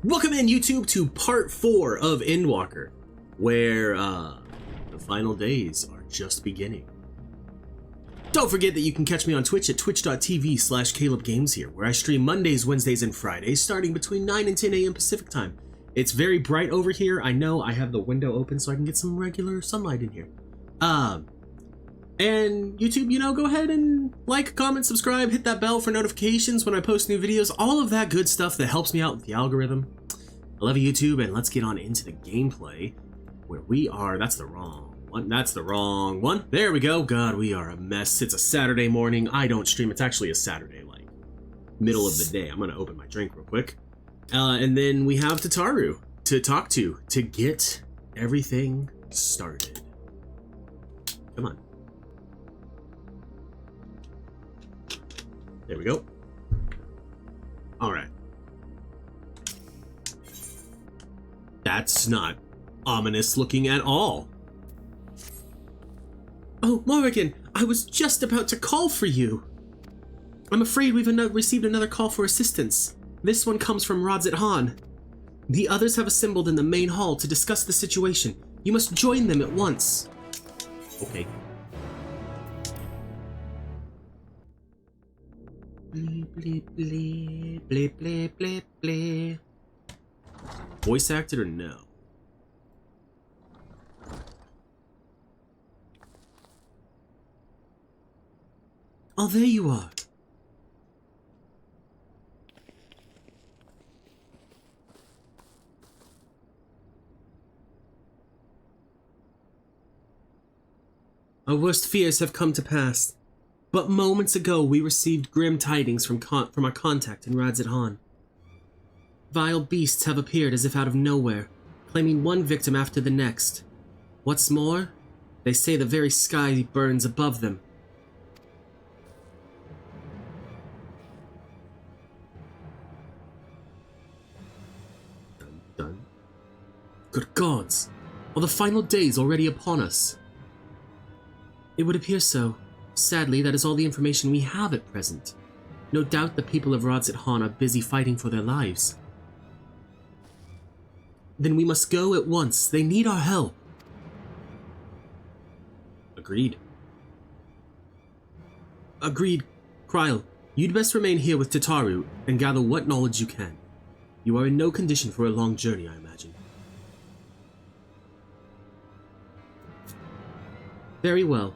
Welcome in, YouTube, to part 4 of Endwalker, where the final days are just beginning. Don't forget that you can catch me on Twitch at twitch.tv/CalebGames here, where I stream Mondays, Wednesdays, and Fridays, starting between 9 and 10 a.m. Pacific time. It's very bright over here. I know I have the window open so I can get some regular sunlight in here. And YouTube, go ahead and like, comment, subscribe, hit that bell for notifications when I post new videos, all of that good stuff that helps me out with the algorithm. I love you, YouTube, and let's get on into the gameplay where we are. That's the wrong one. That's the wrong one. There we go. God, we are a mess. It's a Saturday morning. I don't stream. It's actually a Saturday, like, middle of the day. I'm going to open my drink real quick. And then we have Tataru to talk to get everything started. Come on. There we go. All right. That's not ominous looking at all. Oh, Morrighan, I was just about to call for you. I'm afraid we've received another call for assistance. This one comes from Thavnair. The others have assembled in the main hall to discuss the situation. You must join them at once. Okay. Bleep, bleep, bleep, bleep, bleep, bleep, bleep. Voice acted or no? Oh, there you are. Our worst fears have come to pass. But moments ago, we received grim tidings from our contact in Thavnair. Vile beasts have appeared as if out of nowhere, claiming one victim after the next. What's more, they say the very sky burns above them. Dun, dun. Good gods! Are the final days already upon us? It would appear so. Sadly, that is all the information we have at present. No doubt the people of Thavnair are busy fighting for their lives. Then we must go at once. They need our help. Agreed. Agreed. Kryl, you'd best remain here with Tataru and gather what knowledge you can. You are in no condition for a long journey, I imagine. Very well.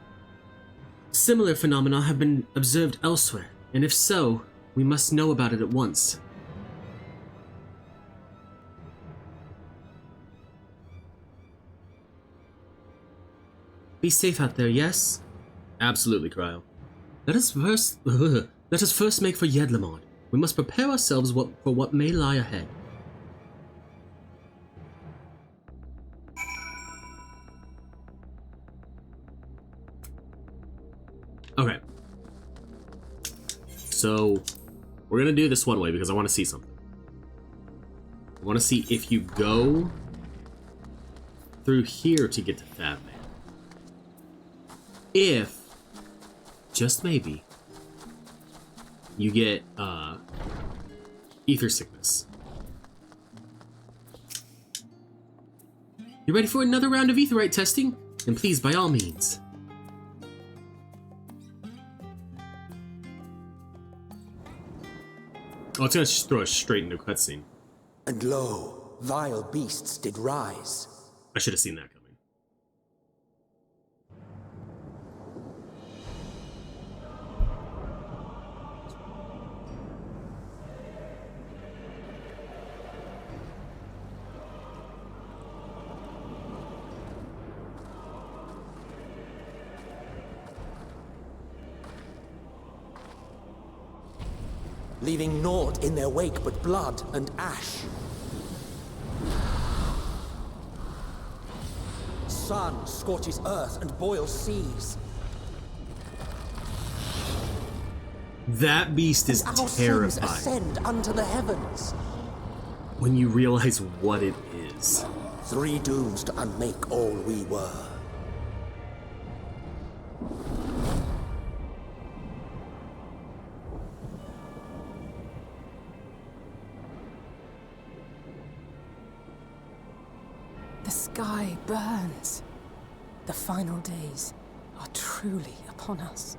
Similar phenomena have been observed elsewhere, and if so, we must know about it at once. Be safe out there, yes? Absolutely, Kryl. Let us first make for Yedlamod. We must prepare ourselves for what may lie ahead. Okay. So, we're gonna do this one way because I want to see something. I want to see if you go through here to get to Thavnair. If, just maybe, you get, ether sickness. You ready for another round of etherite testing? And please, by all means. Oh, it's gonna just throw us straight into a cutscene. And lo, vile beasts did rise. I should have seen that coming. Leaving naught in their wake but blood and ash. Sun scorches earth and boils seas. That beast is Our sins terrifying. ascend unto the heavens. When you realize what it is. 3 dooms to unmake all we were. sky burns. The final days are truly upon us.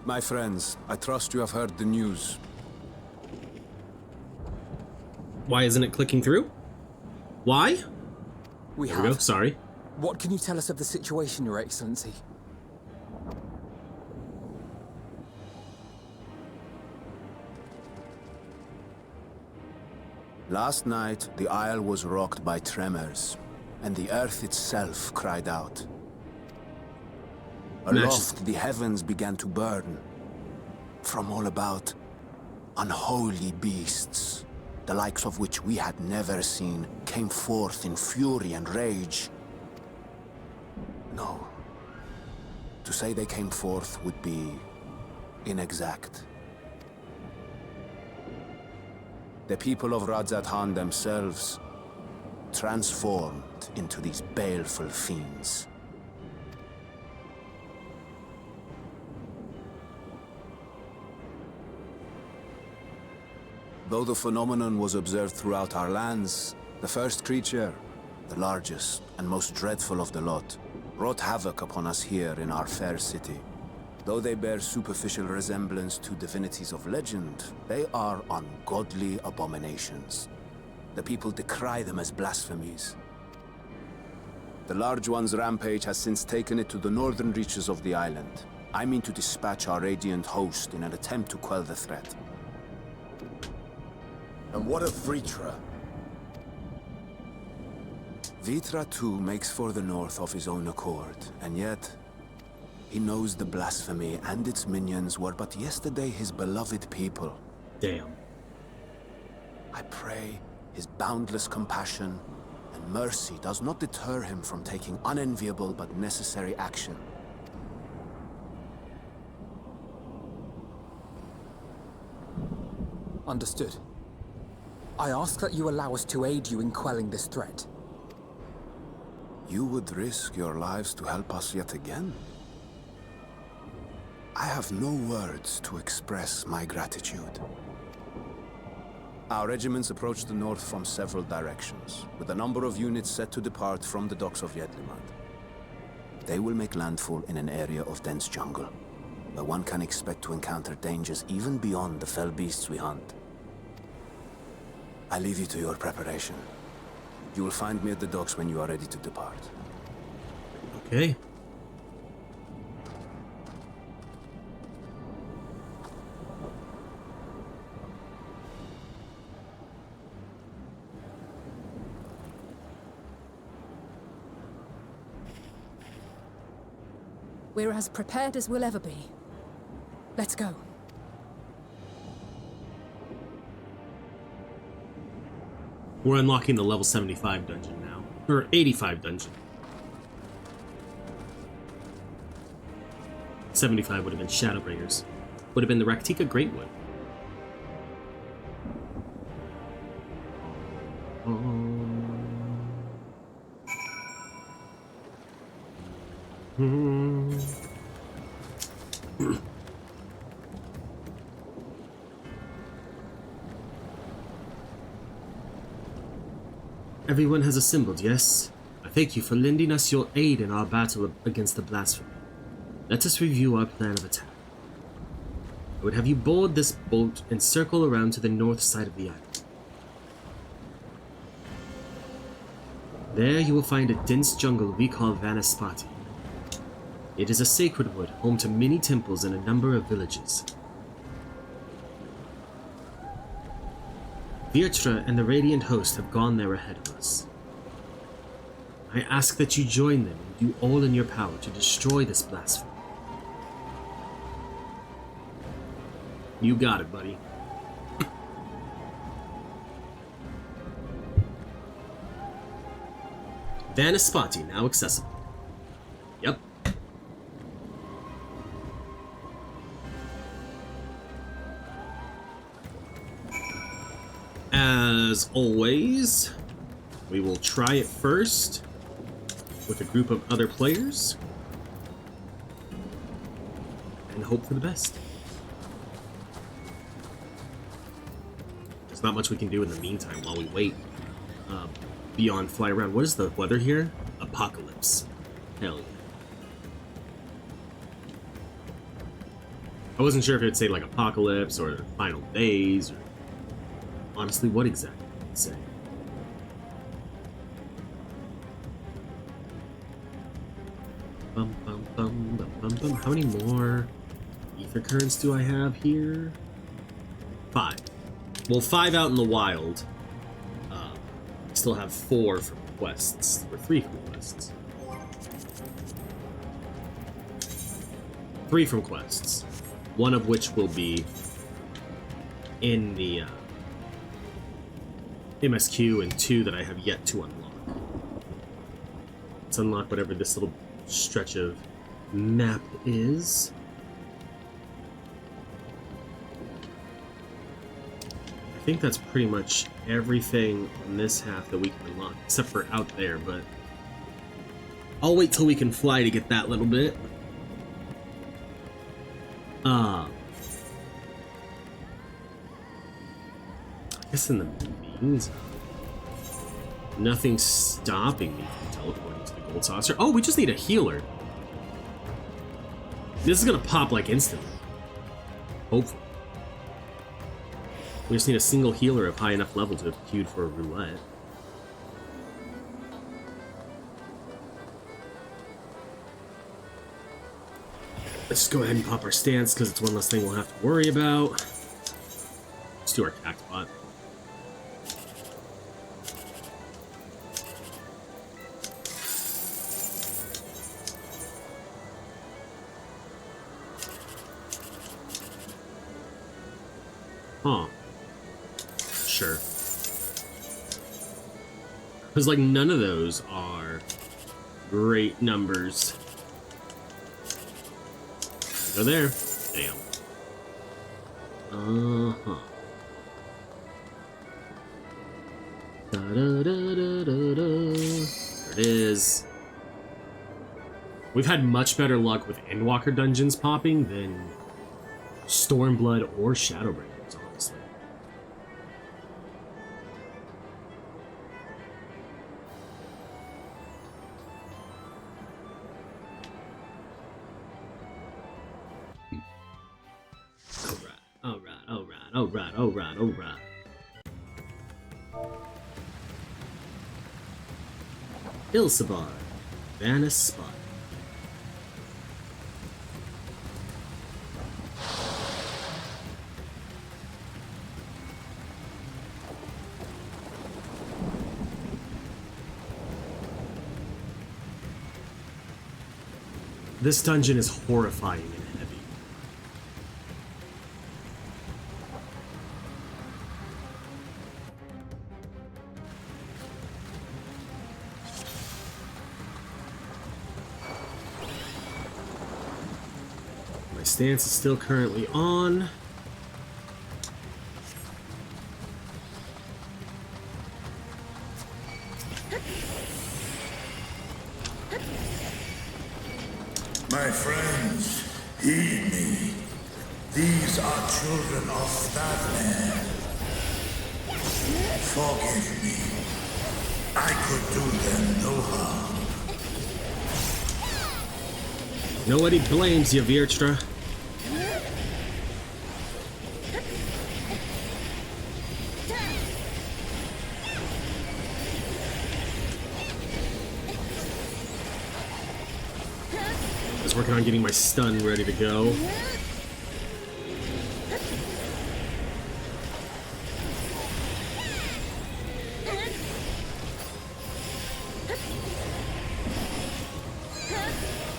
My friends, I trust you have heard the news. Why isn't it clicking through? Why? We There have. we go, sorry. What can you tell us of the situation, Your Excellency? Last night, the isle was rocked by tremors, and the earth itself cried out. Aloft, the heavens began to burn. From all about, unholy beasts, the likes of which we had never seen, came forth in fury and rage. No. To say they came forth would be inexact. The people of Radzat themselves transformed into these baleful fiends. Though the phenomenon was observed throughout our lands, the first creature, the largest and most dreadful of the lot, wrought havoc upon us here in our fair city. Though they bear superficial resemblance to divinities of legend, they are ungodly abominations. The people decry them as blasphemies. The Large One's rampage has since taken it to the northern reaches of the island. I mean to dispatch our radiant host in an attempt to quell the threat. And what of Vritra? Vritra too makes for the north of his own accord, and yet he knows the blasphemy and its minions were but yesterday his beloved people. Damn. I pray his boundless compassion and mercy does not deter him from taking unenviable but necessary action. Understood. I ask that you allow us to aid you in quelling this threat. You would risk your lives to help us yet again? I have no words to express my gratitude. Our regiments approach the north from several directions, with a number of units set to depart from the docks of Yedlimad. They will make landfall in an area of dense jungle, where one can expect to encounter dangers even beyond the fell beasts we hunt. I leave you to your preparation. You will find me at the docks when you are ready to depart. Okay. We're as prepared as we'll ever be. Let's go. We're unlocking the level 75 dungeon now. Or 85 dungeon. 75 would have been Shadowbringers. Would have been the Raktika Greatwood. Everyone has assembled, yes? I thank you for lending us your aid in our battle against the blasphemy. Let us review our plan of attack. I would have you board this boat and circle around to the north side of the island. There you will find a dense jungle we call Vanaspati. It is a sacred wood, home to many temples and a number of villages. Vritra and the Radiant Host have gone there ahead of us. I ask that you join them and do all in your power to destroy this blasphemy. You got it, buddy. Vanaspati now accessible. Yep. As always, we will try it first with a group of other players and hope for the best. There's not much we can do in the meantime while we wait. beyond fly around. What is the weather here? Apocalypse. Hell yeah. I wasn't sure if it would say like apocalypse or final days or honestly what exactly it would say. Bum, bum, bum, bum, bum, bum. How many more ether currents do I have here? 5. Well, 5 out in the wild. I still have 4 from quests, or 3 from quests. 3 from quests. One of which will be in the MSQ, and 2 that I have yet to unlock. Let's unlock whatever this little stretch of map is. I think that's pretty much everything on this half that we can unlock, except for out there, but I'll wait till we can fly to get that little bit. I guess in the meantime, nothing's stopping me from teleporting to the gold saucer. Oh, we just need a healer. This is gonna pop like instantly. Hopefully. We just need a single healer of high enough level to have queued for a roulette. Let's just go ahead and pop our stance because it's one less thing we'll have to worry about. Let's do our tact bot. Huh. Sure. Because, like, none of those are great numbers. Go there. Damn. Uh-huh. Da-da-da-da-da-da. There it is. We've had much better luck with Endwalker dungeons popping than Stormblood or Shadowbringers, honestly. Alright. Ilsabar, Vanus Spot. This dungeon is horrifying and heavy. My stance is still currently on. My friends, heed me. These are children of Thavnair. Forgive me. I could do them no harm. Nobody blames you, Virtra. I was working on getting my stun ready to go.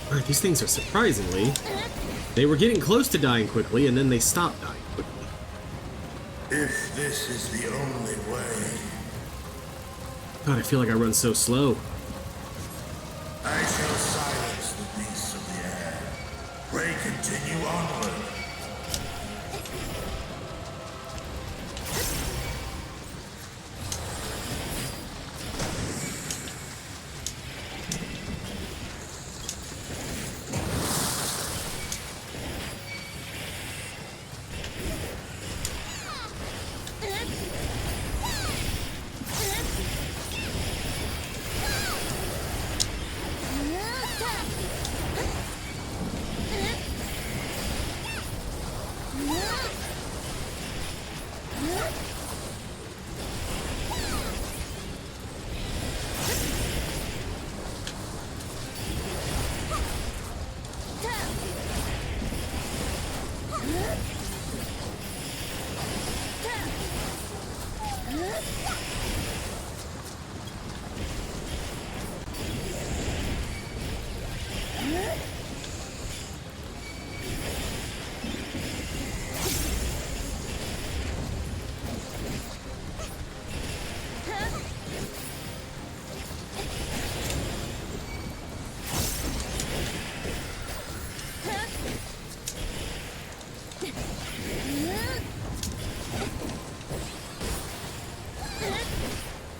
Alright, these things are surprisingly... They were getting close to dying quickly, and then they stopped dying quickly. If this is the only way, God, I feel like I run so slow. I shall silence the beasts of the air. Pray continue onward.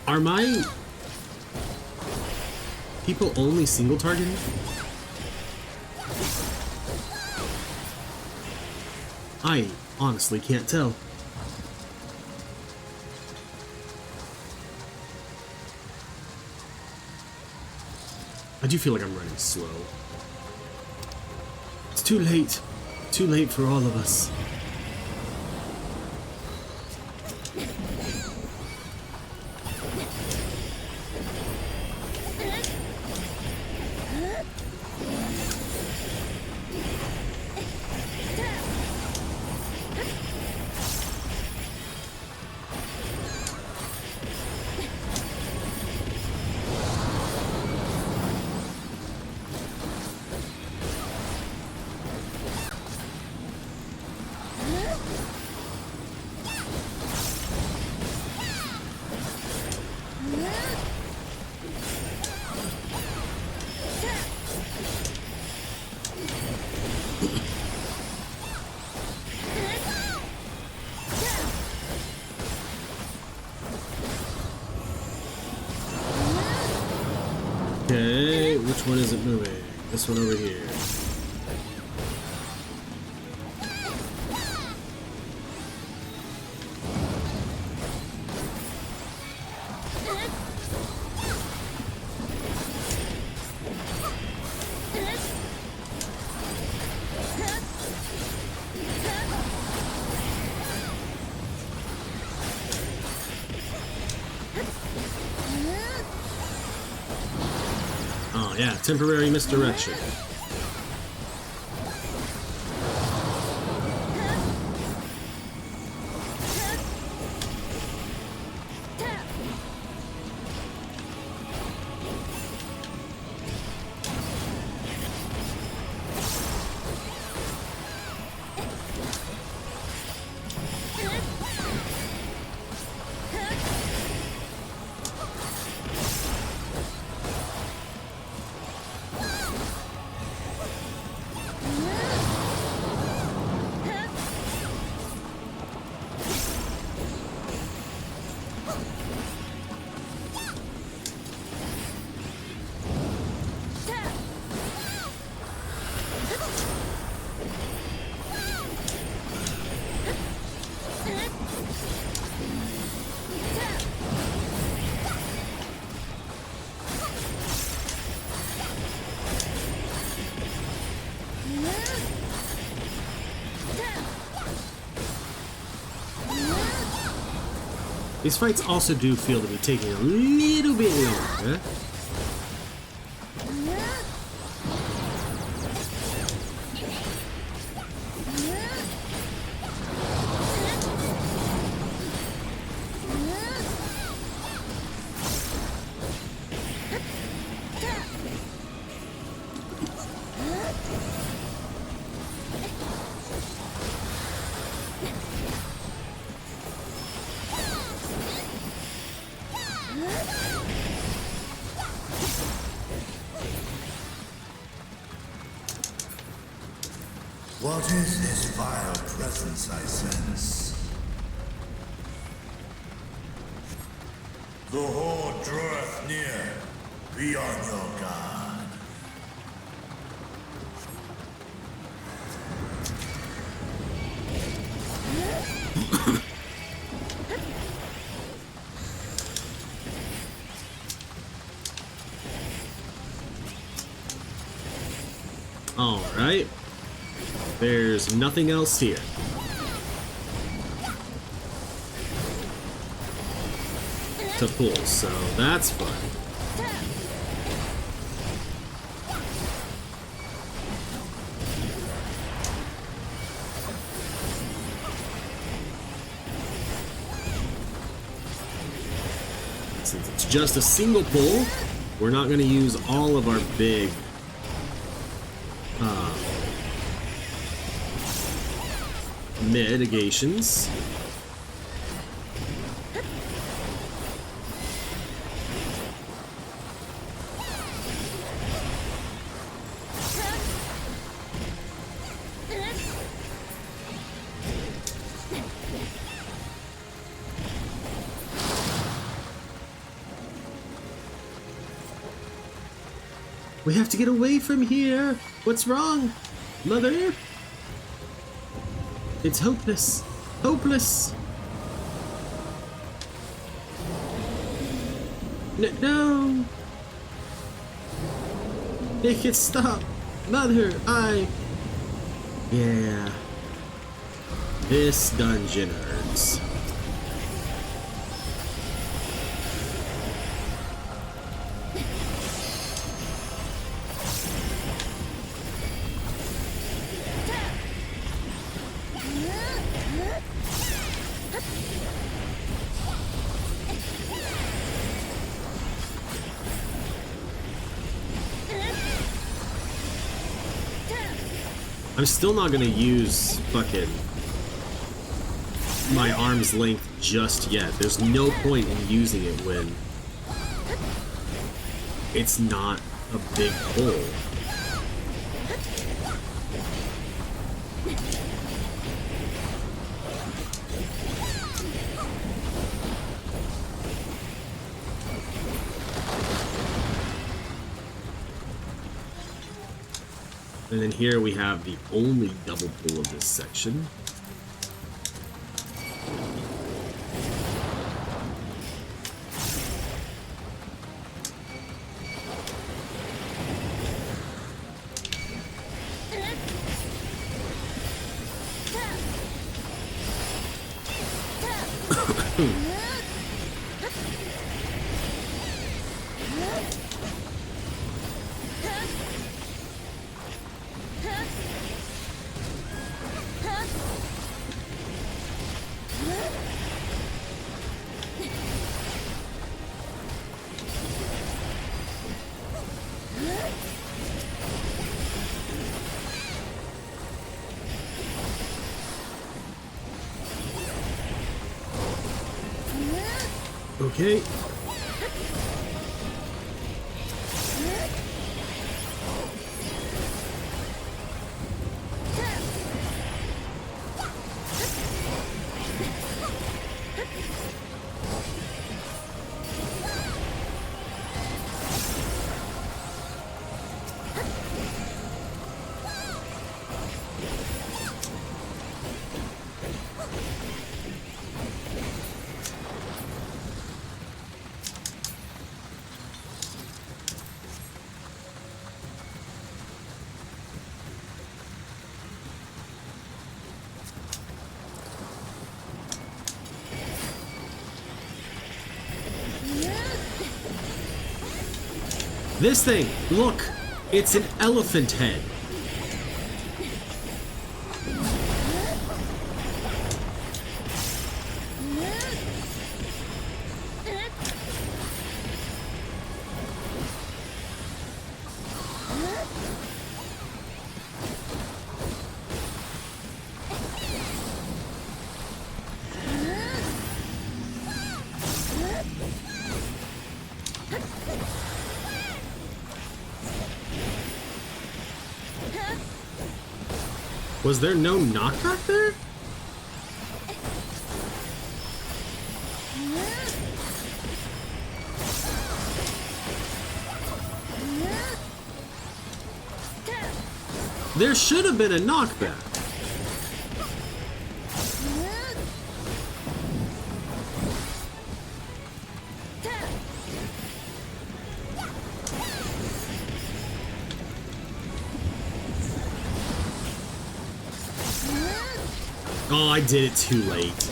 Are my people only single targeted? I honestly can't tell. I do feel like I'm running slow. It's too late. Too late for all of us. Okay, which one is it moving? This one over here. Oh yeah, temporary misdirection. These fights also do feel to be taking a little bit longer. What is this vile presence I sense? The horde draweth near. Be on your guard. All right. There's nothing else here. To pull, so that's fun. Since it's just a single pull, we're not going to use all of our big mitigations. We have to get away from here. What's wrong, Mother? It's hopeless. Hopeless. No. Make it stop. Mother, Yeah. This dungeon hurts. I'm still not gonna use fucking my arm's length just yet. There's no point in using it when it's not a big pull. And then here we have the only double pull of this section. Okay. This thing, look, it's an elephant head. Was there no knockback there? There should have been a knockback. Oh, I did it too late.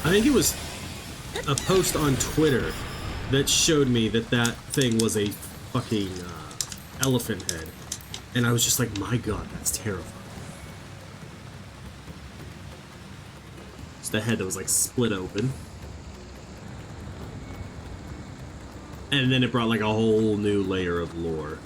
I think it was a post on Twitter that showed me that that thing was a fucking elephant head. And I was just like, my god, that's terrifying. It's the head that was like split open. And then it brought like a whole new layer of lore.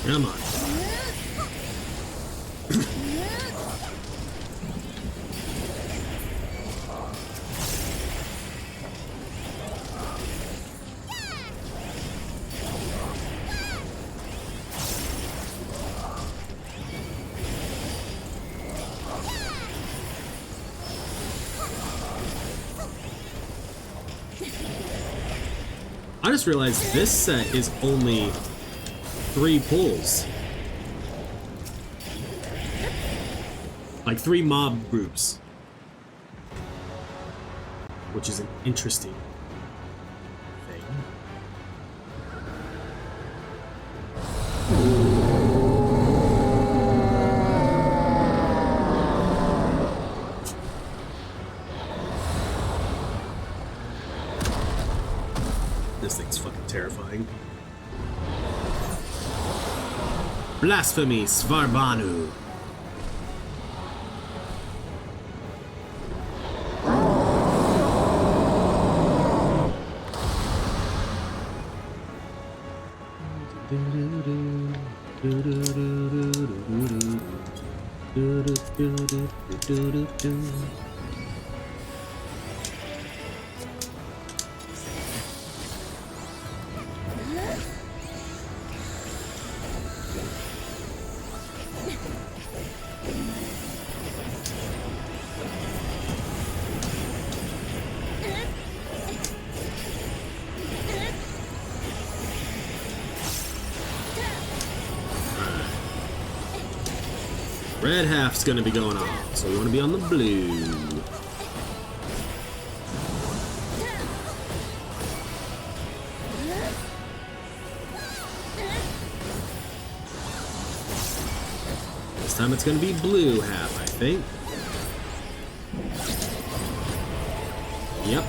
Come on. I just realized this set is only 3 pulls. Like 3 mob groups. Which is an interesting thing. This thing's fucking terrifying. Blasphemy, Svarbanu. Red half's gonna be going off, so we want to be on the blue. This time it's gonna be blue half, I think. Yep.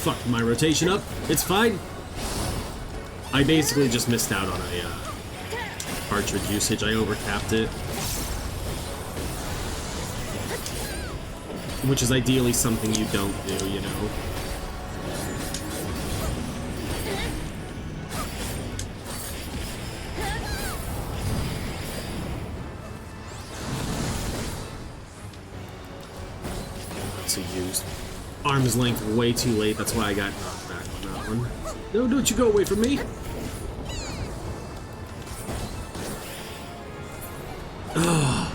fucked my rotation up. It's fine. I basically just missed out on a cartridge usage. I overcapped it. Which is ideally something you don't do, you know? So used arm's length way too late. That's why I got knocked back on that one. No, don't you go away from me! Ugh.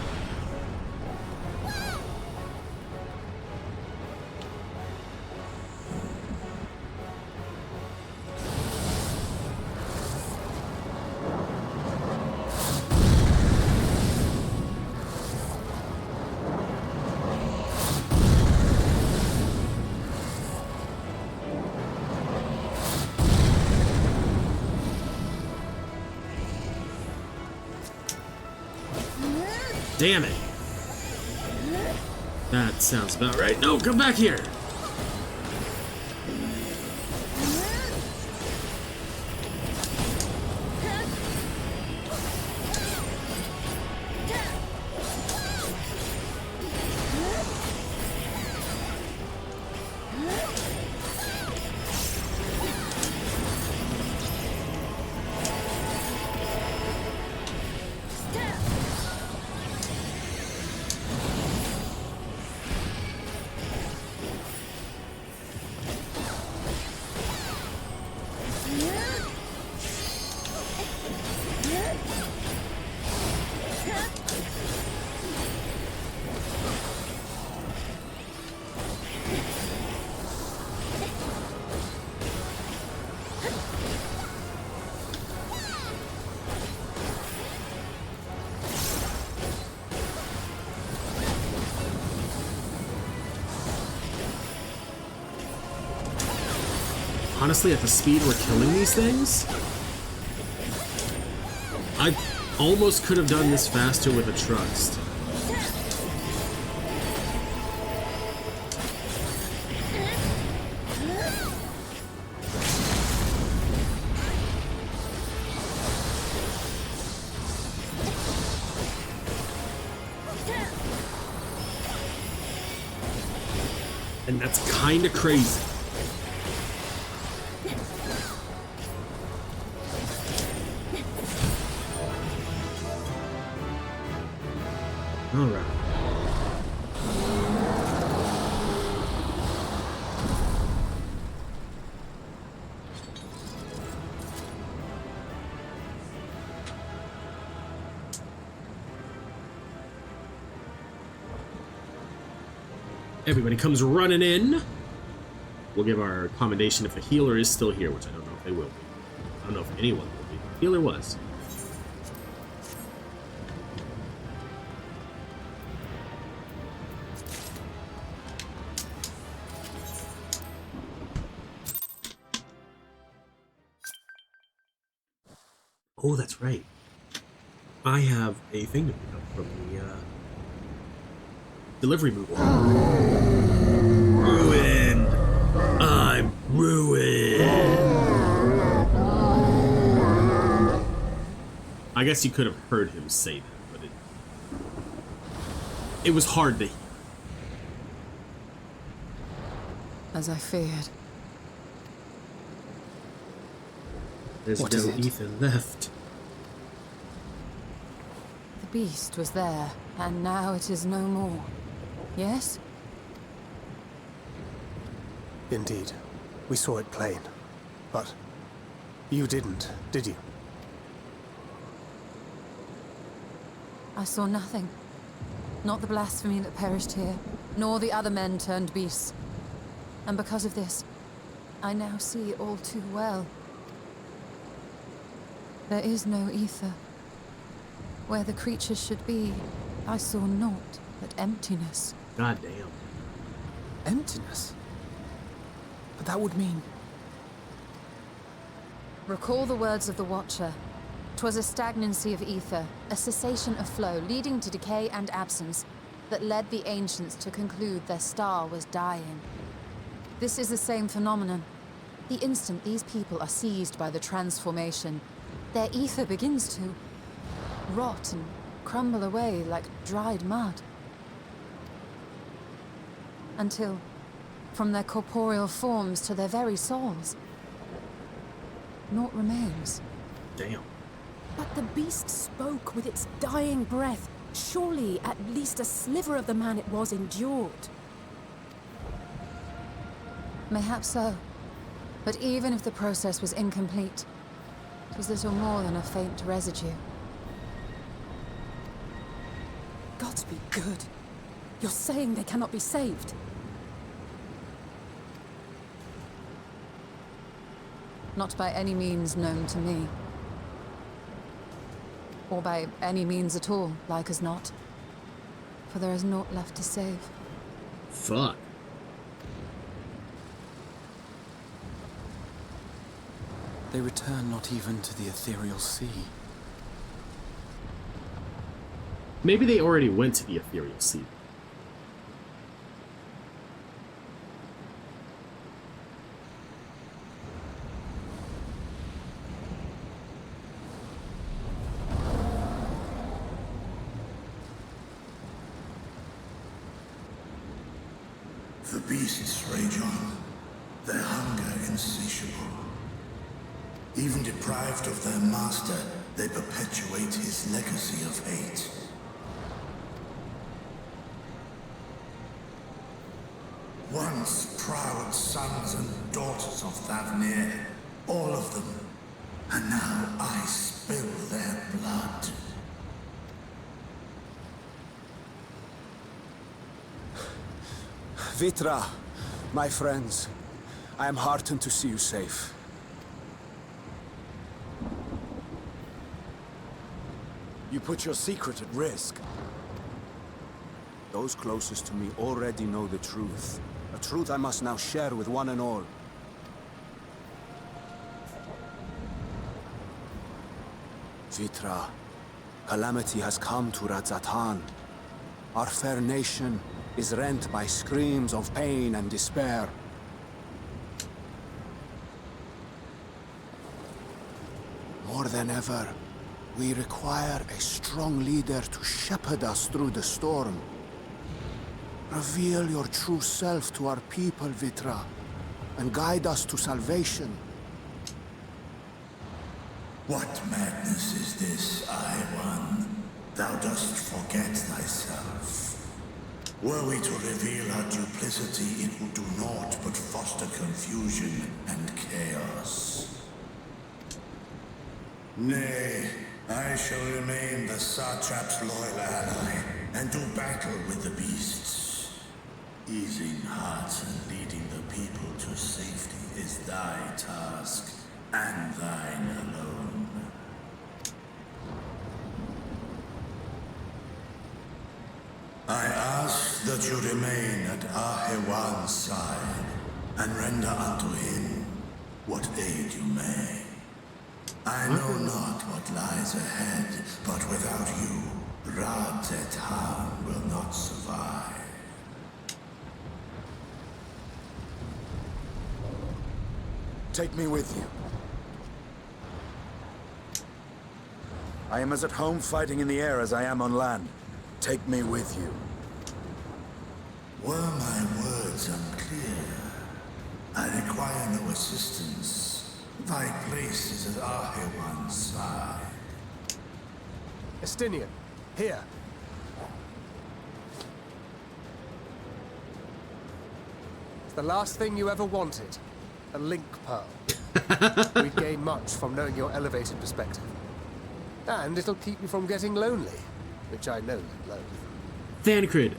Damn it. That sounds about right. No, come back here. Honestly, at the speed we're killing these things, I almost could have done this faster with a trust. And that's kind of crazy. All right. Everybody comes running in. We'll give our commendation if the healer is still here, which I don't know if they will be. I don't know if anyone will be. The healer was. Oh, that's right. I have a thing to pick up from the delivery movie. Ruined. I'm ruined. I guess you could have heard him say that, but it was hard to hear. As I feared. There's What no is it? Ethan left. The beast was there, and now it is no more. Yes? Indeed. We saw it plain. But you didn't, did you? I saw nothing. Not the blasphemy that perished here, nor the other men turned beasts. And because of this, I now see all too well. There is no ether. Where the creatures should be, I saw naught but emptiness. God damn. Emptiness? But that would mean... Recall the words of the Watcher. 'Twas a stagnancy of ether, a cessation of flow, leading to decay and absence, that led the ancients to conclude their star was dying. This is the same phenomenon. The instant these people are seized by the transformation, their ether begins to rot and crumble away like dried mud. Until, from their corporeal forms to their very souls, naught remains. Damn. But the beast spoke with its dying breath. Surely at least a sliver of the man it was endured. Mayhap so. But even if the process was incomplete, it was little more than a faint residue. Gods be good. You're saying they cannot be saved? Not by any means known to me. Or by any means at all, like as not. For there is naught left to save. Fuck. They return not even to the ethereal sea. Maybe they already went to the ethereal sea. The beasts rage on, their hunger insatiable. Even deprived of their master, they perpetuate his legacy of hate. Once proud sons and daughters of Thavnair, all of them, and now I spill their blood. Vitra, my friends, I am heartened to see you safe. You put your secret at risk. Those closest to me already know the truth. A truth I must now share with one and all. Vitra, calamity has come to Radzatan. Our fair nation is rent by screams of pain and despair. More than ever, we require a strong leader to shepherd us through the storm. Reveal your true self to our people, Vitra, and guide us to salvation. What madness is this, I One? Thou dost forget thyself. Were we to reveal our duplicity, it would do naught but foster confusion and chaos. Nay, I shall remain the Satrap's loyal ally, and do battle with the beasts. Easing hearts and leading the people to safety is thy task, and thine alone. I ask that you remain at Ahewan's side, and render unto him what aid you may. I know not what lies ahead, but without you, Radzatan will not survive. Take me with you. I am as at home fighting in the air as I am on land. Take me with you. Were my words unclear? I require no assistance. Thy place is at Ahewan's side. Estinian, here. It's the last thing you ever wanted. A link pearl. We'd gain much from knowing your elevated perspective. And it'll keep you from getting lonely, which I know you loathe. Thancred,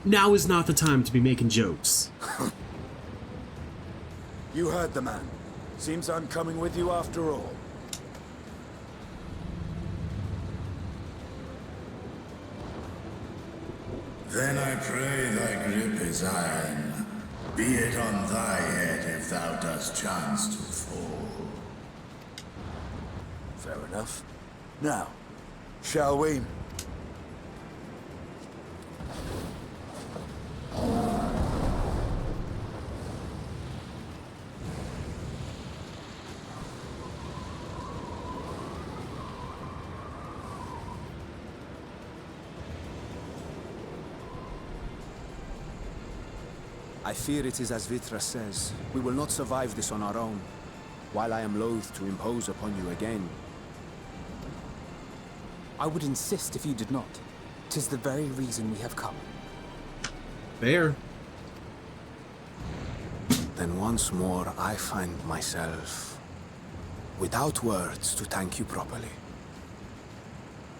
now is not the time to be making jokes. You heard the man. Seems I'm coming with you after all. Then I pray thy grip is iron. Be it on thy head if thou dost chance to fall. Fair enough. Now, shall we? I fear it is as Vitra says. We will not survive this on our own. While I am loath to impose upon you again, I would insist if you did not. 'Tis the very reason we have come. Fair. then once more I find myself without words to thank you properly.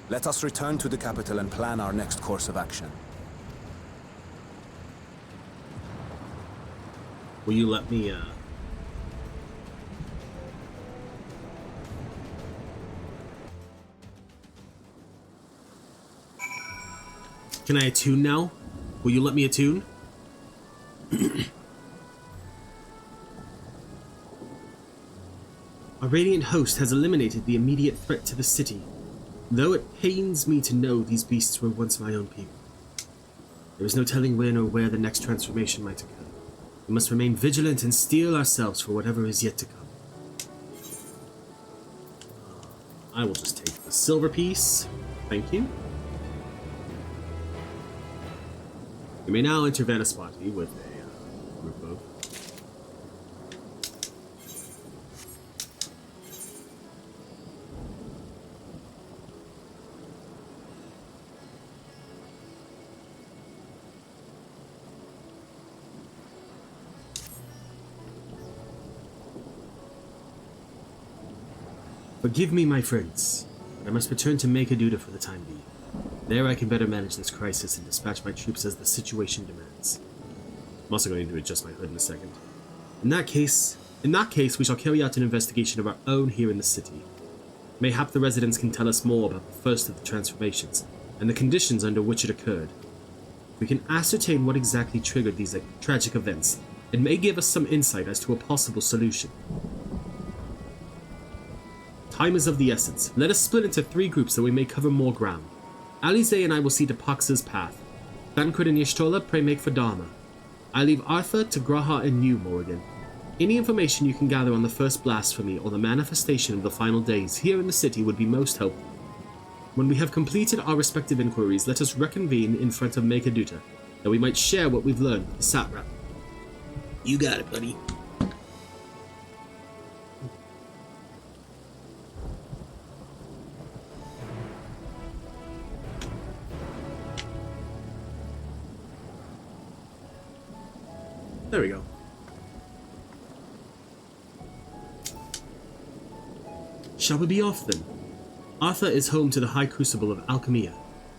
Let us return to the capital and plan our next course of action. Will you let me, Can I attune now? Will you let me attune? Our radiant host has eliminated the immediate threat to the city, though it pains me to know these beasts were once my own people. There is no telling when or where the next transformation might occur. We must remain vigilant and steel ourselves for whatever is yet to come. I will just take the silver piece. Thank you. You may now enter Vanaspati with a group of. Forgive me, my friends, but I must return to Mekaduta for the time being. There I can better manage this crisis and dispatch my troops as the situation demands. I'm also going to adjust my hood in a second. In that case, we shall carry out an investigation of our own here in the city. Mayhap the residents can tell us more about the first of the transformations, and the conditions under which it occurred. If we can ascertain what exactly triggered these tragic events, it may give us some insight as to a possible solution. Time is of the essence. Let us split into 3 groups so we may cover more ground. Alize and I will see to Pax's path. Thancred and Y'shtola pray make for Dharma. I leave Arthur to Graha and you, Morrighan. Any information you can gather on the first blasphemy or the manifestation of the final days here in the city would be most helpful. When we have completed our respective inquiries, let us reconvene in front of Mekaduta, that we might share what we've learned with the satrap. You got it, buddy. There we go. Shall we be off then? Arthur is home to the High Crucible of Alchemia,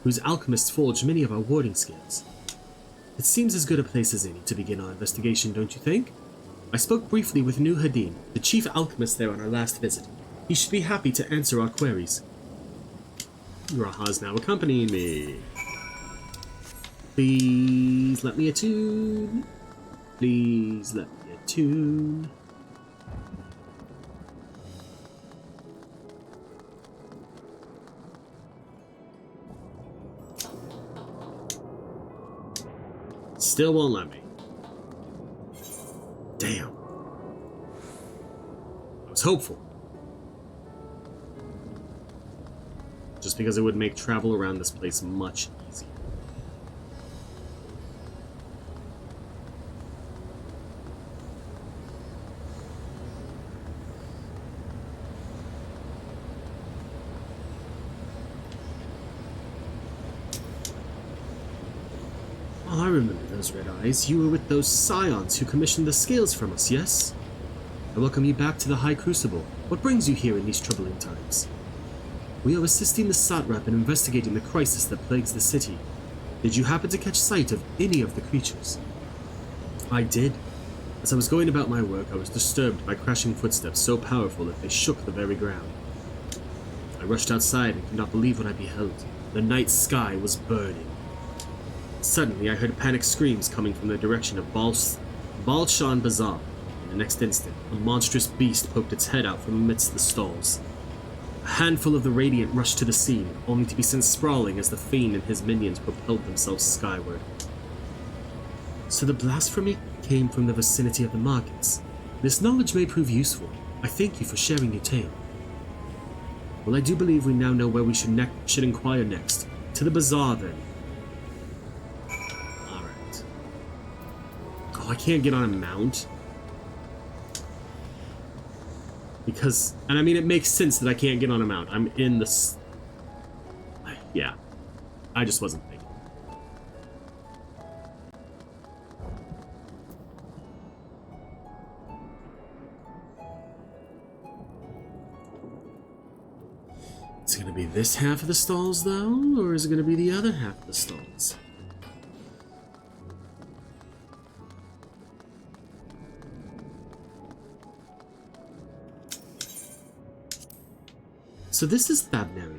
whose alchemists forge many of our warding skills. It seems as good a place as any to begin our investigation, don't you think? I spoke briefly with New Hadin, the chief alchemist there on our last visit. He should be happy to answer our queries. Graha's now accompanying me. Please let me attune. Please let me attune. Still won't let me. Damn. I was hopeful. Just because it would make travel around this place much easier. I remember those red eyes. You were with those scions who commissioned the scales from us, yes? I welcome you back to the High Crucible. What brings you here in these troubling times? We are assisting the satrap in investigating the crisis that plagues the city. Did you happen to catch sight of any of the creatures? I did. As I was going about my work, I was disturbed by crashing footsteps so powerful that they shook the very ground. I rushed outside and could not believe what I beheld. The night sky was burning. Suddenly, I heard panicked screams coming from the direction of Balshan Bazaar. In the next instant, a monstrous beast poked its head out from amidst the stalls. A handful of the Radiant rushed to the scene, only to be sent sprawling as the Fiend and his minions propelled themselves skyward. So the blasphemy came from the vicinity of the markets. This knowledge may prove useful. I thank you for sharing your tale. Well, I do believe we now know where we should inquire next. To the bazaar, then. I can't get on a mount. Because, and I mean, it makes sense that I can't get on a mount. I'm in the... Yeah. I just wasn't thinking. Is it going to be this half of the stalls, though? Or is it going to be the other half of the stalls? So this is Thavnair.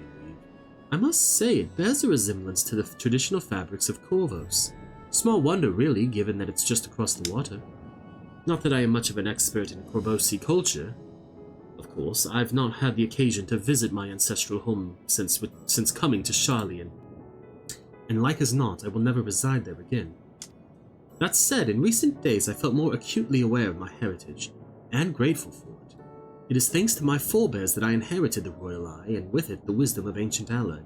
I must say, it bears a resemblance to the traditional fabrics of Corvos. Small wonder, really, given that it's just across the water. Not that I am much of an expert in Corvosi culture. Of course, I've not had the occasion to visit my ancestral home since coming to Sharlayan. And like as not, I will never reside there again. That said, in recent days I felt more acutely aware of my heritage, and grateful for it. It is thanks to my forebears that I inherited the royal eye, and with it the wisdom of ancient Alag.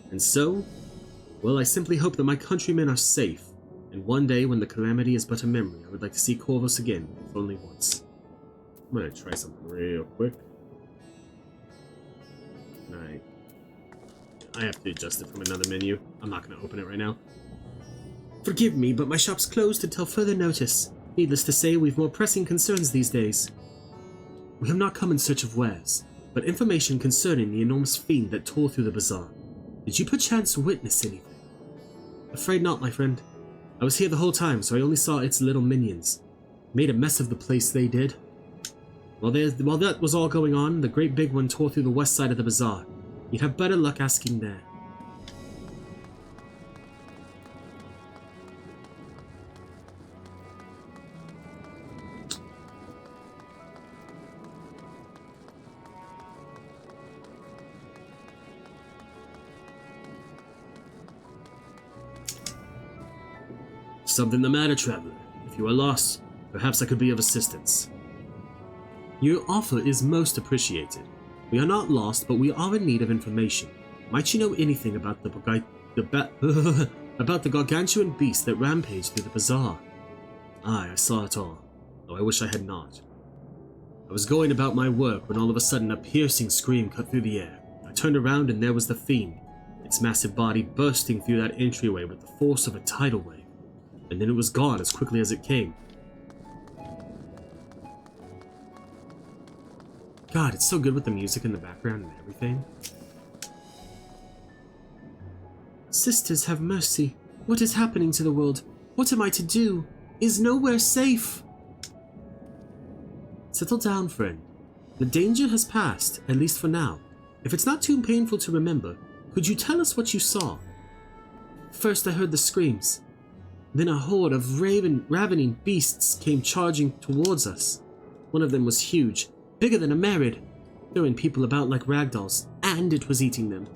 And so, well, I simply hope that my countrymen are safe, and one day when the calamity is but a memory, I would like to see Corvus again, if only once. I'm gonna try something real quick. I have to adjust it from another menu. I'm not gonna open it right now. Forgive me, but my shop's closed until further notice. Needless to say, we've more pressing concerns these days. We have not come in search of wares, but information concerning the enormous fiend that tore through the bazaar. Did you perchance witness anything? Afraid not, my friend. I was here the whole time, so I only saw its little minions. Made a mess of the place, they did. While that was all going on, the great big one tore through the west side of the bazaar. You'd have better luck asking there. Something the matter, traveler? If you are lost, perhaps I could be of assistance. Your offer is most appreciated. We are not lost, but we are in need of information. Might you know anything about about the gargantuan beast that rampaged through the bazaar? Aye, I saw it all, though I wish I had not. I was going about my work when all of a sudden a piercing scream cut through the air. I turned around and there was the fiend, its massive body bursting through that entryway with the force of a tidal wave. And then it was gone as quickly as it came. God, it's so good with the music in the background and everything. Sisters, have mercy. What is happening to the world? What am I to do? Is nowhere safe? Settle down, friend. The danger has passed, at least for now. If it's not too painful to remember, could you tell us what you saw? First I heard the screams. Then a horde of ravening beasts came charging towards us. One of them was huge, bigger than a Merid, throwing people about like ragdolls, and it was eating them.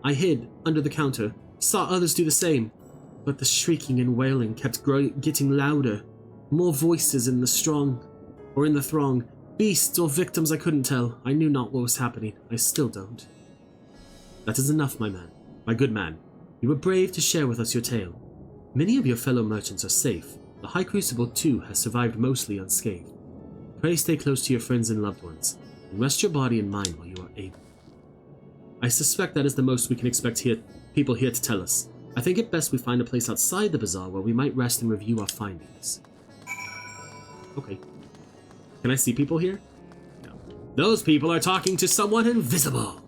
I hid under the counter, saw others do the same, but the shrieking and wailing kept getting louder. More voices in the throng. Beasts or victims, I couldn't tell. I knew not what was happening. I still don't. That is enough, my man. My good man. You were brave to share with us your tale. Many of your fellow merchants are safe. The High Crucible, too, has survived mostly unscathed. Pray stay close to your friends and loved ones, and rest your body and mind while you are able. I suspect that is the most we can expect people here to tell us. I think it best we find a place outside the bazaar where we might rest and review our findings. Okay. Can I see people here? No. Those people are talking to someone invisible!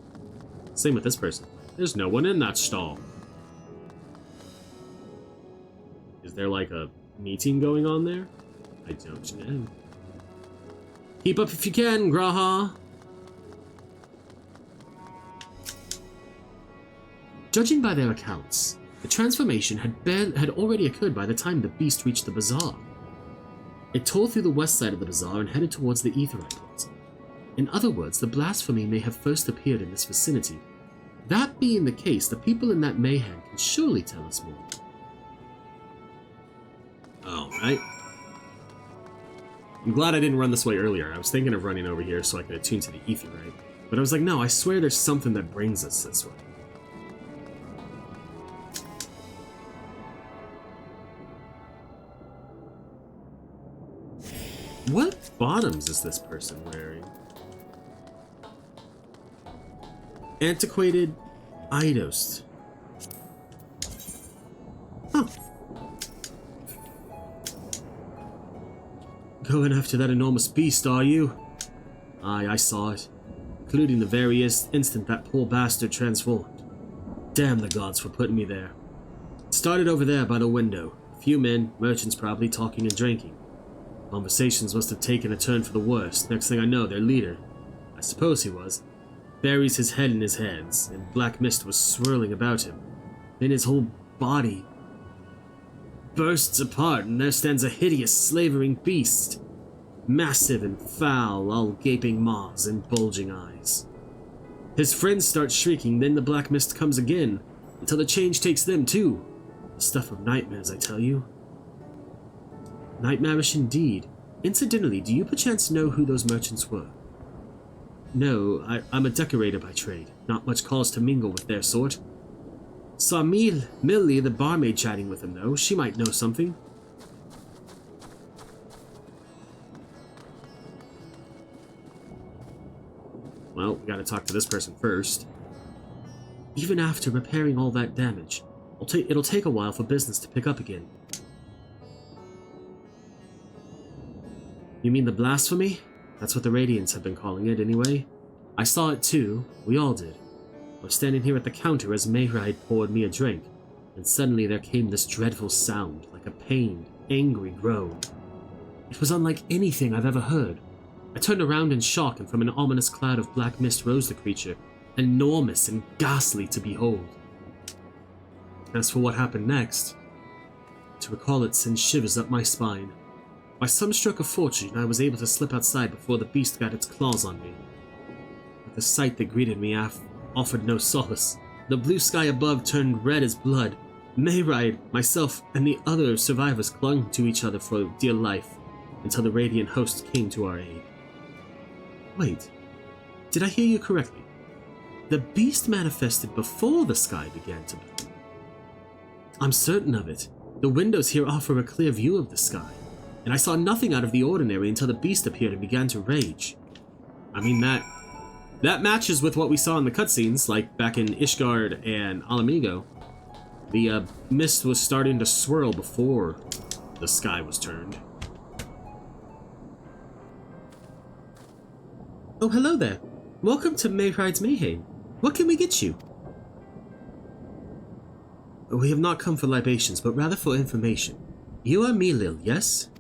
Same with this person. There's no one in that stall. Is there like a meeting going on there? I don't know. Keep up if you can, Graha. Judging by their accounts, the transformation had already occurred by the time the beast reached the bazaar. It tore through the west side of the bazaar and headed towards the Initari plaza. In other words, the blasphemy may have first appeared in this vicinity. That being the case, the people in that mayhem can surely tell us more. Alright. I'm glad I didn't run this way earlier. I was thinking of running over here so I could attune to the ether, right? But I was like, no, I swear there's something that brings us this way. What bottoms is this person wearing? Antiquated Eidos. Huh. Going after that enormous beast, are you? Aye, I saw it. Including the very instant that poor bastard transformed. Damn the gods for putting me there. Started over there by the window. A few men, merchants probably, talking and drinking. Conversations must have taken a turn for the worse. Next thing I know, their leader, I suppose he was, buries his head in his hands, and black mist was swirling about him. Then his whole body bursts apart, and there stands a hideous, slavering beast. Massive and foul, all gaping maws and bulging eyes. His friends start shrieking, then the black mist comes again, until the change takes them too. The stuff of nightmares, I tell you. Nightmarish indeed. Incidentally, do you perchance know who those merchants were? No, I'm a decorator by trade. Not much cause to mingle with their sort. Saw Millie, the barmaid, chatting with him, though. She might know something. Well, we gotta talk to this person first. Even after repairing all that damage, it'll take a while for business to pick up again. You mean the blasphemy? That's what the Radiants have been calling it, anyway. I saw it too. We all did. I was standing here at the counter as Morrighan poured me a drink, and suddenly there came this dreadful sound, like a pained, angry groan. It was unlike anything I've ever heard. I turned around in shock, and from an ominous cloud of black mist rose the creature, enormous and ghastly to behold. As for what happened next, to recall it sends shivers up my spine. By some stroke of fortune, I was able to slip outside before the beast got its claws on me. But the sight that greeted me offered no solace. The blue sky above turned red as blood. Morrighan, myself, and the other survivors clung to each other for dear life until the Radiant host came to our aid. Wait, did I hear you correctly? The beast manifested before the sky began to burn. I'm certain of it. The windows here offer a clear view of the sky, and I saw nothing out of the ordinary until the beast appeared and began to rage. I mean, that matches with what we saw in the cutscenes, like back in Ishgard and Alamigo. The mist was starting to swirl before the sky was turned. Oh, hello there. Welcome to Morrighan's Mayhem. What can we get you? We have not come for libations, but rather for information. You are Milil, yes?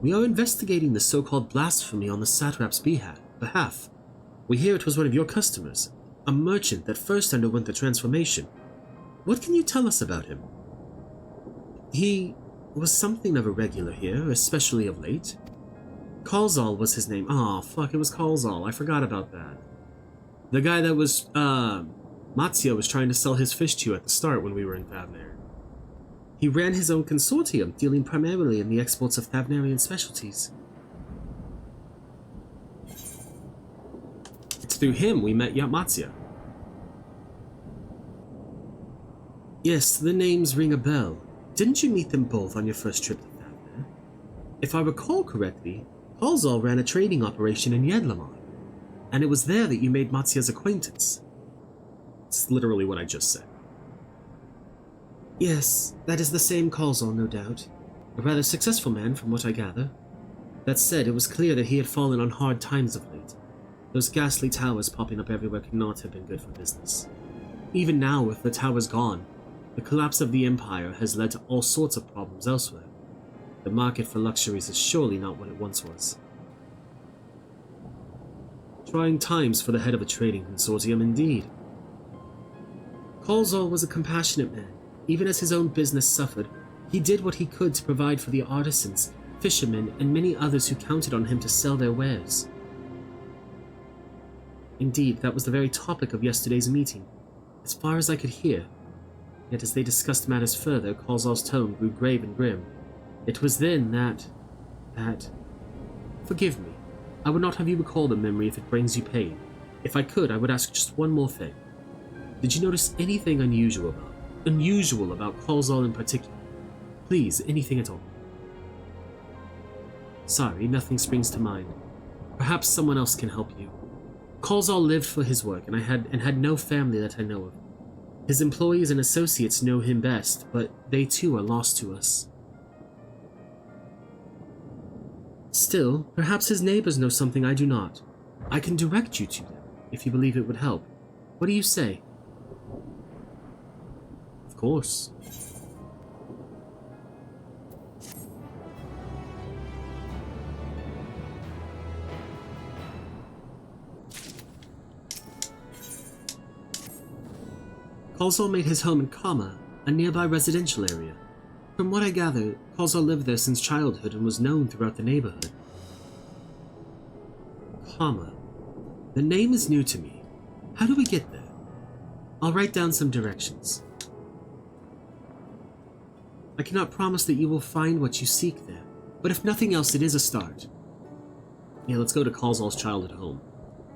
We are investigating the so-called blasphemy on the satrap's behalf. We hear it was one of your customers, a merchant that first underwent the transformation. What can you tell us about him? He was something of a regular here, especially of late. Kalzal was his name. Aw, fuck, it was Kalzal. I forgot about that. The guy that was, Matzia was trying to sell his fish to at the start when we were in Thavnair. He ran his own consortium, dealing primarily in the exports of Thavnairian specialties. It's through him we met Matzia. Yes, the names ring a bell. Didn't you meet them both on your first trip to Thavnair? If I recall correctly, Kalzal ran a trading operation in Yedlamar, and it was there that you made Matzia's acquaintance. It's literally what I just said. Yes, that is the same Kalzal, no doubt. A rather successful man, from what I gather. That said, it was clear that he had fallen on hard times of late. Those ghastly towers popping up everywhere could not have been good for business. Even now, with the towers gone, the collapse of the Empire has led to all sorts of problems elsewhere. The market for luxuries is surely not what it once was. Trying times for the head of a trading consortium, indeed. Kalzal was a compassionate man. Even as his own business suffered, he did what he could to provide for the artisans, fishermen, and many others who counted on him to sell their wares. Indeed, that was the very topic of yesterday's meeting, as far as I could hear. Yet as they discussed matters further, Kalzal's tone grew grave and grim. It was then that... Forgive me. I would not have you recall the memory if it brings you pain. If I could, I would ask just one more thing. Did you notice anything unusual about Kalzal in particular? Please, anything at all. Sorry, nothing springs to mind. Perhaps someone else can help you. Kalzal lived for his work, and had no family that I know of. His employees and associates know him best, but they too are lost to us. Still, perhaps his neighbors know something I do not. I can direct you to them, if you believe it would help. What do you say? Of course. Kalzal made his home in Kama, a nearby residential area. From what I gather, Kalzal lived there since childhood and was known throughout the neighborhood. Kama. The name is new to me. How do we get there? I'll write down some directions. I cannot promise that you will find what you seek there, but if nothing else, it is a start. Yeah, let's go to Kalzal's childhood home.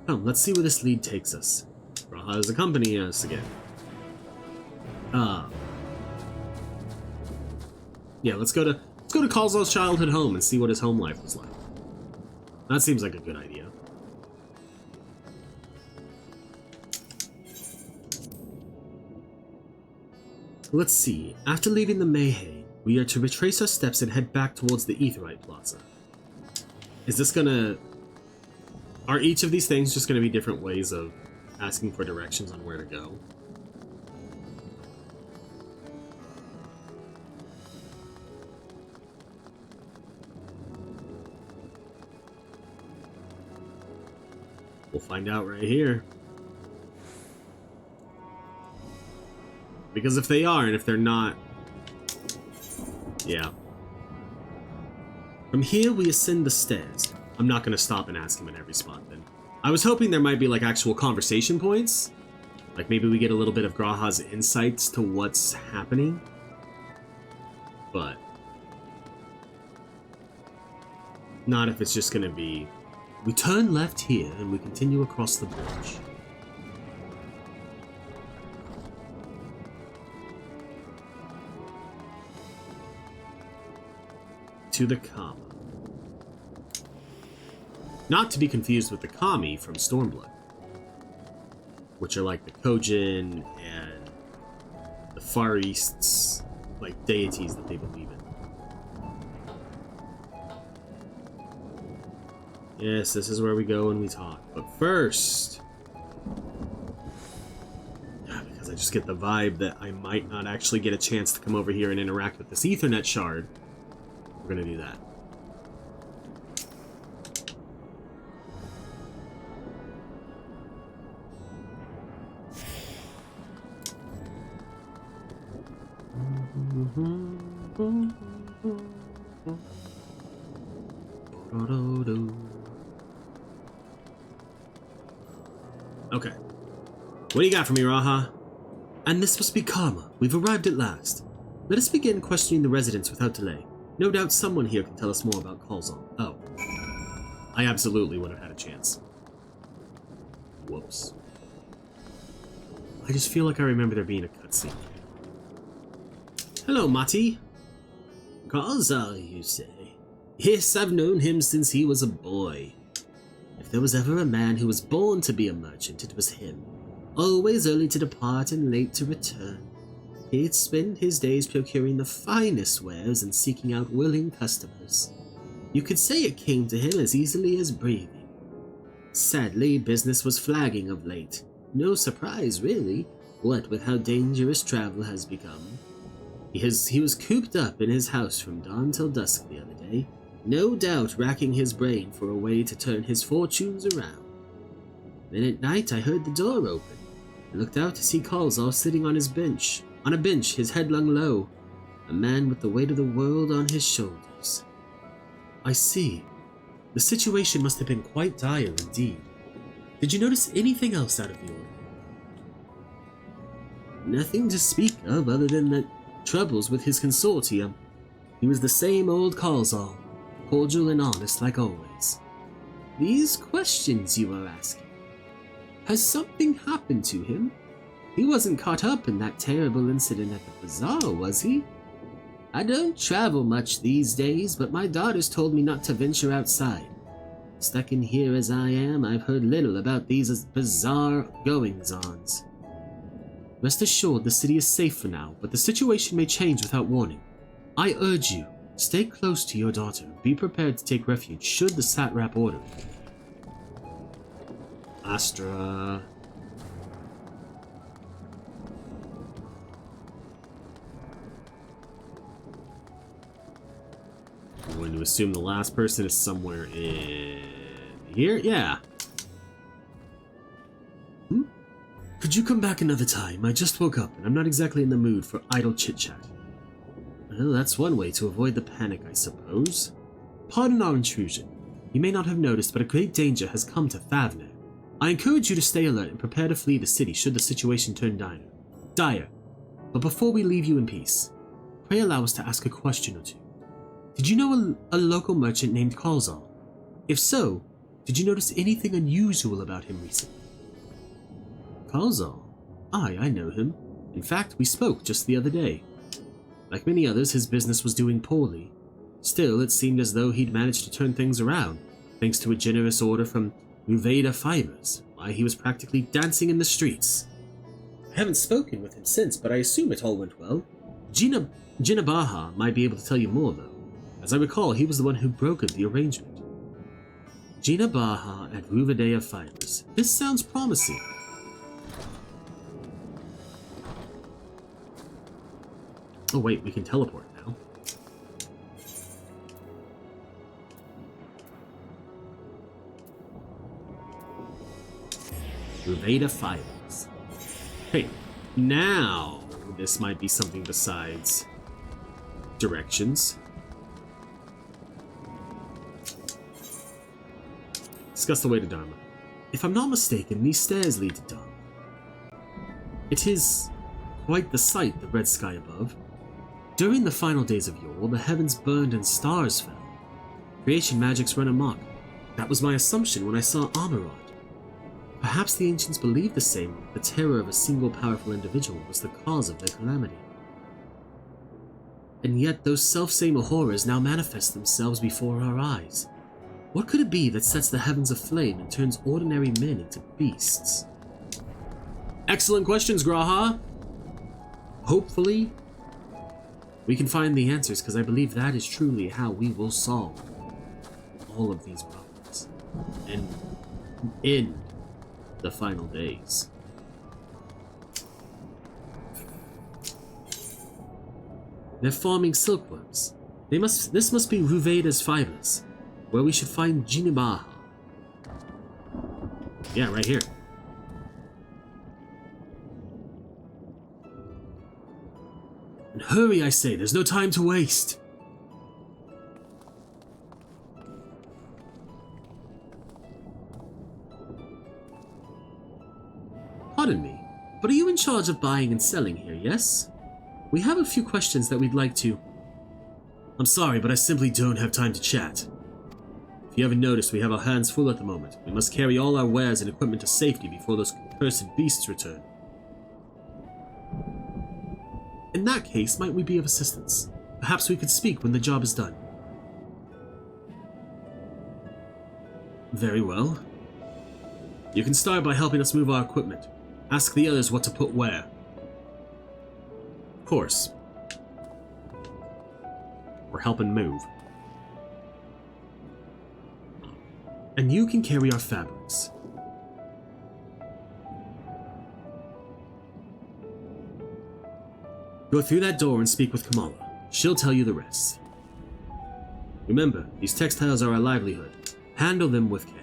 Come, let's see where this lead takes us. Raha is accompanying us again. Yeah, let's go to Kalzal's childhood home and see what his home life was like. That seems like a good idea. Let's see. After leaving the Mayhay, we are to retrace our steps and head back towards the Aetheryte Plaza. Is this gonna... Are each of these things just gonna be different ways of asking for directions on where to go? We'll find out right here. Because if they are, and if they're not... Yeah. From here, we ascend the stairs. I'm not going to stop and ask him in every spot, then. I was hoping there might be, like, actual conversation points. Like, maybe we get a little bit of Graha's insights to what's happening. But... not if it's just going to be... We turn left here, and we continue across the bridge. To the Kama. Not to be confused with the Kami from Stormblood, which are like the Kojin and the Far East's, like, deities that they believe in. Yes, this is where we go and we talk. But first... because I just get the vibe that I might not actually get a chance to come over here and interact with this Ethernet shard. We're gonna do that. Okay. What do you got for me, Raha? And this must be Karma. We've arrived at last. Let us begin questioning the residents without delay. No doubt someone here can tell us more about Kalzal. Oh. I absolutely would have had a chance. Whoops. I just feel like I remember there being a cutscene. Hello, Mati. Kalzal, you say? Yes, I've known him since he was a boy. If there was ever a man who was born to be a merchant, it was him. Always early to depart and late to return. He'd spend his days procuring the finest wares and seeking out willing customers. You could say it came to him as easily as breathing. Sadly, business was flagging of late. No surprise, really, what with how dangerous travel has become. He was cooped up in his house from dawn till dusk the other day, no doubt racking his brain for a way to turn his fortunes around. Then at night I heard the door open, and looked out to see Kalzal sitting on a bench, his head hung low, a man with the weight of the world on his shoulders. I see. The situation must have been quite dire indeed. Did you notice anything else out of the ordinary? Nothing to speak of other than the troubles with his consortium. He was the same old Kalzal, cordial and honest like always. These questions you are asking. Has something happened to him? He wasn't caught up in that terrible incident at the bazaar, was he? I don't travel much these days, but my daughters told me not to venture outside. Stuck in here as I am, I've heard little about these bizarre goings-ons. Rest assured the city is safe for now, but the situation may change without warning. I urge you, stay close to your daughter and be prepared to take refuge should the satrap order it. Astra. I'm going to assume the last person is somewhere in here? Yeah. Could you come back another time? I just woke up and I'm not exactly in the mood for idle chit-chat. Well, that's one way to avoid the panic, I suppose. Pardon our intrusion. You may not have noticed, but a great danger has come to Thavnair. I encourage you to stay alert and prepare to flee the city should the situation turn dire. But before we leave you in peace, pray allow us to ask a question or two. Did you know a local merchant named Kalzal? If so, did you notice anything unusual about him recently? Kalzal? Aye, I know him. In fact, we spoke just the other day. Like many others, his business was doing poorly. Still, it seemed as though he'd managed to turn things around, thanks to a generous order from Ruveda Fibers. Why, he was practically dancing in the streets. I haven't spoken with him since, but I assume it all went well. Jinabaha might be able to tell you more, though. As I recall, he was the one who brokered the arrangement. Jinabaha at Ruveda Fibers. This sounds promising. Oh wait, we can teleport now. Ruveda Fibers. Hey, now this might be something besides directions. Discuss the way to Dharma. If I'm not mistaken, these stairs lead to Dharma. It is quite the sight, the red sky above. During the final days of yore, the heavens burned and stars fell. Creation magics run amok. That was my assumption when I saw Amarod. Perhaps the ancients believed the same, the terror of a single powerful individual was the cause of their calamity. And yet those self-same horrors now manifest themselves before our eyes. What could it be that sets the heavens aflame and turns ordinary men into beasts? Excellent questions, Graha! Hopefully, we can find the answers, because I believe that is truly how we will solve all of these problems and end the final days. They're farming silkworms. This must be Ruveda's Fibers, where we should find Jinabaha. Yeah, right here. And hurry, I say, there's no time to waste. Pardon me, but are you in charge of buying and selling here, yes? We have a few questions that we'd like to... I'm sorry, but I simply don't have time to chat. If you haven't noticed, we have our hands full at the moment. We must carry all our wares and equipment to safety before those cursed beasts return. In that case, might we be of assistance? Perhaps we could speak when the job is done. Very well. You can start by helping us move our equipment. Ask the others what to put where. Of course. We're helping move. And you can carry our fabrics. Go through that door and speak with Kamala. She'll tell you the rest. Remember, these textiles are our livelihood. Handle them with care.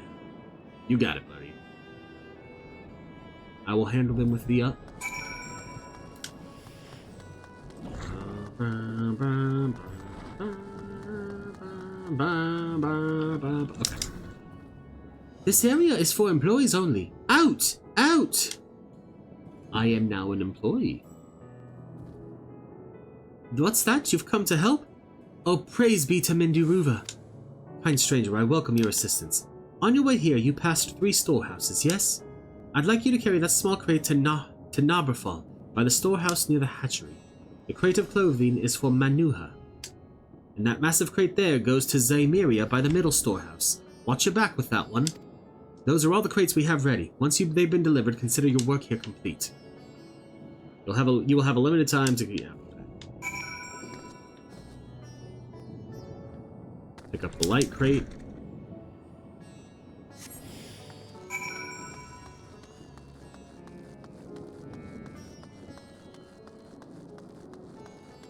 You got it, buddy. I will handle them with the up. Okay. This area is for employees only. Out! Out! I am now an employee. What's that? You've come to help? Oh, praise be to Minduruva. Kind stranger, I welcome your assistance. On your way here, you passed 3 storehouses, yes? I'd like you to carry that small crate to Nabrafal by the storehouse near the hatchery. The crate of clothing is for Manuha. And that massive crate there goes to Zymeria by the middle storehouse. Watch your back with that one. Those are all the crates we have ready. Once they've been delivered, consider your work here complete. You will have a limited time to... Yeah. Pick up the light crate.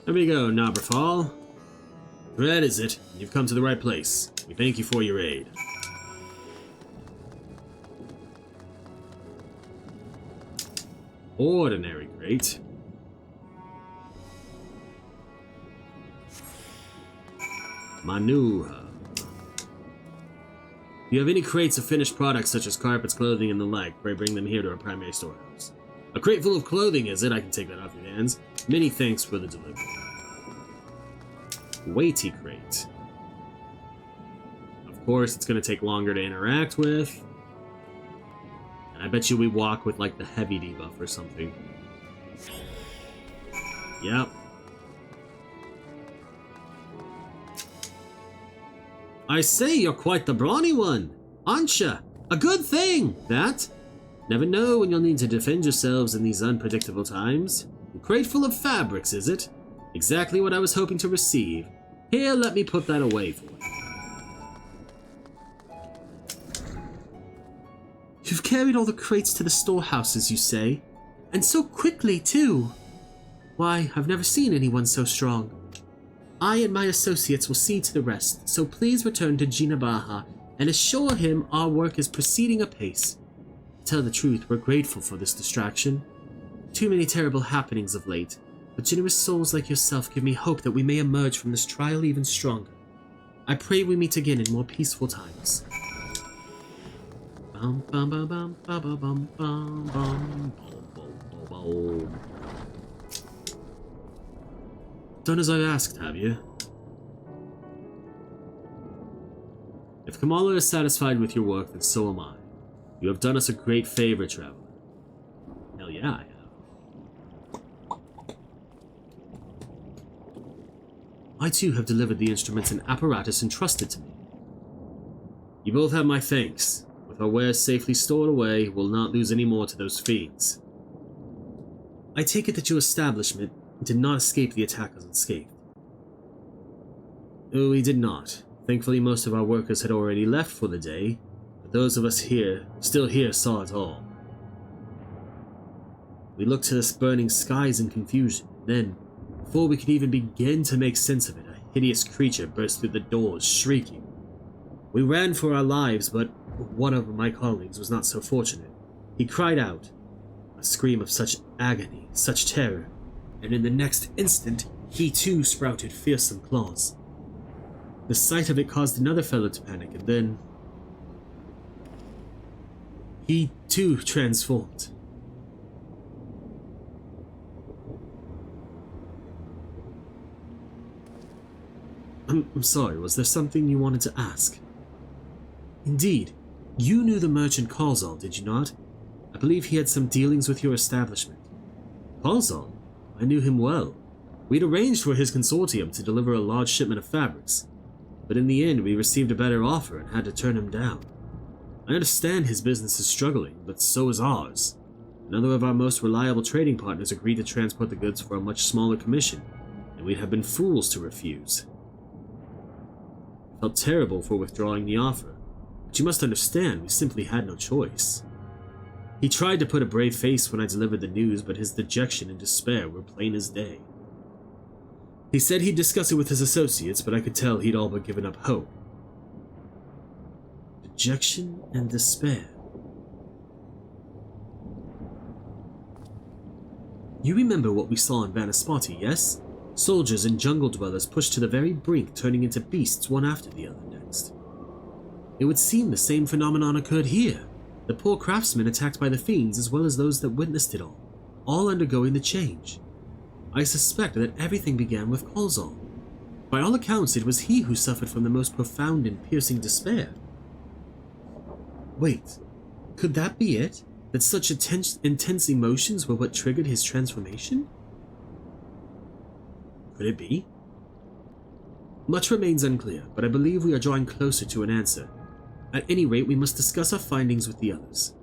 There we go, Nabrafal. That is it. You've come to the right place. We thank you for your aid. Ordinary crate. Manuha. If you have any crates of finished products such as carpets, clothing, and the like, pray bring them here to our primary storehouse. A crate full of clothing, is it? I can take that off your hands. Many thanks for the delivery. Weighty crate. Of course, it's going to take longer to interact with. And I bet you we walk with, like, the heavy debuff or something. Yep. I say, you're quite the brawny one, aren't ya? A good thing, that. Never know when you'll need to defend yourselves in these unpredictable times. A crate full of fabrics, is it? Exactly what I was hoping to receive. Here, let me put that away for you. You've carried all the crates to the storehouses, you say? And so quickly, too. Why, I've never seen anyone so strong. I and my associates will see to the rest, so please return to Jinabaha and assure him our work is proceeding apace. To tell the truth, we're grateful for this distraction. Too many terrible happenings of late, but generous souls like yourself give me hope that we may emerge from this trial even stronger. I pray we meet again in more peaceful times. Bum, bum, bum, bum, bum, bum, bum, bum, bum, bum, bum. Done as I asked, have you? If Kamala is satisfied with your work, then so am I. You have done us a great favor, traveler. Hell yeah, I have. I too have delivered the instruments and apparatus entrusted to me. You both have my thanks. With our wares safely stored away, we'll not lose any more to those fiends. I take it that your establishment did not escape the attackers unscathed. Oh, we did not. Thankfully, most of our workers had already left for the day, but those of us still here, saw it all. We looked to the burning skies in confusion. Then, before we could even begin to make sense of it, a hideous creature burst through the doors, shrieking. We ran for our lives, but one of my colleagues was not so fortunate. He cried out, a scream of such agony, such terror, and in the next instant, he too sprouted fearsome claws. The sight of it caused another fellow to panic, and then he too transformed. I'm sorry, was there something you wanted to ask? Indeed, you knew the merchant Kalzal, did you not? I believe he had some dealings with your establishment. Kalzal? I knew him well. We'd arranged for his consortium to deliver a large shipment of fabrics, but in the end we received a better offer and had to turn him down. I understand his business is struggling, but so is ours. Another of our most reliable trading partners agreed to transport the goods for a much smaller commission, and we'd have been fools to refuse. I felt terrible for withdrawing the offer, but you must understand we simply had no choice. He tried to put a brave face when I delivered the news, but his dejection and despair were plain as day. He said he'd discuss it with his associates, but I could tell he'd all but given up hope. Dejection and despair. You remember what we saw in Vanaspati, yes? Soldiers and jungle dwellers pushed to the very brink, turning into beasts one after the other next. It would seem the same phenomenon occurred here. The poor craftsmen attacked by the fiends as well as those that witnessed it all undergoing the change. I suspect that everything began with Kalzal. By all accounts, it was he who suffered from the most profound and piercing despair. Wait, could that be it? That such intense emotions were what triggered his transformation? Could it be? Much remains unclear, but I believe we are drawing closer to an answer. At any rate, we must discuss our findings with the others.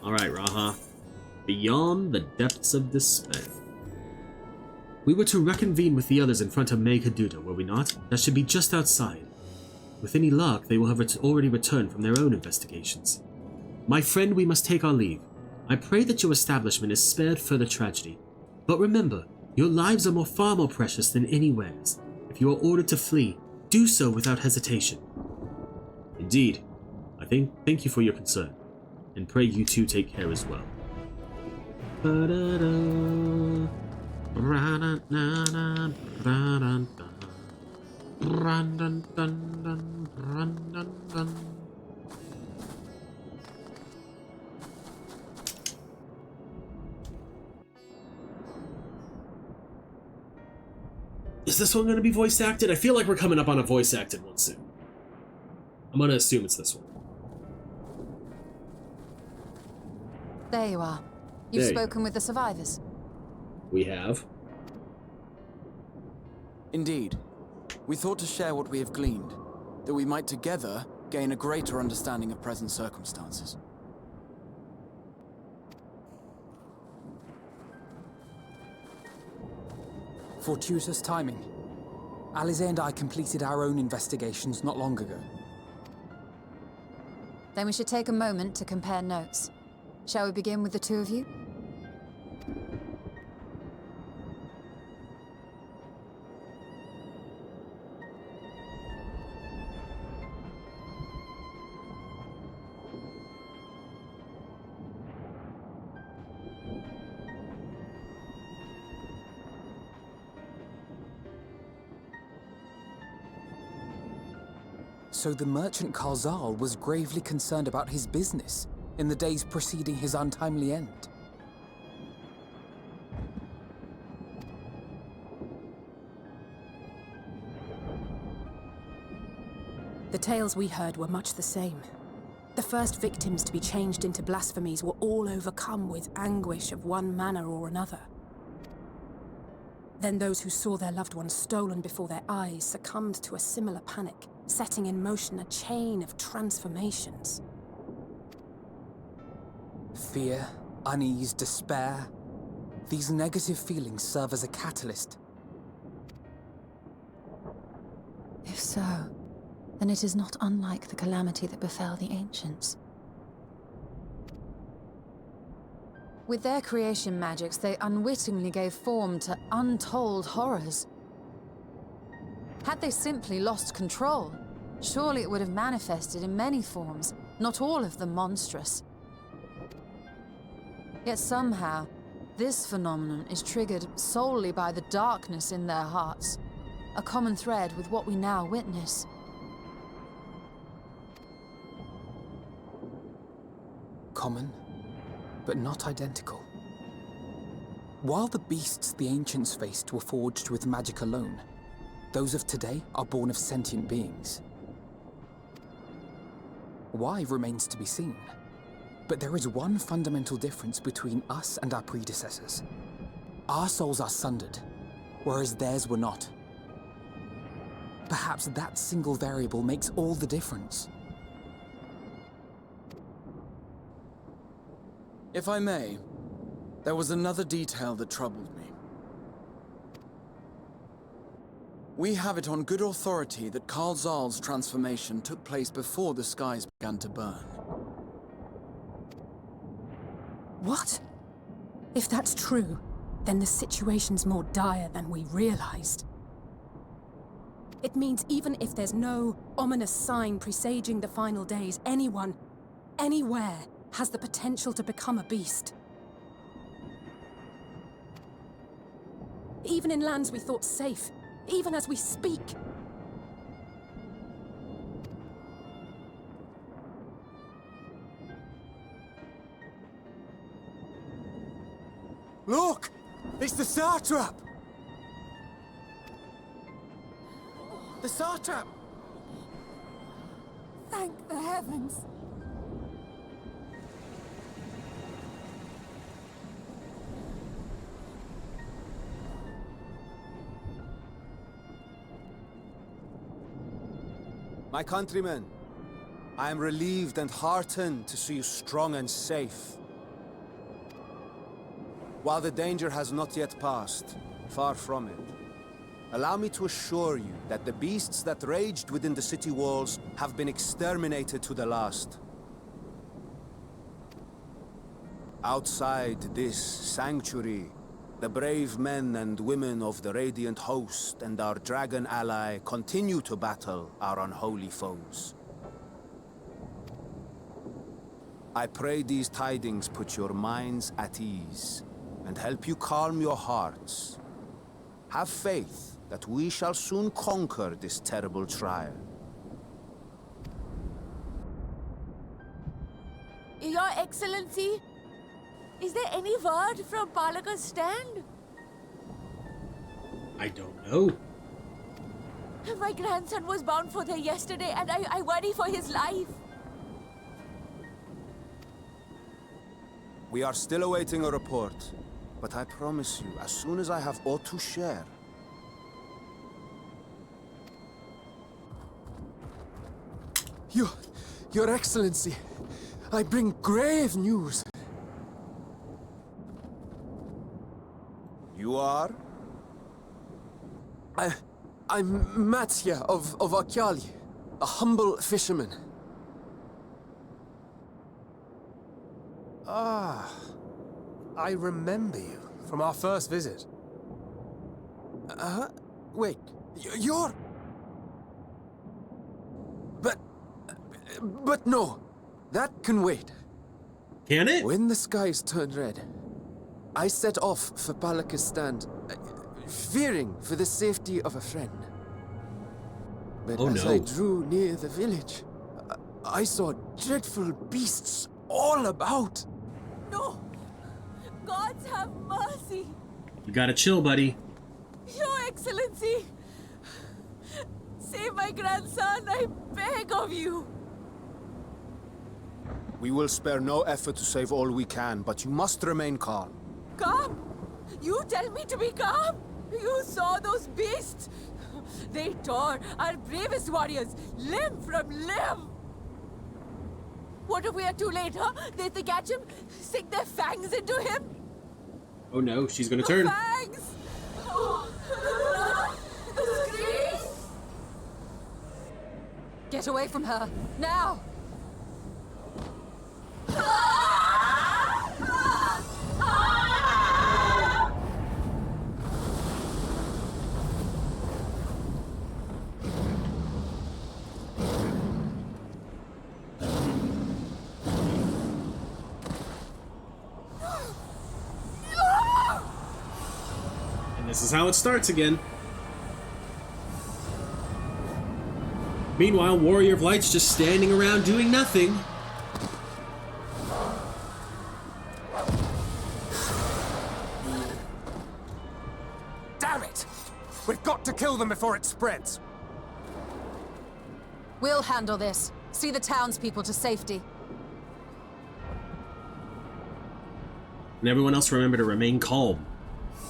Alright, Raha. Beyond the depths of despair. We were to reconvene with the others in front of Meg Haduda, were we not? That should be just outside. With any luck, they will have already returned from their own investigations. My friend, we must take our leave. I pray that your establishment is spared further tragedy. But remember, your lives are far more precious than anywhere's. If you are ordered to flee, do so without hesitation. Indeed. Thank you for your concern. And pray you two take care as well. Is this one going to be voice acted? I feel like we're coming up on a voice acted one soon. I'm going to assume it's this one. There you are. You've spoken with the survivors. We have. Indeed. We thought to share what we have gleaned, that we might together gain a greater understanding of present circumstances. Fortuitous timing. Alize and I completed our own investigations not long ago. Then we should take a moment to compare notes. Shall we begin with the two of you? So the merchant Karzal was gravely concerned about his business in the days preceding his untimely end. The tales we heard were much the same. The first victims to be changed into blasphemies were all overcome with anguish of one manner or another. Then those who saw their loved ones stolen before their eyes succumbed to a similar panic, setting in motion a chain of transformations. Fear, unease, despair. These negative feelings serve as a catalyst. If so, then it is not unlike the calamity that befell the ancients. With their creation magics, they unwittingly gave form to untold horrors. Had they simply lost control, surely it would have manifested in many forms, not all of them monstrous. Yet somehow, this phenomenon is triggered solely by the darkness in their hearts, a common thread with what we now witness. Common, but not identical. While the beasts the ancients faced were forged with magic alone, those of today are born of sentient beings. Why remains to be seen. But there is one fundamental difference between us and our predecessors. Our souls are sundered, whereas theirs were not. Perhaps that single variable makes all the difference. If I may, there was another detail that troubled me. We have it on good authority that Karzal's transformation took place before the skies began to burn. What? If that's true, then the situation's more dire than we realized. It means even if there's no ominous sign presaging the final days, anyone, anywhere, has the potential to become a beast. Even in lands we thought safe, even as we speak. Look! It's the Satrap! The Satrap! Thank the heavens. My countrymen, I am relieved and heartened to see you strong and safe. While the danger has not yet passed, far from it, allow me to assure you that the beasts that raged within the city walls have been exterminated to the last. Outside this sanctuary, the brave men and women of the Radiant Host and our dragon ally continue to battle our unholy foes. I pray these tidings put your minds at ease and help you calm your hearts. Have faith that we shall soon conquer this terrible trial. Your Excellency, is there any word from Palaka's stand? I don't know. My grandson was bound for there yesterday, and I worry for his life. We are still awaiting a report, but I promise you, as soon as I have aught to share. Your Excellency, I bring grave news. You are? I'm Matya of Akyali, a humble fisherman. Ah, I remember you from our first visit. Wait, you're... But no, that can wait. Can it? When the skies turned red, I set off for Palaka's stand, fearing for the safety of a friend. But as I drew near the village, I saw dreadful beasts all about. No! Gods have mercy! You gotta chill, buddy. Your Excellency! Save my grandson, I beg of you! we will spare no effort to save all we can, but you must remain calm. Calm? You tell me to be calm? You saw those beasts? They tore our bravest warriors limb from limb! What if we are too late, huh? They catch him, sink their fangs into him? Oh no, she's gonna turn. Fangs! The screams! Get away from her, now! And this is how it starts again. Meanwhile, Warrior of Light's just standing around doing nothing. Damn it! We've got to kill them before it spreads. We'll handle this. See the townspeople to safety. And everyone else remember to remain calm.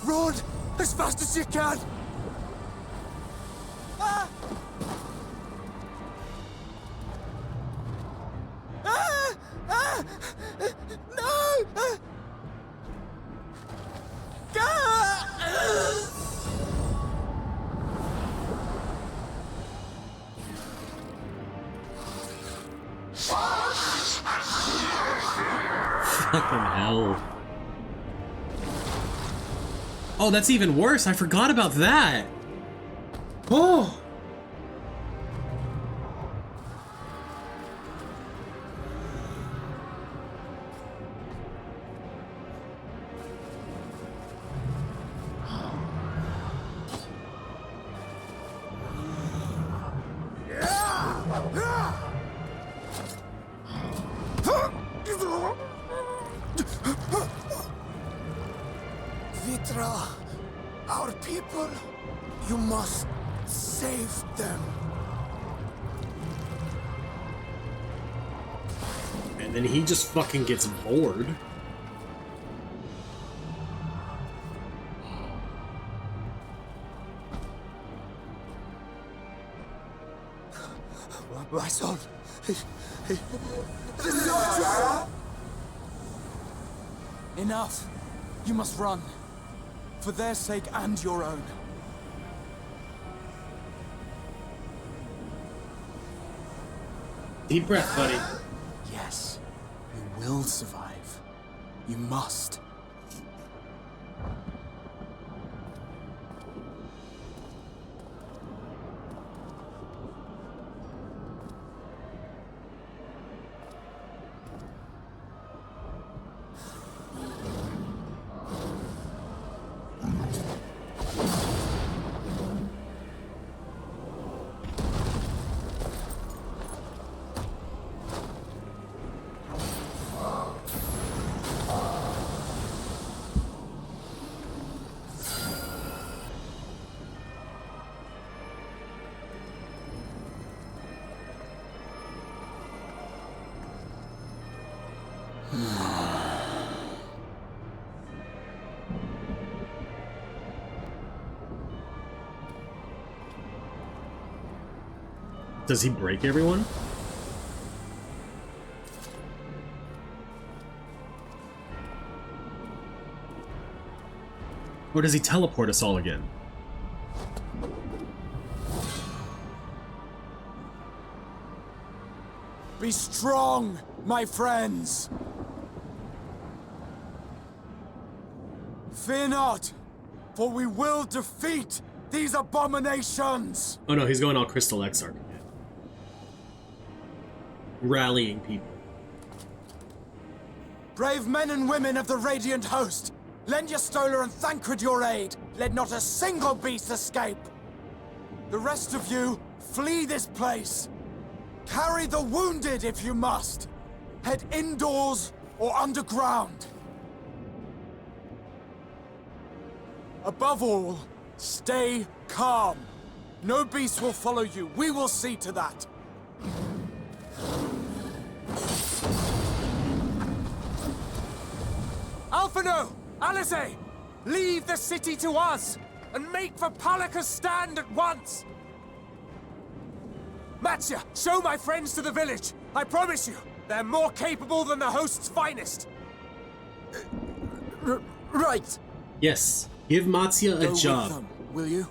Run! As fast as you can! Ah! Ah! Ah! No! Ah! Ah! Fucking hell. Oh, that's even worse. I forgot about that. Oh. Vitra, our people, you must save them. And then he just fucking gets bored. My son. Enough. You must run. For their sake and your own. Deep breath, buddy. Yes. You will survive. You must. Does he break everyone? Or does he teleport us all again? Be strong, my friends. Fear not, for we will defeat these abominations. Oh no, he's going all Crystal Exarch again. Rallying people. Brave men and women of the Radiant Host, lend your Stolar and Thancred your aid. Let not a single beast escape. The rest of you, flee this place. Carry the wounded if you must. Head indoors or underground. Above all, stay calm. No beast will follow you. We will see to that. Alphino! Alice! Leave the city to us, and make for Palaka's stand at once! Matsya, show my friends to the village. I promise you, they're more capable than the host's finest. Right. Yes, give Matsya a Go job. with them, will you?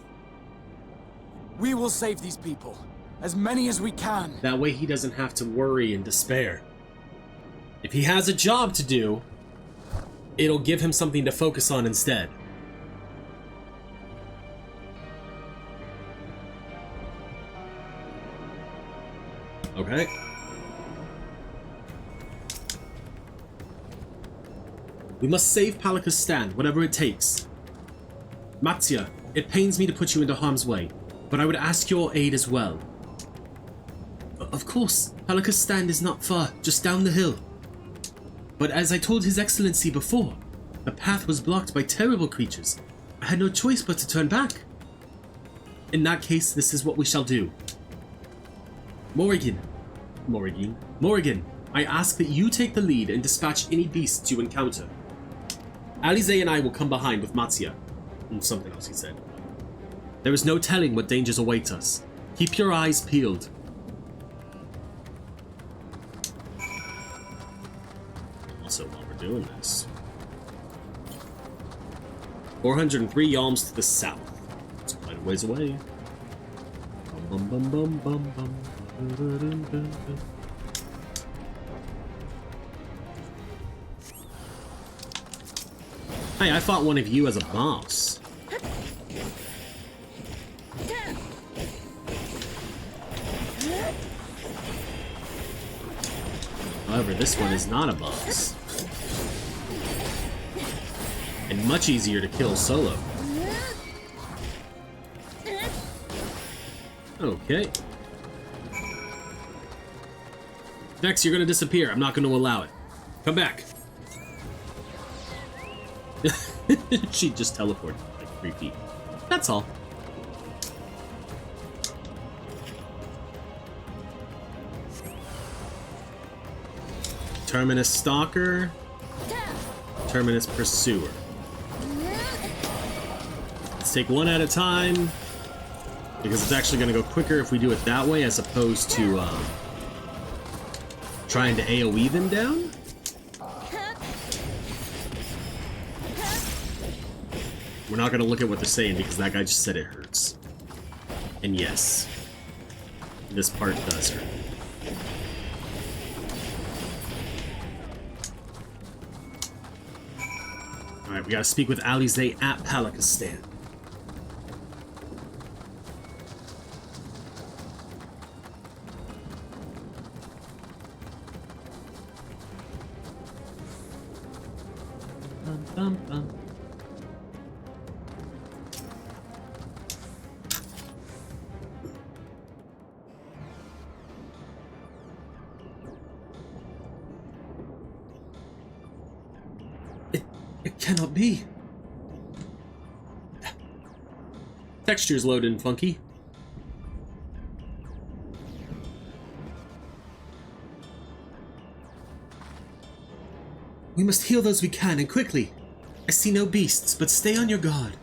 We will save these people. As many as we can. That way he doesn't have to worry and despair. If he has a job to do, it'll give him something to focus on instead. Okay. We must save Palaka's stand, whatever it takes. Matsya, it pains me to put you into harm's way, but I would ask your aid as well. Of course, Palaka's stand is not far, just down the hill. But as I told His Excellency before, the path was blocked by terrible creatures. I had no choice but to turn back. In that case, this is what we shall do. Morrighan, I ask that you take the lead and dispatch any beasts you encounter. Alize and I will come behind with Matsya. And something else he said. There is no telling what dangers await us. Keep your eyes peeled. Also, while we're doing this, 403 yalms to the south. It's quite a ways away. Bum, bum, bum, bum, bum, bum. Hey, I fought one of you as a boss. However, this one is not a boss. And much easier to kill solo. Okay. Next, you're gonna disappear. I'm not gonna allow it. Come back. She just teleported like 3 feet. That's all. Terminus Stalker, Terminus Pursuer. Let's take one at a time, because it's actually going to go quicker if we do it that way as opposed to trying to AoE them down. We're not going to look at what they're saying because that guy just said it hurts. And yes, this part does hurt. Alright, we gotta speak with Alize at Palakistan. Bum, bum, bum. It cannot be. Textures loading funky. We must heal those we can, and quickly. I see no beasts, but stay on your guard.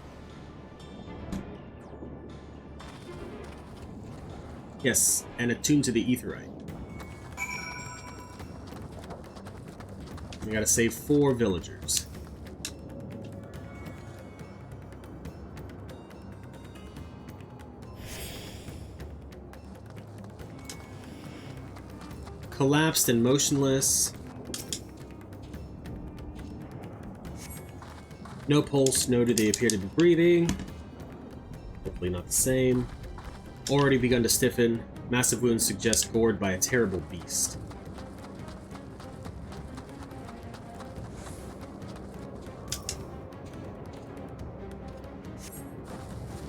Yes, and attuned to the Aetheryte. We gotta save 4 villagers. Collapsed and motionless. No pulse, nor do they appear to be breathing. Hopefully not the same. Already begun to stiffen. Massive wounds suggest gored by a terrible beast.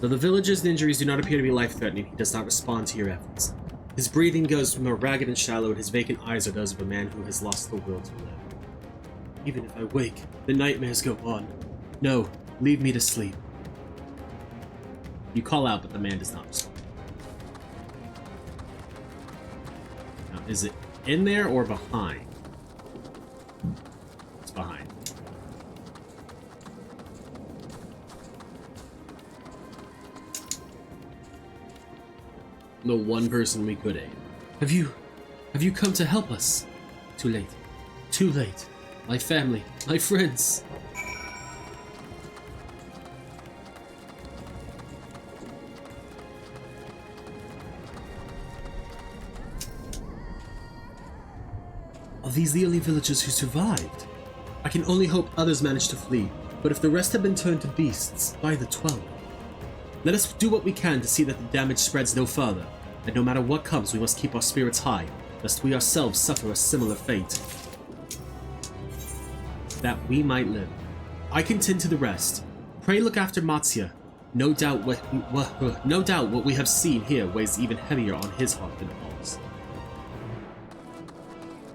Though the village's injuries do not appear to be life-threatening, he does not respond to your efforts. His breathing goes more ragged and shallow, and his vacant eyes are those of a man who has lost the will to live. Even if I wake, the nightmares go on. No, leave me to sleep. You call out, but the man does not respond. Now, is it in there or behind? It's behind. The one person we could aid. Have you come to help us? Too late. Too late. My family, my friends. Are these the only villagers who survived? I can only hope others managed to flee, but if the rest have been turned to beasts, by the 12. Let us do what we can to see that the damage spreads no further, and no matter what comes, we must keep our spirits high, lest we ourselves suffer a similar fate. That we might live. I can tend to the rest. Pray look after Matsya. No doubt what we have seen here weighs even heavier on his heart than ours.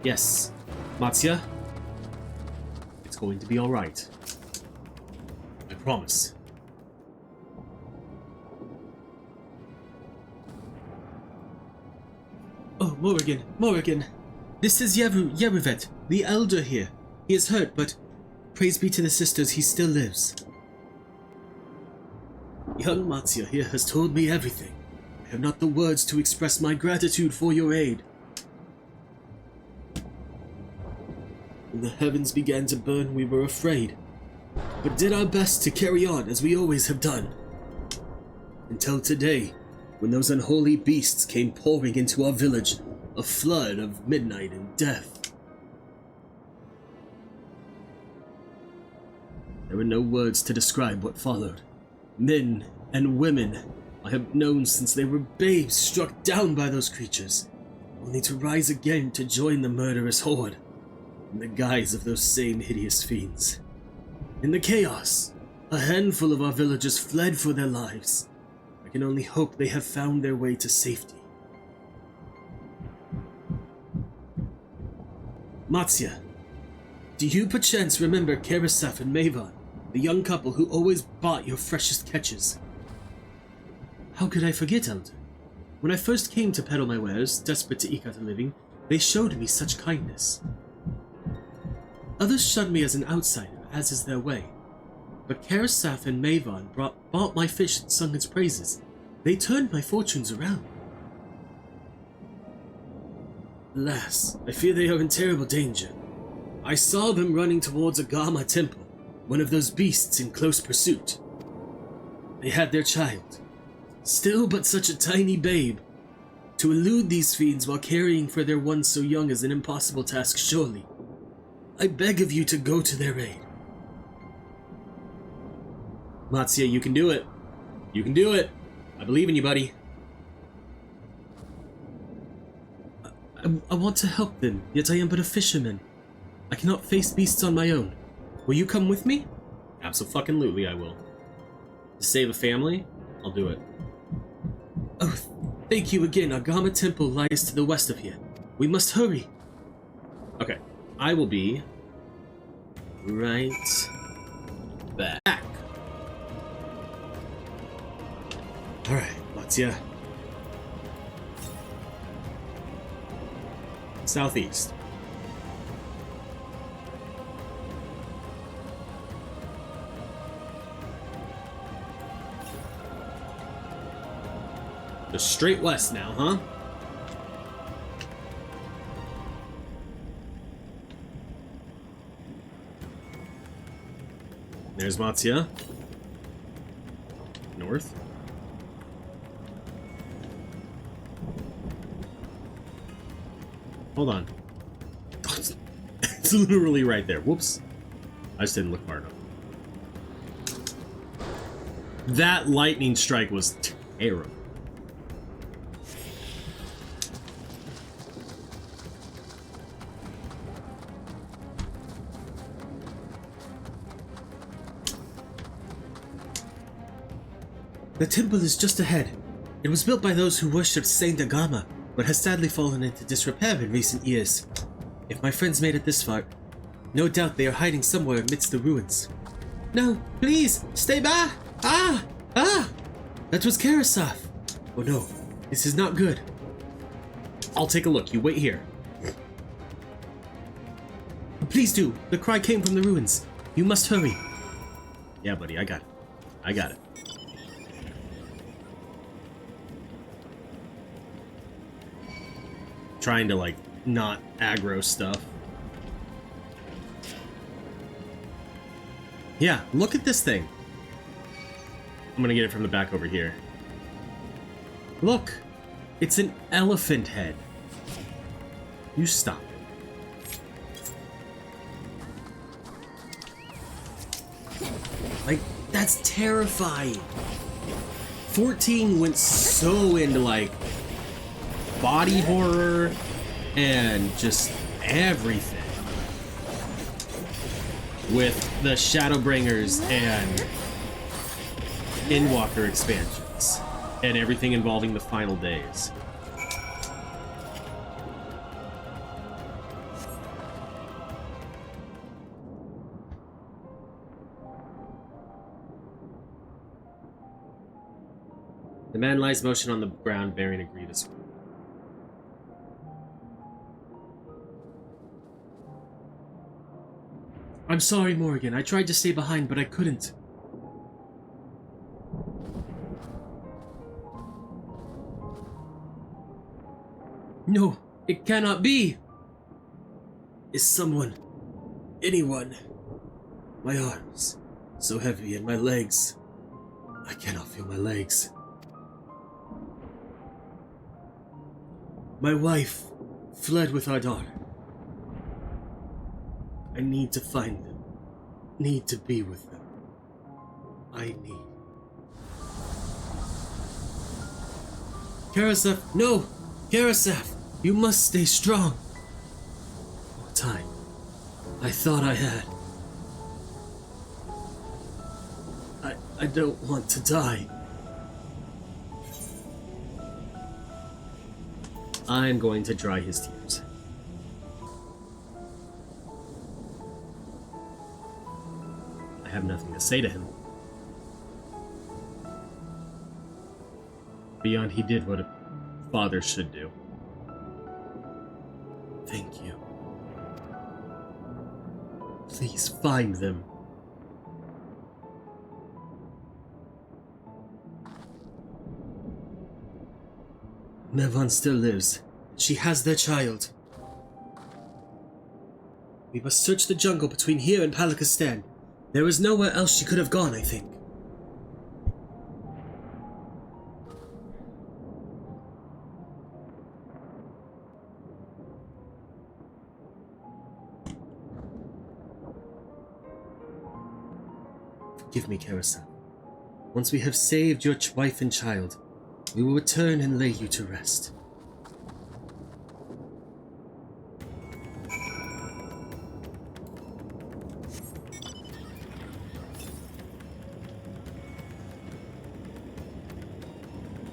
Yes, Matsya. It's going to be all right. I promise. Oh, Morrighan. This is Yeruvet, the elder here. He is hurt, but praise be to the sisters, he still lives. Young Matsya here has told me everything. I have not the words to express my gratitude for your aid. When the heavens began to burn, we were afraid, but did our best to carry on as we always have done. Until today, when those unholy beasts came pouring into our village, a flood of midnight and death. There are no words to describe what followed. Men and women I have known since they were babes struck down by those creatures, only to rise again to join the murderous horde, in the guise of those same hideous fiends. In the chaos, a handful of our villagers fled for their lives. I can only hope they have found their way to safety. Matsya, do you perchance remember Karasef and Mavan, the young couple who always bought your freshest catches? How could I forget, Elder? When I first came to peddle my wares, desperate to eke out a living, they showed me such kindness. Others shun me as an outsider, as is their way. But Karasaf and Mavon bought my fish and sung its praises. They turned my fortunes around. Alas, I fear they are in terrible danger. I saw them running towards a Gama temple, one of those beasts in close pursuit. They had their child, still but such a tiny babe. To elude these fiends while caring for their one so young is an impossible task, surely. I beg of you to go to their aid. Matsuya, you can do it. You can do it. I believe in you, buddy. I want to help them, yet I am but a fisherman. I cannot face beasts on my own. Will you come with me? Abso-fucking-lutely I will. To save a family, I'll do it. Oh, thank you again. Agama Temple lies to the west of here. We must hurry. Okay, I will be right back. Alright, Matsuya. Southeast. Just straight west now, huh? There's Matsuya. North. Hold on. It's literally right there. Whoops. I just didn't look hard enough. That lightning strike was terrible. The temple is just ahead. It was built by those who worshipped Saint Agama, but has sadly fallen into disrepair in recent years. If my friends made it this far, no doubt they are hiding somewhere amidst the ruins. No, please, stay back! Ah! That was Karasaf! Oh no, this is not good. I'll take a look, you wait here. Please do, the cry came from the ruins. You must hurry. Yeah, buddy, I got it. I got it. Trying to, like, not aggro stuff. Yeah, look at this thing. I'm gonna get it from the back over here. Look! It's an elephant head. You stop it. Like, that's terrifying. 14 went so into, like, body horror and just everything with the Shadowbringers and Endwalker expansions and everything involving the final days. The man lies motioned on the ground bearing a grievous wound. I'm sorry, Morrighan. I tried to stay behind, but I couldn't. No, it cannot be! Is someone... anyone... My arms, so heavy, and my legs... I cannot feel my legs. My wife fled with our daughter. I need to find them. Need to be with them. I need. Karasaf, no! Karasaf, you must stay strong. More time. I thought I had. I don't want to die. I'm going to dry his tears. I have nothing to say to him. Beyond he did what a father should do. Thank you. Please find them. Mervan still lives. She has their child. We must search the jungle between here and Palakistan. There is nowhere else she could have gone, I think. Forgive me, Karasan. Once we have saved your wife and child, we will return and lay you to rest.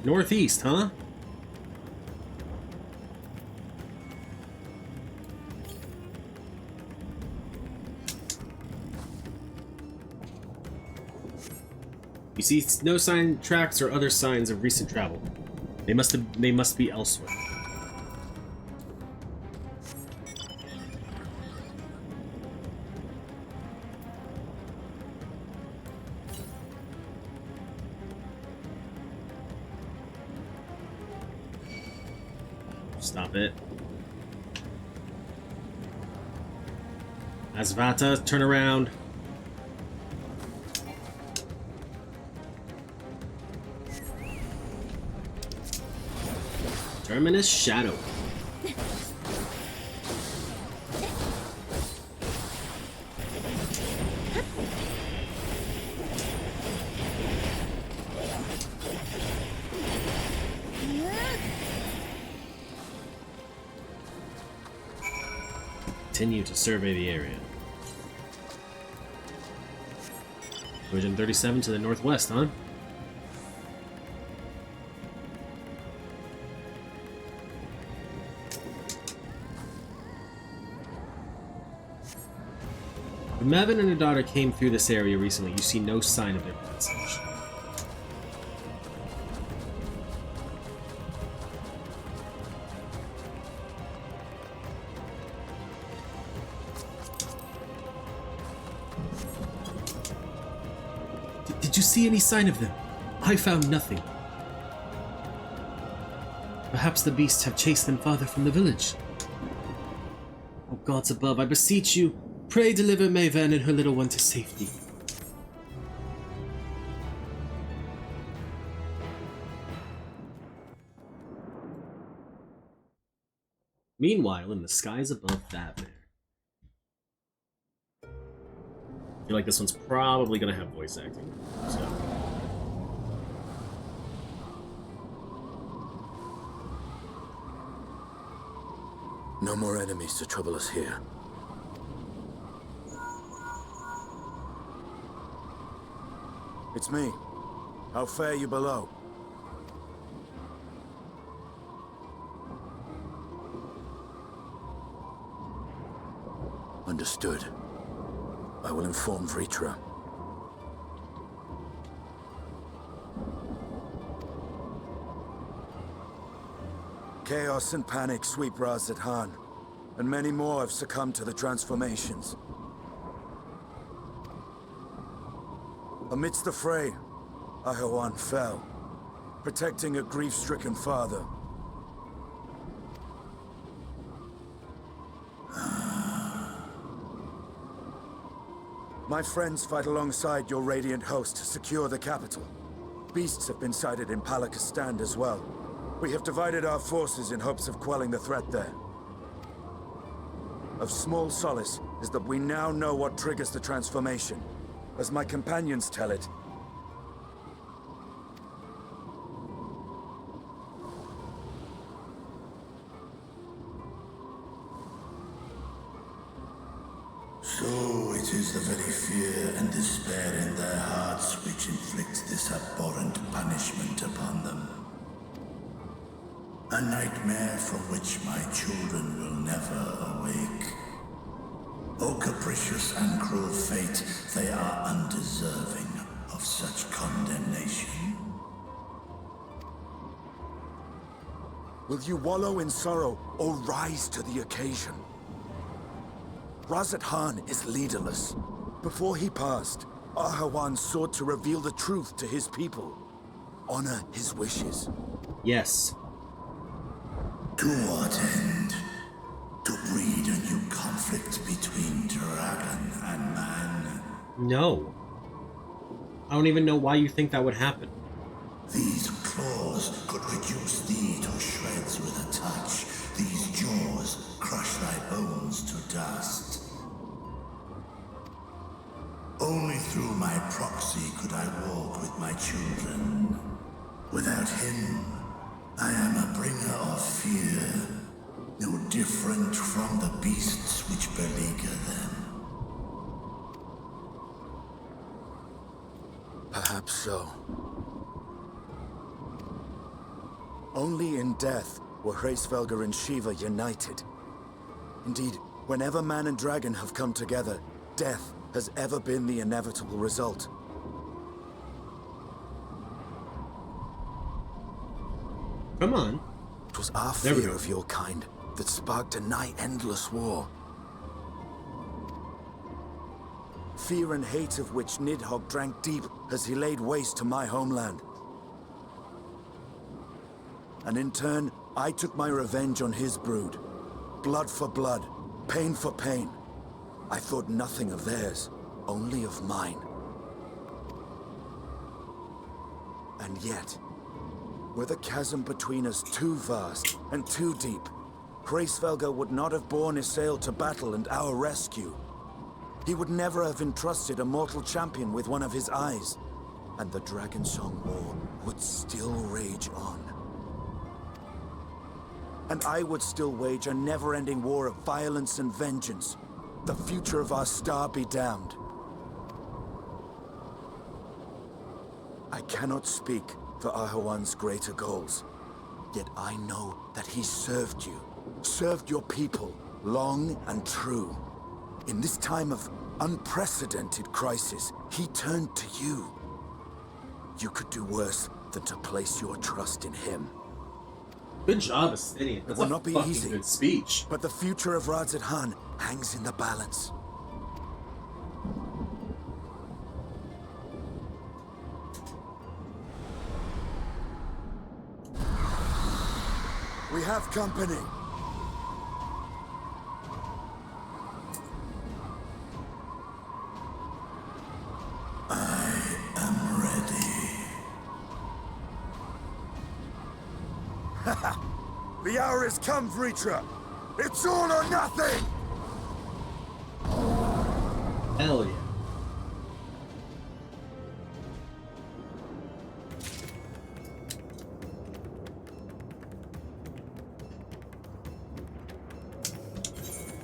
Northeast, huh? You see no sign tracks or other signs of recent travel. They must be elsewhere. Stop it. Asvata, turn around. Terminus Shadow. Continue to survey the area. Division 37 to the northwest, huh? When Mevin and her daughter came through this area recently, you see no sign of their passage. Did you see any sign of them? I found nothing. Perhaps the beasts have chased them farther from the village. Oh gods above, I beseech you, pray deliver Maven and her little one to safety. Meanwhile, in the skies above Thavnair. I feel like this one's probably gonna have voice acting. So. No more enemies to trouble us here. It's me. How fare you below? Understood. I will inform Vritra. Chaos and panic sweep Raz Khan, and many more have succumbed to the transformations. Amidst the fray, Ahawan fell, protecting a grief-stricken father. My friends fight alongside your Radiant host to secure the capital. Beasts have been sighted in Palakistan as well. We have divided our forces in hopes of quelling the threat there. Of small solace is that we now know what triggers the transformation. As my companions tell it, so it is the very fear and despair in their hearts which inflicts this abhorrent punishment upon them. A nightmare from which my children will never awake. O capricious and cruel fate, they are undeserving of such condemnation. will you wallow in sorrow or rise to the occasion? Razat is leaderless. Before he passed, Ahawan sought to reveal the truth to his people. Honor his wishes. Yes. To what end? To breed a new conflict between dragon and man? No. I don't even know why you think that would happen. These claws could reduce thee to shreds with a touch. These jaws crush thy bones to dust. Only through my proxy could I walk with my children. Without him, I am a bringer of fear, no different from the beasts which beleaguer them. Perhaps so. Only in death were Hraesvelgr and Shiva united. Indeed, whenever man and dragon have come together, death has ever been the inevitable result. Come on. It was our There we fear go. of your kind that sparked a nigh-endless war. Fear and hate of which Nidhogg drank deep as he laid waste to my homeland. And in turn, I took my revenge on his brood. Blood for blood, pain for pain. I thought nothing of theirs, only of mine. And yet, were the chasm between us too vast and too deep, Hraesvelgr would not have borne Isael to battle and our rescue. He would never have entrusted a mortal champion with one of his eyes, and the Dragonsong War would still rage on. And I would still wage a never-ending war of violence and vengeance. The future of our star be damned. I cannot speak for Ahawan's greater goals, yet I know that he served you, served your people, long and true. In this time of unprecedented crisis, he turned to you. You could do worse than to place your trust in him. Good job, Athenian. It That's will a not be fucking easy, good speech. but the future of Razat hangs in the balance. We have company. I am ready. The hour has come, Vritra. It's all or nothing! Hell yeah.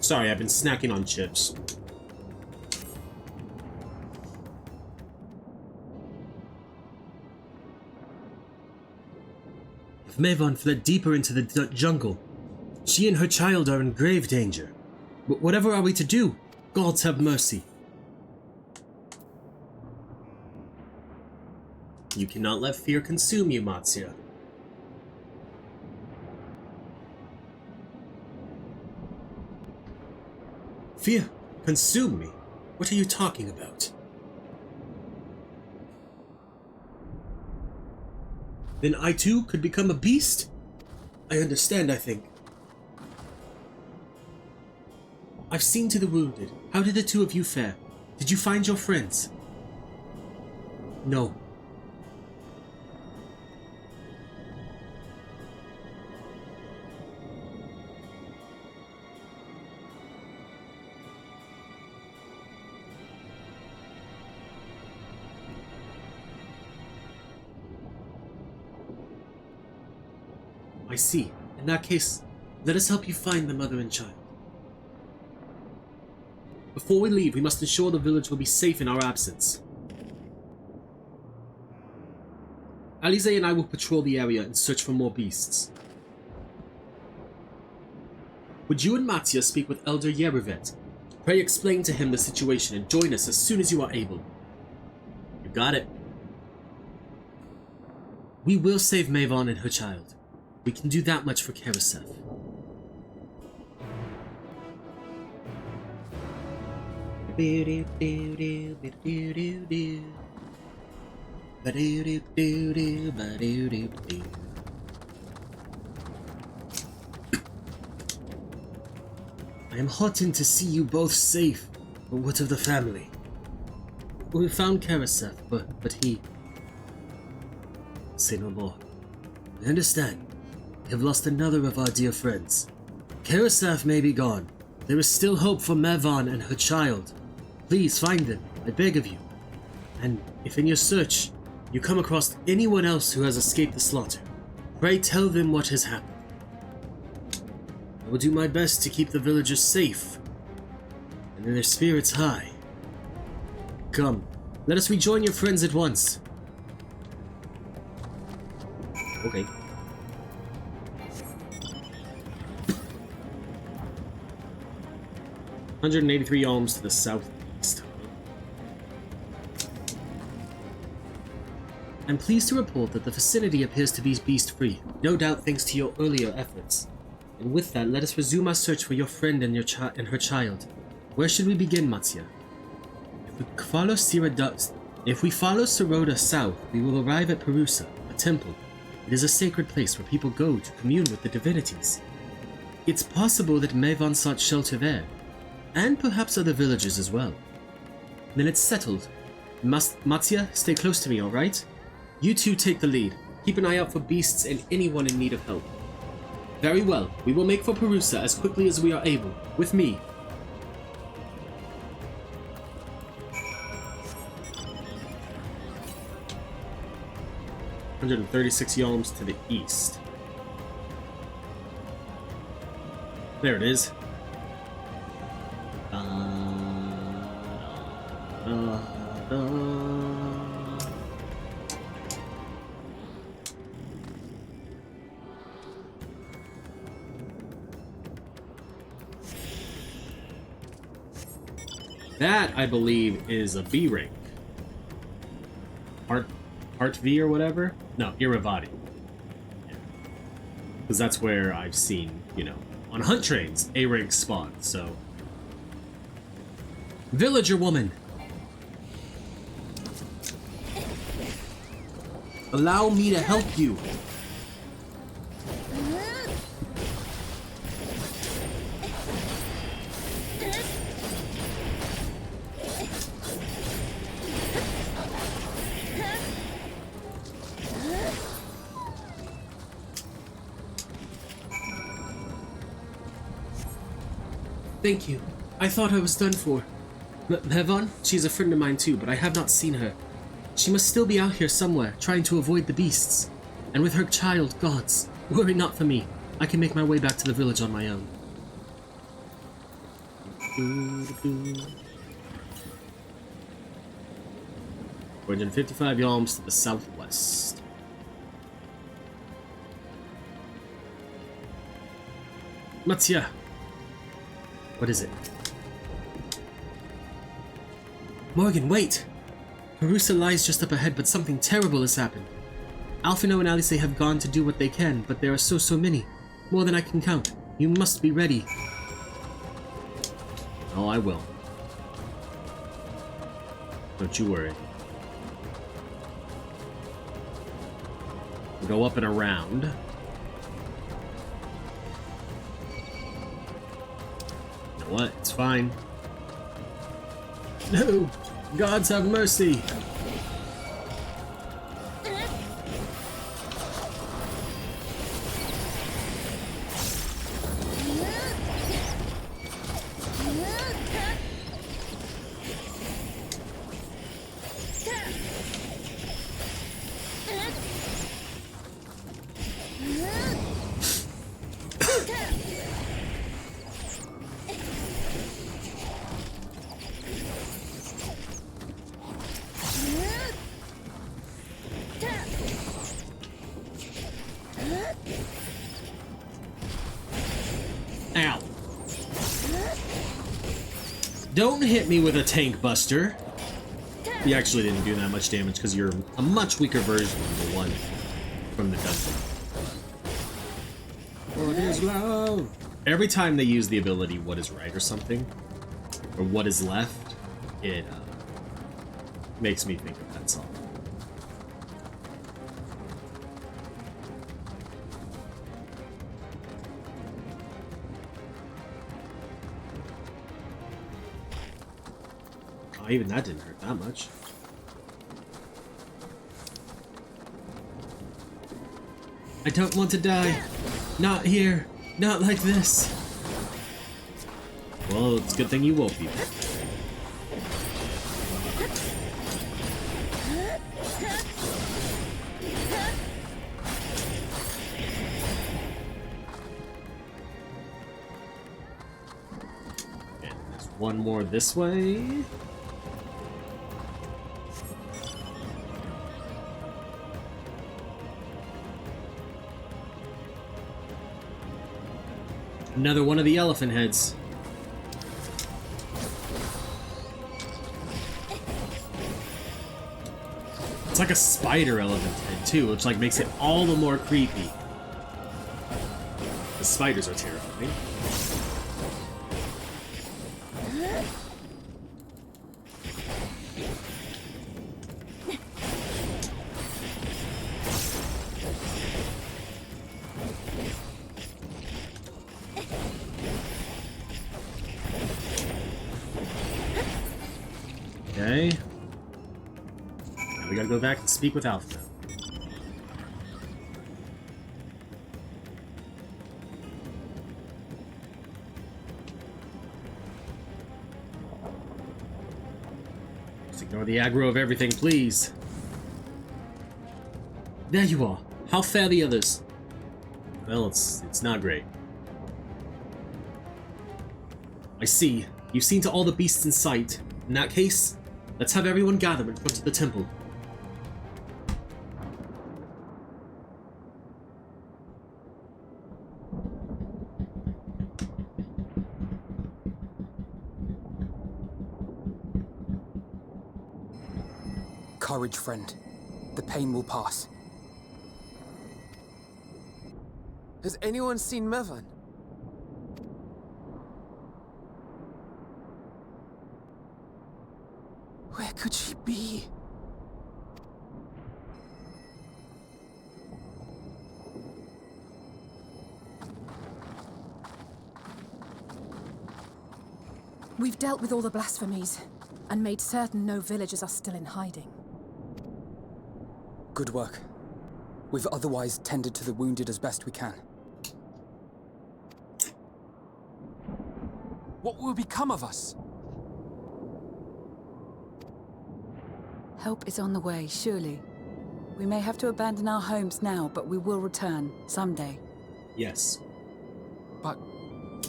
Sorry, I've been snacking on chips. If Mavon fled deeper into the jungle, she and her child are in grave danger. But whatever are we to do? Gods have mercy. You cannot let fear consume you, Matsya. Fear? Consume me? What are you talking about? Then I too could become a beast? I understand, I think. I've seen to the wounded. How did the two of you fare? Did you find your friends? No. I see. In that case, let us help you find the mother and child. Before we leave, we must ensure the village will be safe in our absence. Alize and I will patrol the area and search for more beasts. Would you and Matsya speak with Elder Yeruvet? Pray explain to him the situation and join us as soon as you are able. You got it. We will save Mavon and her child. We can do that much for Karaseth. I am heartened to see you both safe, but what of the family? We found Karaseth, but he... Say no more. I understand. We have lost another of our dear friends. Karaseth may be gone. There is still hope for Morrighan and her child. Please find them, I beg of you. And if in your search you come across anyone else who has escaped the slaughter, pray tell them what has happened. I will do my best to keep the villagers safe and their spirits high. Come, let us rejoin your friends at once. Okay. $183 alms to the southeast. I'm pleased to report that the vicinity appears to be beast-free, no doubt thanks to your earlier efforts. And with that, let us resume our search for your friend and her child. Where should we begin, Matsya? If we follow Siroda south, we will arrive at Perusa, a temple. It is a sacred place where people go to commune with the divinities. It's possible that Morrighan sought shelter there, and perhaps other villages as well. Then it's settled. Matsya, stay close to me, alright? You two take the lead. Keep an eye out for beasts and anyone in need of help. Very well, we will make for Perusa as quickly as we are able, with me. $136 yalms to the east. There it is. That, I believe, is a B rank. Part V or whatever? No, Iravati. Yeah. Because that's where I've seen, you know, on hunt trains, A rank spawn, so. Villager woman! Allow me to help you. Thank you. I thought I was done for. Morrighan? She's a friend of mine too, but I have not seen her. She must still be out here somewhere, trying to avoid the beasts. And with her child, gods. Worry not for me. I can make my way back to the village on my own. 455 yalms to the southwest. Matsya! What is it? Morrighan, wait! Perusa lies just up ahead, but something terrible has happened. Alphino and Alice have gone to do what they can, but there are so many. More than I can count. You must be ready. Oh, I will. Don't you worry. We'll go up and around. You know what? It's fine. No! Gods have mercy! Ow. Don't hit me with a tank buster. You actually didn't do that much damage because you're a much weaker version of the one from the dungeon. What is love? Every time they use the ability what is right or something, or what is left, it makes me think of that song. Oh, even that didn't hurt that much. I don't want to die. Not here. Not like this. Well, it's a good thing you won't be there. And there's one more this way. Another one of the elephant heads. It's like a spider elephant head too, which like makes it all the more creepy. The spiders are terrifying. Okay. Now we gotta go back and speak with Alpha. Just ignore the aggro of everything, please. There you are. How fare the others? Well, it's not great. I see. You've seen to all the beasts in sight. In that case, let's have everyone gather in front of the temple. Courage, friend. The pain will pass. Has anyone seen Morrighan? Where could she be? We've dealt with all the blasphemies and made certain no villagers are still in hiding. Good work. We've otherwise tended to the wounded as best we can. What will become of us? Help is on the way, surely. We may have to abandon our homes now, but we will return someday. Yes. But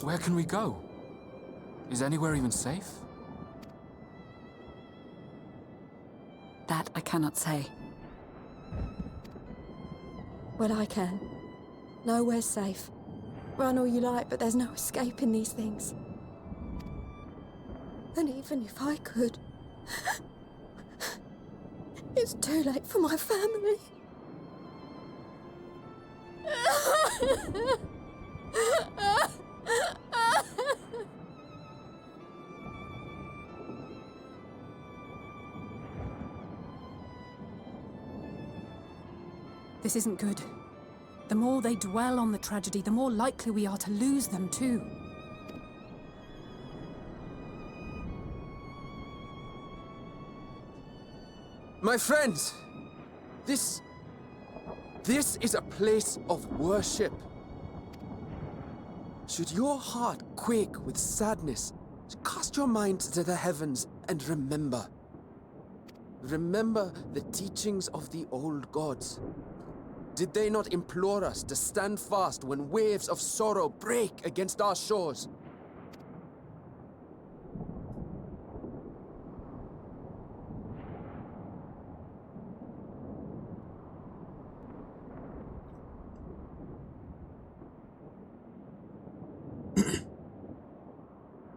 where can we go? Is anywhere even safe? That I cannot say. Well, I can. Nowhere's safe. Run all you like, but there's no escaping these things. And even if I could, it's too late for my family. This isn't good. The more they dwell on the tragedy, the more likely we are to lose them too. My friends, this is a place of worship. Should your heart quake with sadness, cast your mind to the heavens and remember. Remember the teachings of the old gods. Did they not implore us to stand fast when waves of sorrow break against our shores?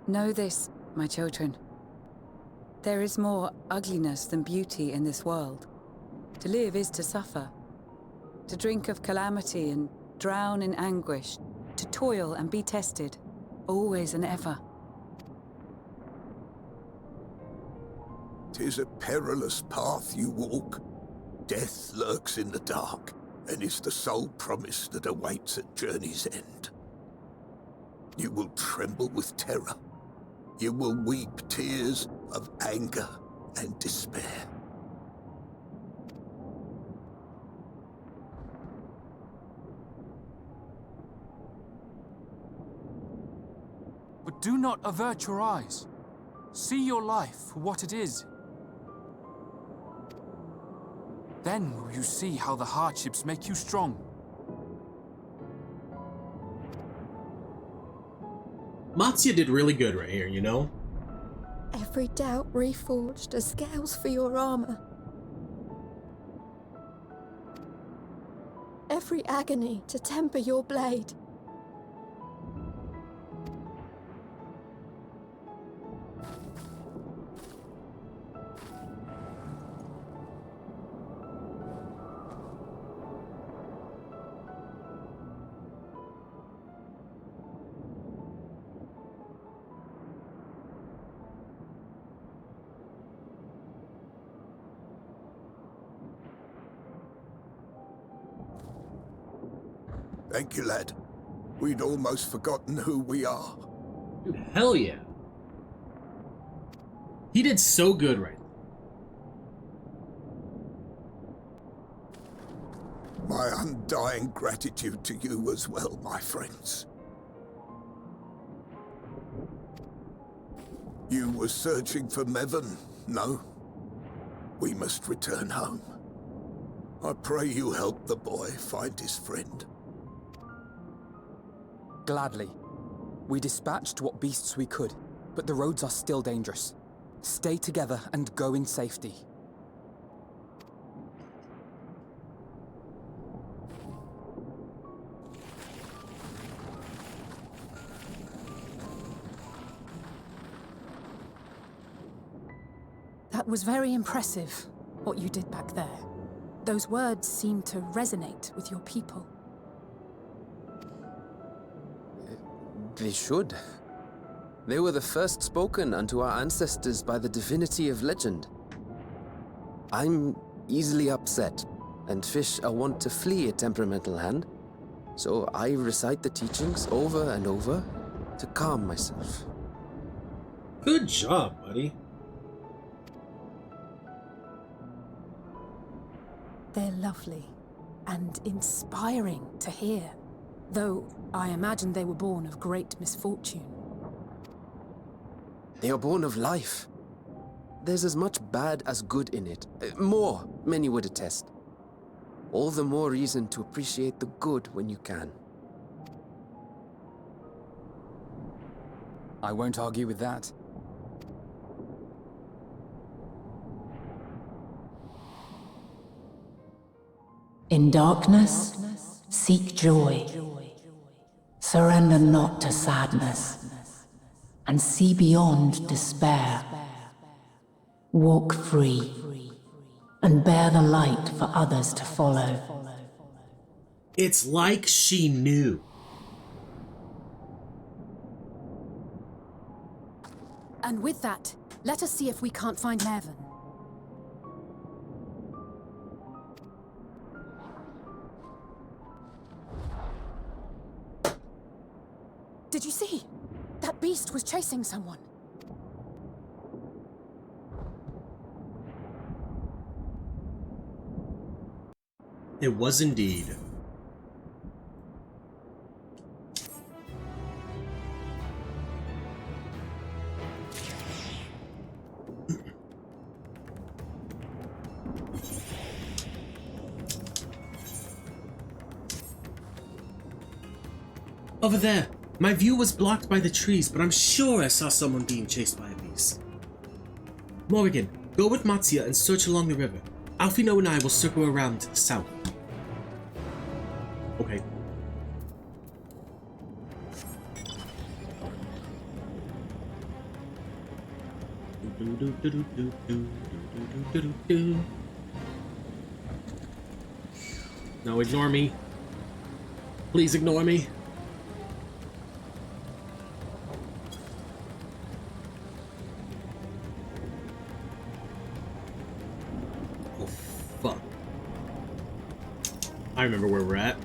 Know this, my children. There is more ugliness than beauty in this world. To live is to suffer. To drink of calamity and drown in anguish. To toil and be tested, always and ever. 'Tis a perilous path you walk. Death lurks in the dark, and is the sole promise that awaits at journey's end. You will tremble with terror. You will weep tears of anger and despair. But do not avert your eyes. See your life for what it is. Then will you see how the hardships make you strong. Matsuya did really good right here, you know? Every doubt reforged as scales for your armor. Every agony to temper your blade. Thank you, lad. We'd almost forgotten who we are. Dude, hell yeah. He did so good right there. My undying gratitude to you as well, my friends. You were searching for Mevon, no? We must return home. I pray you help the boy find his friend. Gladly. We dispatched what beasts we could, but the roads are still dangerous. Stay together and go in safety. That was very impressive, what you did back there. Those words seem to resonate with your people. They should. They were the first spoken unto our ancestors by the divinity of legend. I'm easily upset, and fish are wont to flee a temperamental hand, so I recite the teachings over and over to calm myself. Good job, buddy. They're lovely and inspiring to hear, though I imagine they were born of great misfortune. They are born of life. There's as much bad as good in it. More, many would attest. All the more reason to appreciate the good when you can. I won't argue with that. In darkness, seek joy. Surrender not to sadness, and see beyond despair. Walk free, and bear the light for others to follow. It's like she knew. And with that, let us see if we can't find Mevon. Did you see? That beast was chasing someone. It was indeed. Over there. My view was blocked by the trees, but I'm sure I saw someone being chased by a beast. Morrighan, go with Matsuya and search along the river. Alfino and I will circle around to the south. Okay. No, ignore me. Please ignore me. I remember where we're at.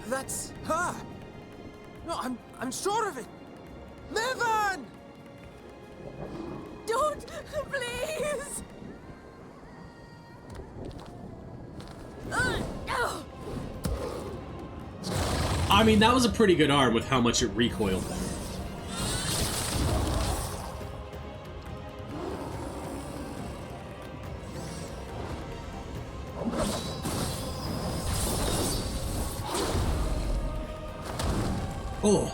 That's her! No, I'm sure of it! Morrighan! Don't! Please! I mean, that was a pretty good arm with how much it recoiled there. Oh.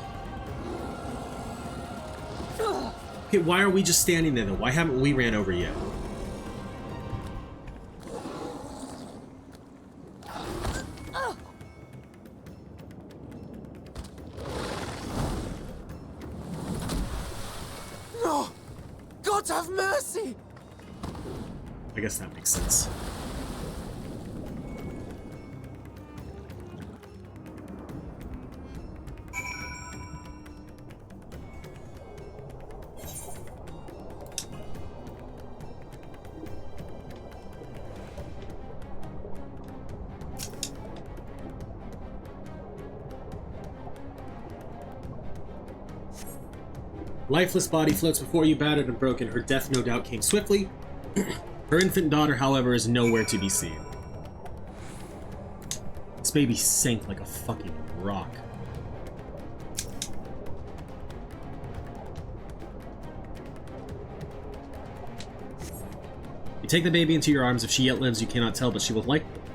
Okay, why are we just standing there, though? Why haven't we ran over yet? No! God have mercy! I guess that makes sense. Lifeless body floats before you, battered and broken. Her death no doubt came swiftly. Her infant daughter, however, is nowhere to be seen. This baby sank like a fucking rock. You take the baby into your arms. If she yet lives, you cannot tell, but she will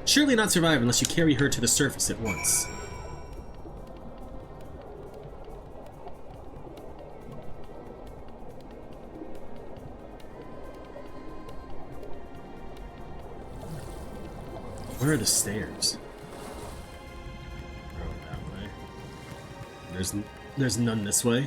surely not survive unless you carry her to the surface at once. Where are the stairs? Oh, that way. There's none this way.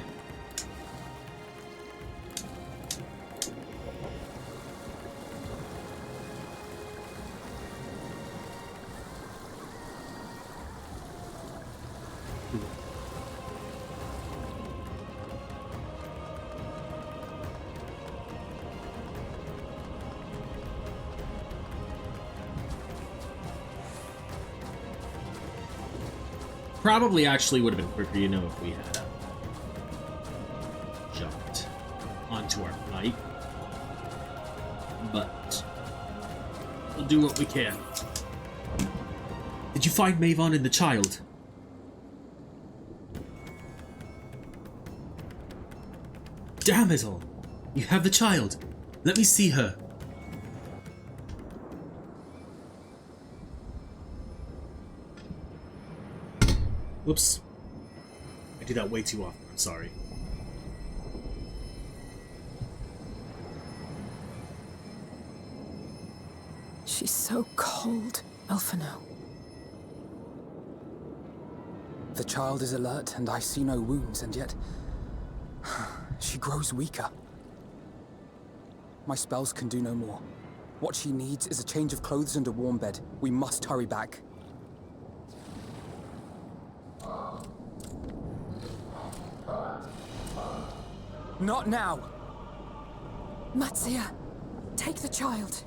Probably actually would have been quicker, you know, if we had jumped onto our bike. But we'll do what we can. Did you find Morrighan and the child? Damn it all! You have the child. Let me see her. Whoops. I do that way too often, I'm sorry. She's so cold, Elfino. The child is alert, and I see no wounds, and yet she grows weaker. My spells can do no more. What she needs is a change of clothes and a warm bed. We must hurry back. Not now! Matzia, take the child.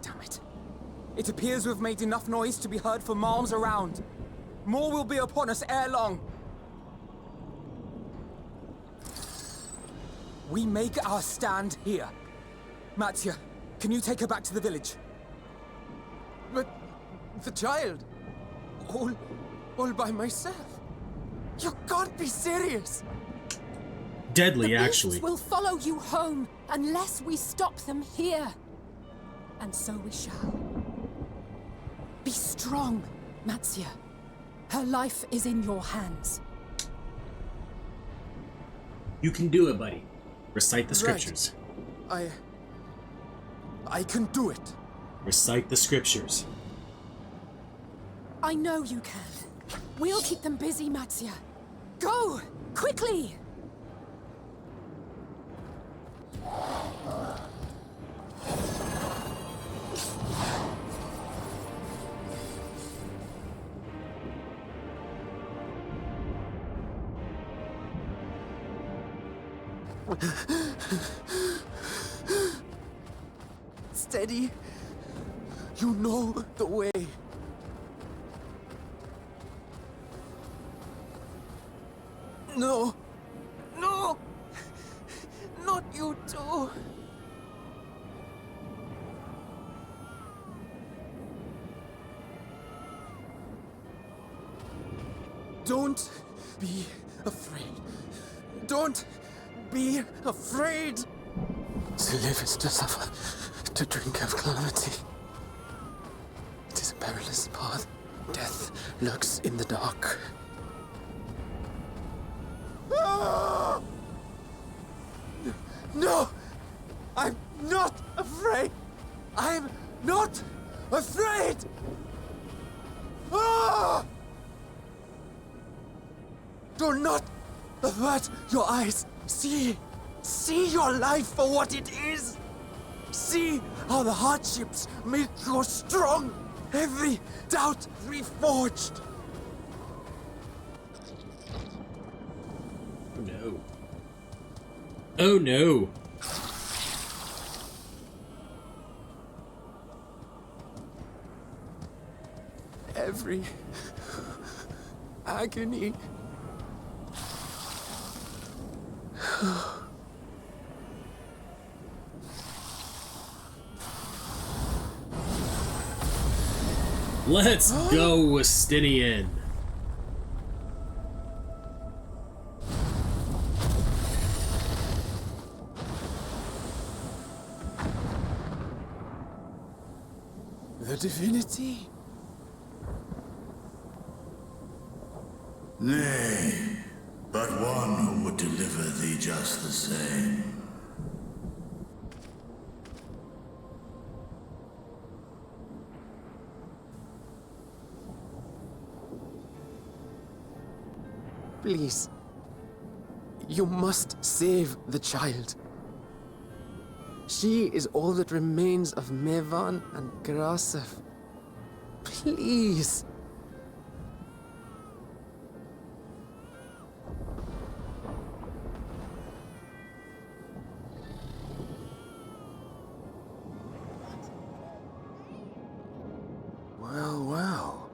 Damn it. It appears we've made enough noise to be heard for miles around. More will be upon us ere long. We make our stand here. Matzia, can you take her back to the village? But the child, all by myself. You can't be serious. Deadly, the actually. beasts will follow you home unless we stop them here. And so we shall. Be strong, Matzia. Her life is in your hands. You can do it, buddy. Recite the scriptures. Right. I can do it. Recite the scriptures. I know you can. We'll keep them busy, Matzia. Go! Quickly! Steady. You know the way. No. No! Not you too. Don't be afraid. Don't be afraid. To live is to suffer, to drink of calamity. It is a perilous path. Death lurks in the dark. No! I'm not afraid! I'm not afraid! Ah! Do not avert your eyes. See your life for what it is. See how the hardships make you strong. Every doubt reforged. Oh no. Oh no. Every agony. Let's go, Westinian. The divinity? Nay, but one who would deliver thee just the same. Please. You must save the child. She is all that remains of Mevan and Grasef. Please. Well, well.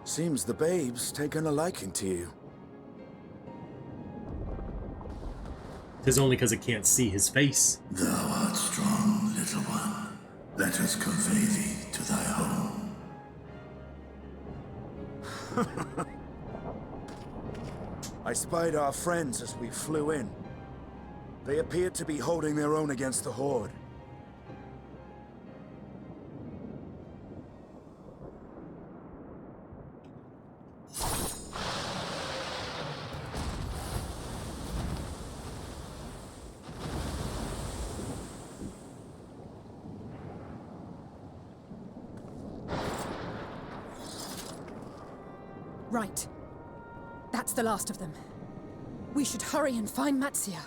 Seems the babe's taken a liking to you. Tis only because it can't see his face. Thou art strong, little one. Let us convey thee to thy home. I spied our friends as we flew in. They appeared to be holding their own against the Horde. Right. That's the last of them. We should hurry and find Matzia.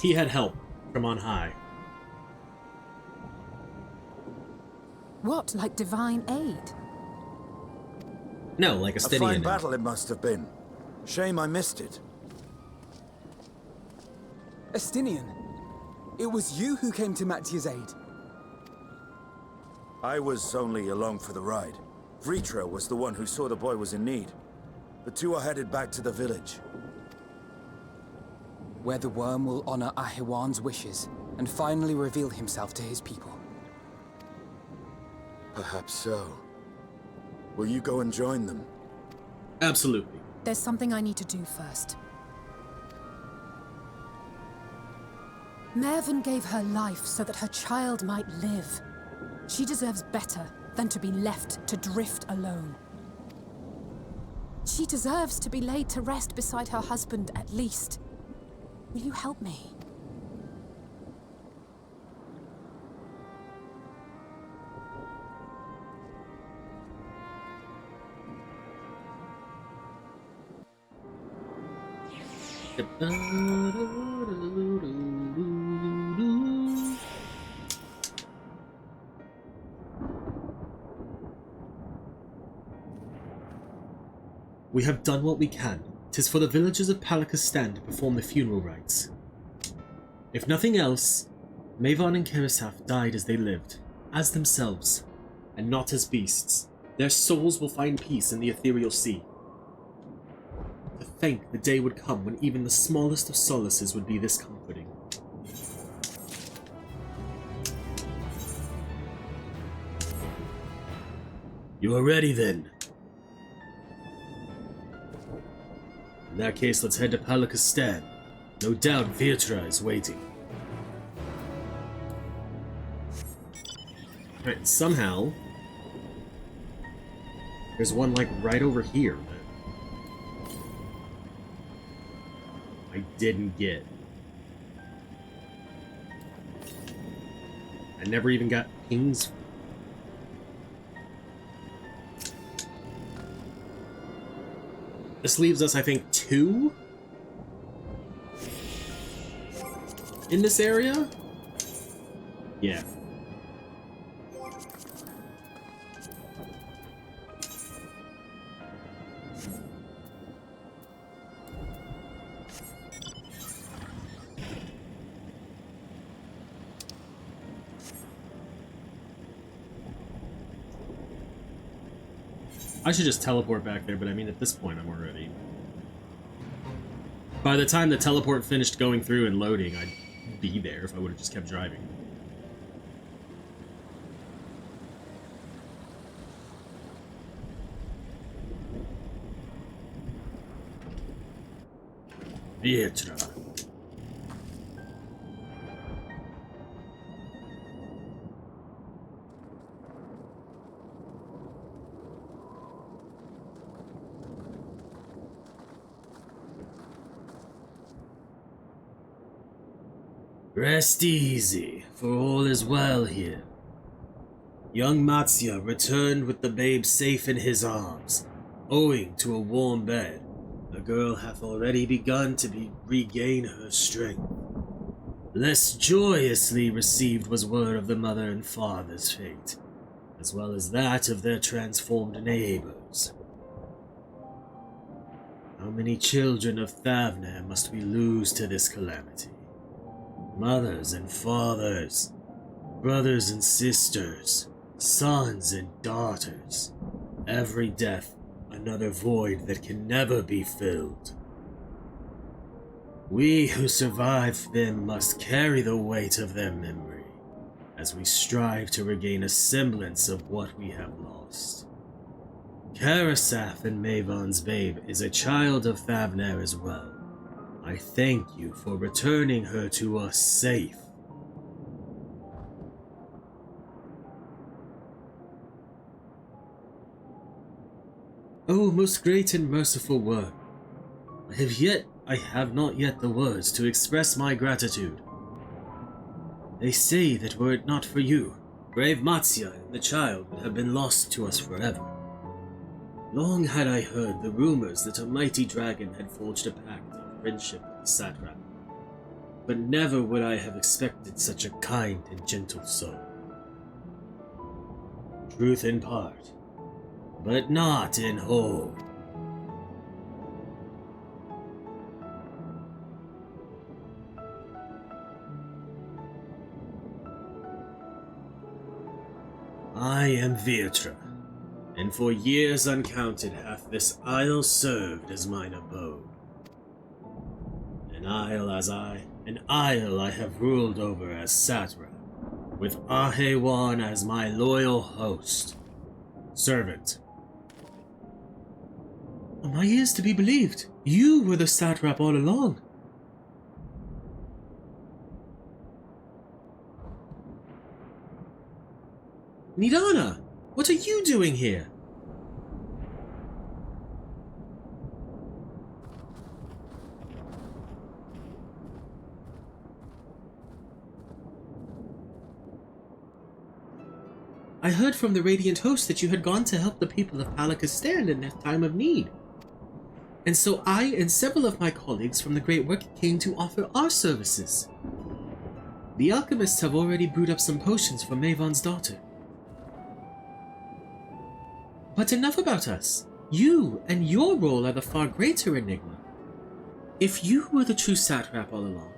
He had help from on high. What, like divine aid? No, like a fine battle it must have been. Shame I missed it. Estinian, it was you who came to Matzia's aid. I was only along for the ride. Vritra was the one who saw the boy was in need. The two are headed back to the village. Where the worm will honor Ahiwan's wishes and finally reveal himself to his people. Perhaps so. Will you go and join them? Absolutely. There's something I need to do first. Mervyn gave her life so that her child might live. She deserves better than to be left to drift alone. She deserves to be laid to rest beside her husband, at least. Will you help me? We have done what we can. 'Tis for the villagers of Palakistan to perform the funeral rites. If nothing else, Morrighan and Kerisaf died as they lived, as themselves, and not as beasts. Their souls will find peace in the ethereal sea. To think the day would come when even the smallest of solaces would be this comforting. You are ready then. In that case, let's head to Palakistan. No doubt Vitra is waiting. Alright, somehow there's one like right over here that I didn't get. I never even got pings. This leaves us, I think, 2 in this area? Yeah. I should just teleport back there, but I mean, at this point, I'm already... By the time the teleport finished going through and loading, I'd be there if I would have just kept driving. Vitra. Rest easy, for all is well here. Young Matsya returned with the babe safe in his arms, owing to a warm bed. The girl hath already begun to regain her strength. Less joyously received was word of the mother and father's fate, as well as that of their transformed neighbors. How many children of Thavnair must we lose to this calamity? Mothers and fathers, brothers and sisters, sons and daughters. Every death, another void that can never be filled. We who survived them must carry the weight of their memory, as we strive to regain a semblance of what we have lost. Kerisaf and Morrighan's babe is a child of Thavnair as well. I thank you for returning her to us safe. Oh, most great and merciful one, I have not yet the words to express my gratitude. They say that were it not for you, brave Matsya and the child would have been lost to us forever. Long had I heard the rumors that a mighty dragon had forged a pact of friendship with the satrap, but never would I have expected such a kind and gentle soul. Truth in part, but not in whole. I am Vitra, and for years uncounted hath this isle served as mine abode. An isle I have ruled over as satrap, with Ahewan as my loyal host. Servant. Are my ears to be believed? You were the satrap all along. Nidana, what are you doing here? I heard from the Radiant Host that you had gone to help the people of Palakistan in their time of need. And so I and several of my colleagues from the Great Work came to offer our services. The alchemists have already brewed up some potions for Mavon's daughter. But enough about us. You and your role are the far greater enigma. If you were the true satrap all along,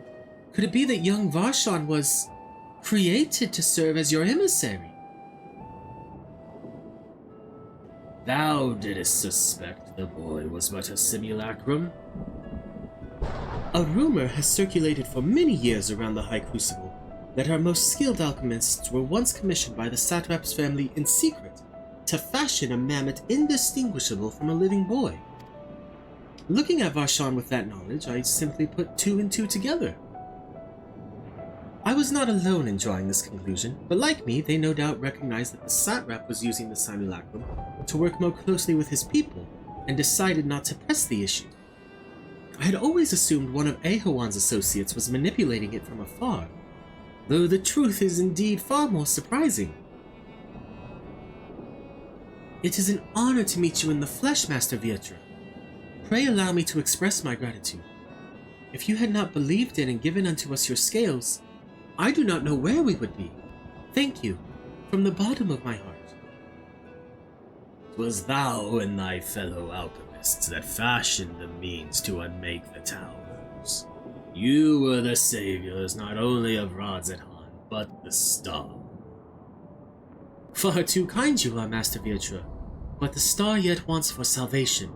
could it be that young Varshan was created to serve as your emissary? Thou didst suspect the boy was but a simulacrum. A rumor has circulated for many years around the High Crucible that our most skilled alchemists were once commissioned by the satrap's family in secret to fashion a mammoth indistinguishable from a living boy. Looking at Varshan with that knowledge, I simply put two and two together. I was not alone in drawing this conclusion, but like me, they no doubt recognized that the satrap was using the simulacrum to work more closely with his people, and decided not to press the issue. I had always assumed one of Ahowan's associates was manipulating it from afar, though the truth is indeed far more surprising. It is an honor to meet you in the flesh, Master Vietra. Pray allow me to express my gratitude. If you had not believed in and given unto us your scales, I do not know where we would be. Thank you, from the bottom of my heart. 'Twas thou and thy fellow alchemists that fashioned the means to unmake the towers. You were the saviors not only of Radzethan, but the star. Far too kind you are, Master Vietra, but the star yet wants for salvation.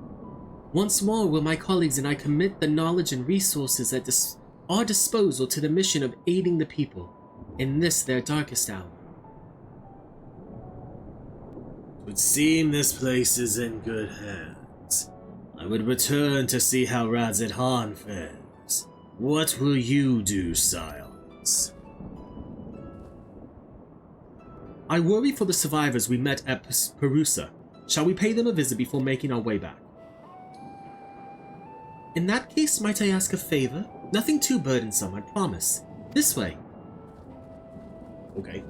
Once more will my colleagues and I commit the knowledge and resources at our disposal to the mission of aiding the people in this their darkest hour. It would seem this place is in good hands. I would return to see how Radzethan fares. What will you do, Scions? I worry for the survivors we met at Perusa. Shall we pay them a visit before making our way back? In that case, might I ask a favor? Nothing too burdensome, I promise. This way. Okay.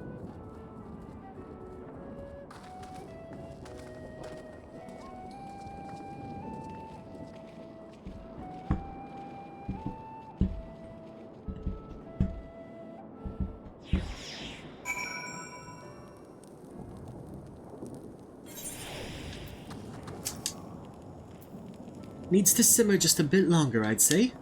Needs to simmer just a bit longer, I'd say.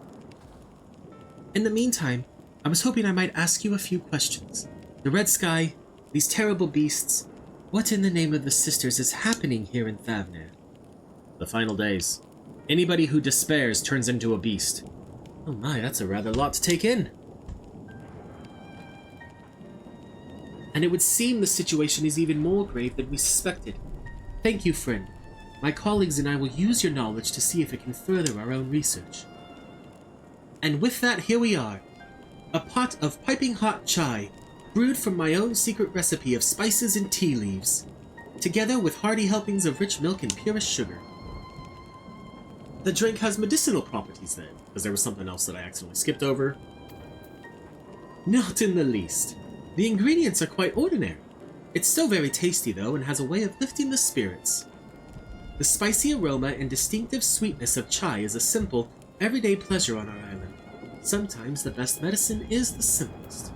In the meantime, I was hoping I might ask you a few questions. The red sky, these terrible beasts, what in the name of the sisters is happening here in Thavnair? The final days. Anybody who despairs turns into a beast. Oh my, that's a rather lot to take in. And it would seem the situation is even more grave than we suspected. Thank you, friend. My colleagues and I will use your knowledge to see if it can further our own research. And with that, here we are. A pot of piping hot chai, brewed from my own secret recipe of spices and tea leaves, together with hearty helpings of rich milk and purest sugar. The drink has medicinal properties then, because there was something else that I accidentally skipped over. Not in the least. The ingredients are quite ordinary. It's still very tasty though, and has a way of lifting the spirits. The spicy aroma and distinctive sweetness of chai is a simple, everyday pleasure on our island. Sometimes the best medicine is the simplest.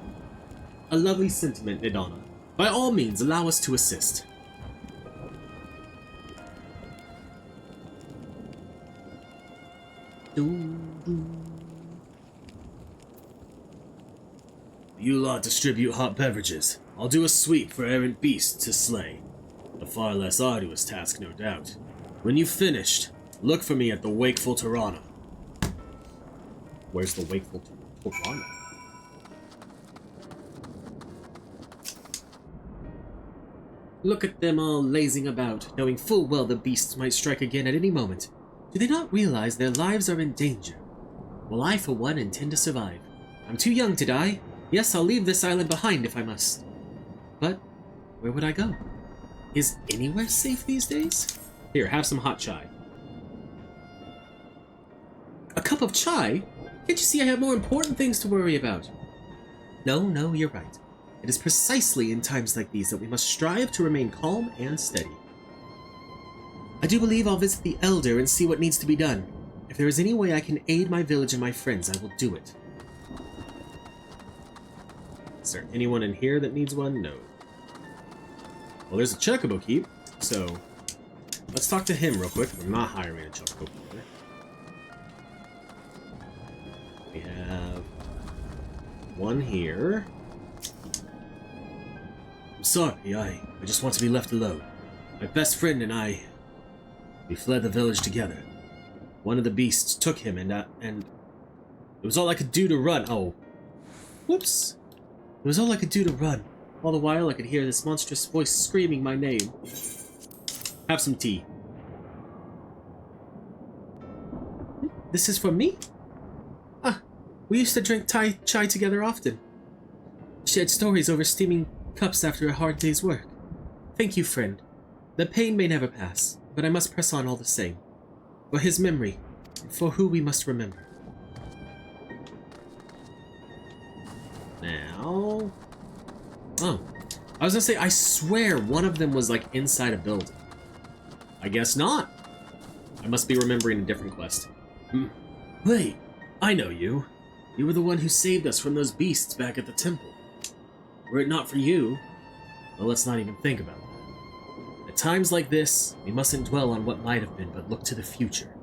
A lovely sentiment, Nidana. By all means, allow us to assist. You lot distribute hot beverages. I'll do a sweep for errant beasts to slay. A far less arduous task, no doubt. When you've finished, look for me at the Wakeful Tirana. Where's the Wakeful Tirana? Look at them all lazing about, knowing full well the beasts might strike again at any moment. Do they not realize their lives are in danger? Well, I, for one, intend to survive. I'm too young to die. Yes, I'll leave this island behind if I must. But where would I go? Is anywhere safe these days? Here, have some hot chai. A cup of chai? Can't you see I have more important things to worry about? No, you're right. It is precisely in times like these that we must strive to remain calm and steady. I do believe I'll visit the Elder and see what needs to be done. If there is any way I can aid my village and my friends, I will do it. Is there anyone in here that needs one? No. Well, there's a Chocobo Keep, so let's talk to him real quick. I'm not hiring a Chocobo Keeper. We have one here. I'm sorry, I just want to be left alone. My best friend and I, we fled the village together. One of the beasts took him and it was all I could do to run. Oh. Whoops. It was all I could do to run. All the while I could hear this monstrous voice screaming my name. Have some tea. This is for me? Ah, we used to drink chai together often. Shared stories over steaming cups after a hard day's work. Thank you, friend. The pain may never pass, but I must press on all the same. For his memory, and for who we must remember. Now... Oh. I was gonna say, I swear one of them was like inside a building. I guess not. I must be remembering a different quest. Wait, I know you. You were the one who saved us from those beasts back at the temple. Were it not for you, well, let's not even think about that. At times like this, we mustn't dwell on what might have been, but look to the future.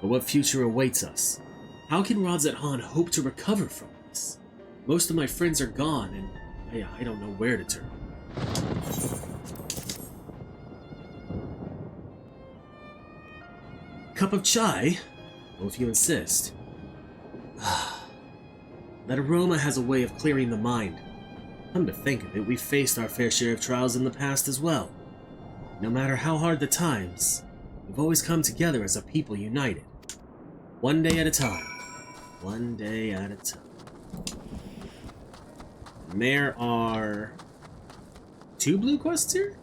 But what future awaits us? How can Radz-at-Han hope to recover from this? Most of my friends are gone, and I don't know where to turn. Cup of chai? Well, if you insist. That aroma has a way of clearing the mind. Come to think of it, we've faced our fair share of trials in the past as well. No matter how hard the times, we've always come together as a people united. One day at a time. One day at a time. And there are 2 blue quests here?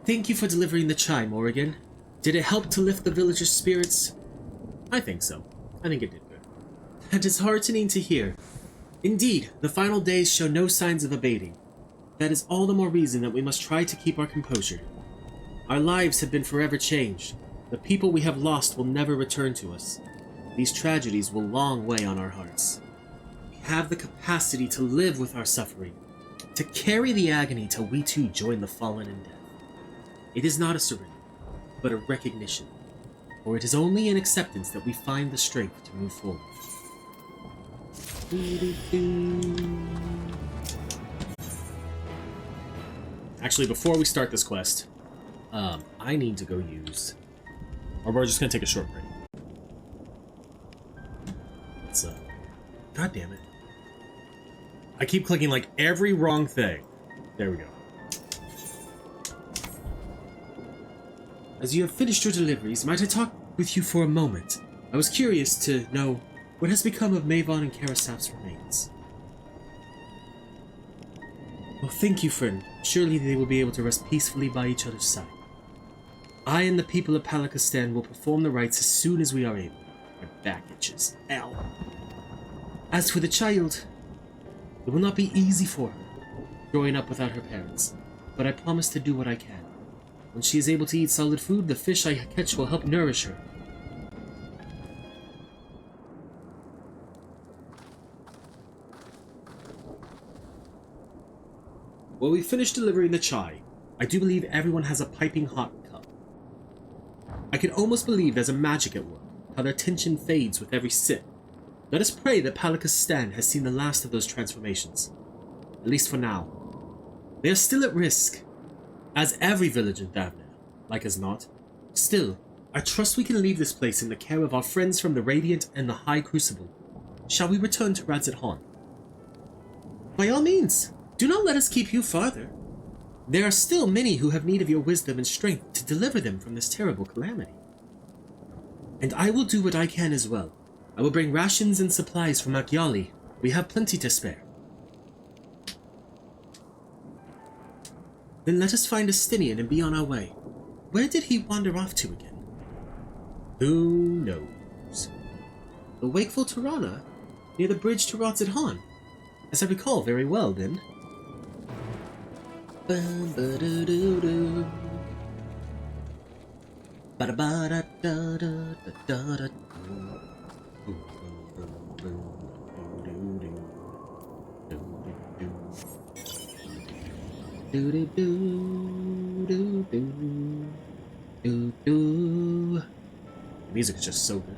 Thank you for delivering the chai, Morrighan. Did it help to lift the villagers' spirits? I think so. I think it did good. That is heartening to hear. Indeed, the final days show no signs of abating. That is all the more reason that we must try to keep our composure. Our lives have been forever changed. The people we have lost will never return to us. These tragedies will long weigh on our hearts. We have the capacity to live with our suffering, to carry the agony till we too join the fallen in death. It is not a surrender, but a recognition, for it is only in acceptance that we find the strength to move forward. Actually, before we start this quest, I need to go use... Or we're just gonna take a short break. Let's, God damn it. I keep clicking like every wrong thing. There we go. As you have finished your deliveries, might I talk with you for a moment? I was curious to know what has become of Mavon and Karasaf's remains. Oh, thank you, friend. Surely they will be able to rest peacefully by each other's side. I and the people of Palakistan will perform the rites as soon as we are able. My back itches. Ow. As for the child, it will not be easy for her, growing up without her parents, but I promise to do what I can. When she is able to eat solid food, the fish I catch will help nourish her. Well, we finished delivering the chai. I do believe everyone has a piping hot cup. I can almost believe there's a magic at work, how their tension fades with every sip. Let us pray that Palakistan has seen the last of those transformations. At least for now. They are still at risk, as every village in Thavnair, like as not. Still, I trust we can leave this place in the care of our friends from the Radiant and the High Crucible. Shall we return to Radz-at-Han? By all means, do not let us keep you farther. There are still many who have need of your wisdom and strength to deliver them from this terrible calamity. And I will do what I can as well. I will bring rations and supplies from Akyali. We have plenty to spare. Then let us find Estinian and be on our way. Where did he wander off to again? Who knows? The wakeful Tirana, near the bridge to Rotzidhan. As I recall very well, then. Bum-ba-do-do-do. Ba-da-ba-da-da-da-da-da-da. The music is just so good.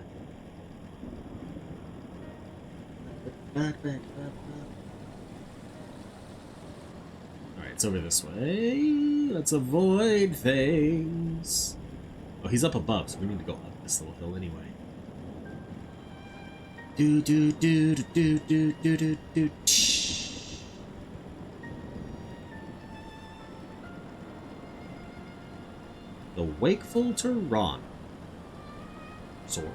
Alright, it's over this way. Let's avoid things. Oh, he's up above, so we need to go up this little hill anyway. Do do do do do do do do. The wakeful Tirana. Sword.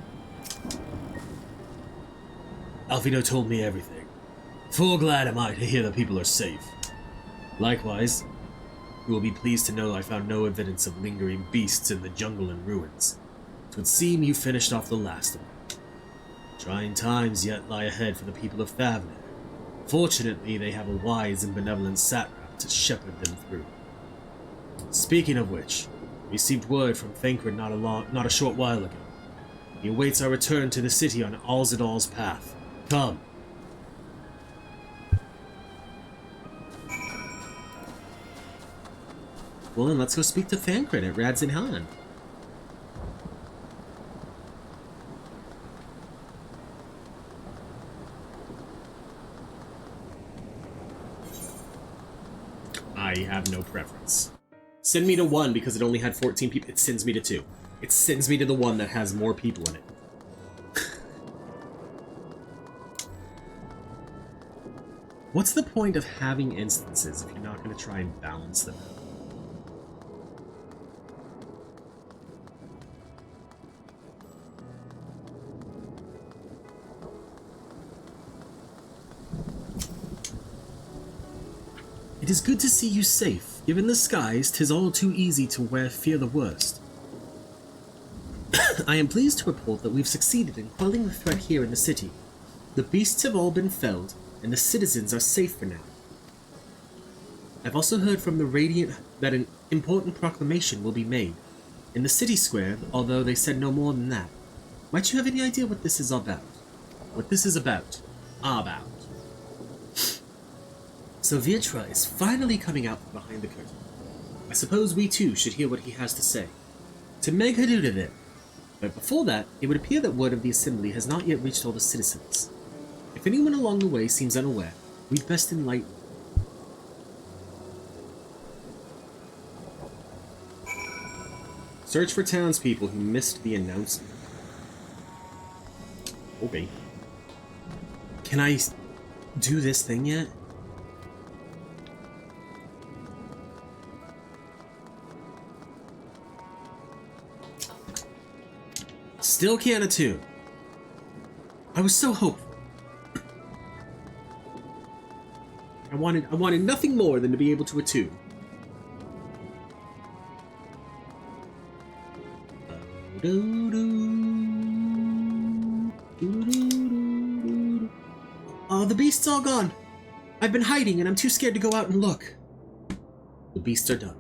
Alfino told me everything. Full glad am I to hear the people are safe. Likewise, you will be pleased to know I found no evidence of lingering beasts in the jungle and ruins. It would seem you finished off the last of them. Trying times yet lie ahead for the people of Thavnair. Fortunately, they have a wise and benevolent satrap to shepherd them through. Speaking of which, we received word from Thavnair not a short while ago. He awaits our return to the city on Alzadal's path. Come. Well, then let's go speak to Thancred at Rotzidhan. I have no preference. Send me to 1 because it only had 14 people. It sends me to 2. It sends me to the one that has more people in it. What's the point of having instances if you're not going to try and balance them out? It is good to see you safe. Given the skies, 'tis all too easy to fear the worst. I am pleased to report that we've succeeded in quelling the threat here in the city. The beasts have all been felled, and the citizens are safe for now. I've also heard from the Radiant that an important proclamation will be made in the city square, although they said no more than that. Might you have any idea what this is about? What this is about? So Vitra is finally coming out from behind the curtain. I suppose we too should hear what he has to say. To make Hadud of it. But before that, it would appear that word of the assembly has not yet reached all the citizens. If anyone along the way seems unaware, we'd best enlighten them. Search for townspeople who missed the announcement. Okay. Can I do this thing yet? Still can't attune. I was so hopeful. I wanted nothing more than to be able to attune. Oh, the beast's all gone. I've been hiding and I'm too scared to go out and look. The beasts are done.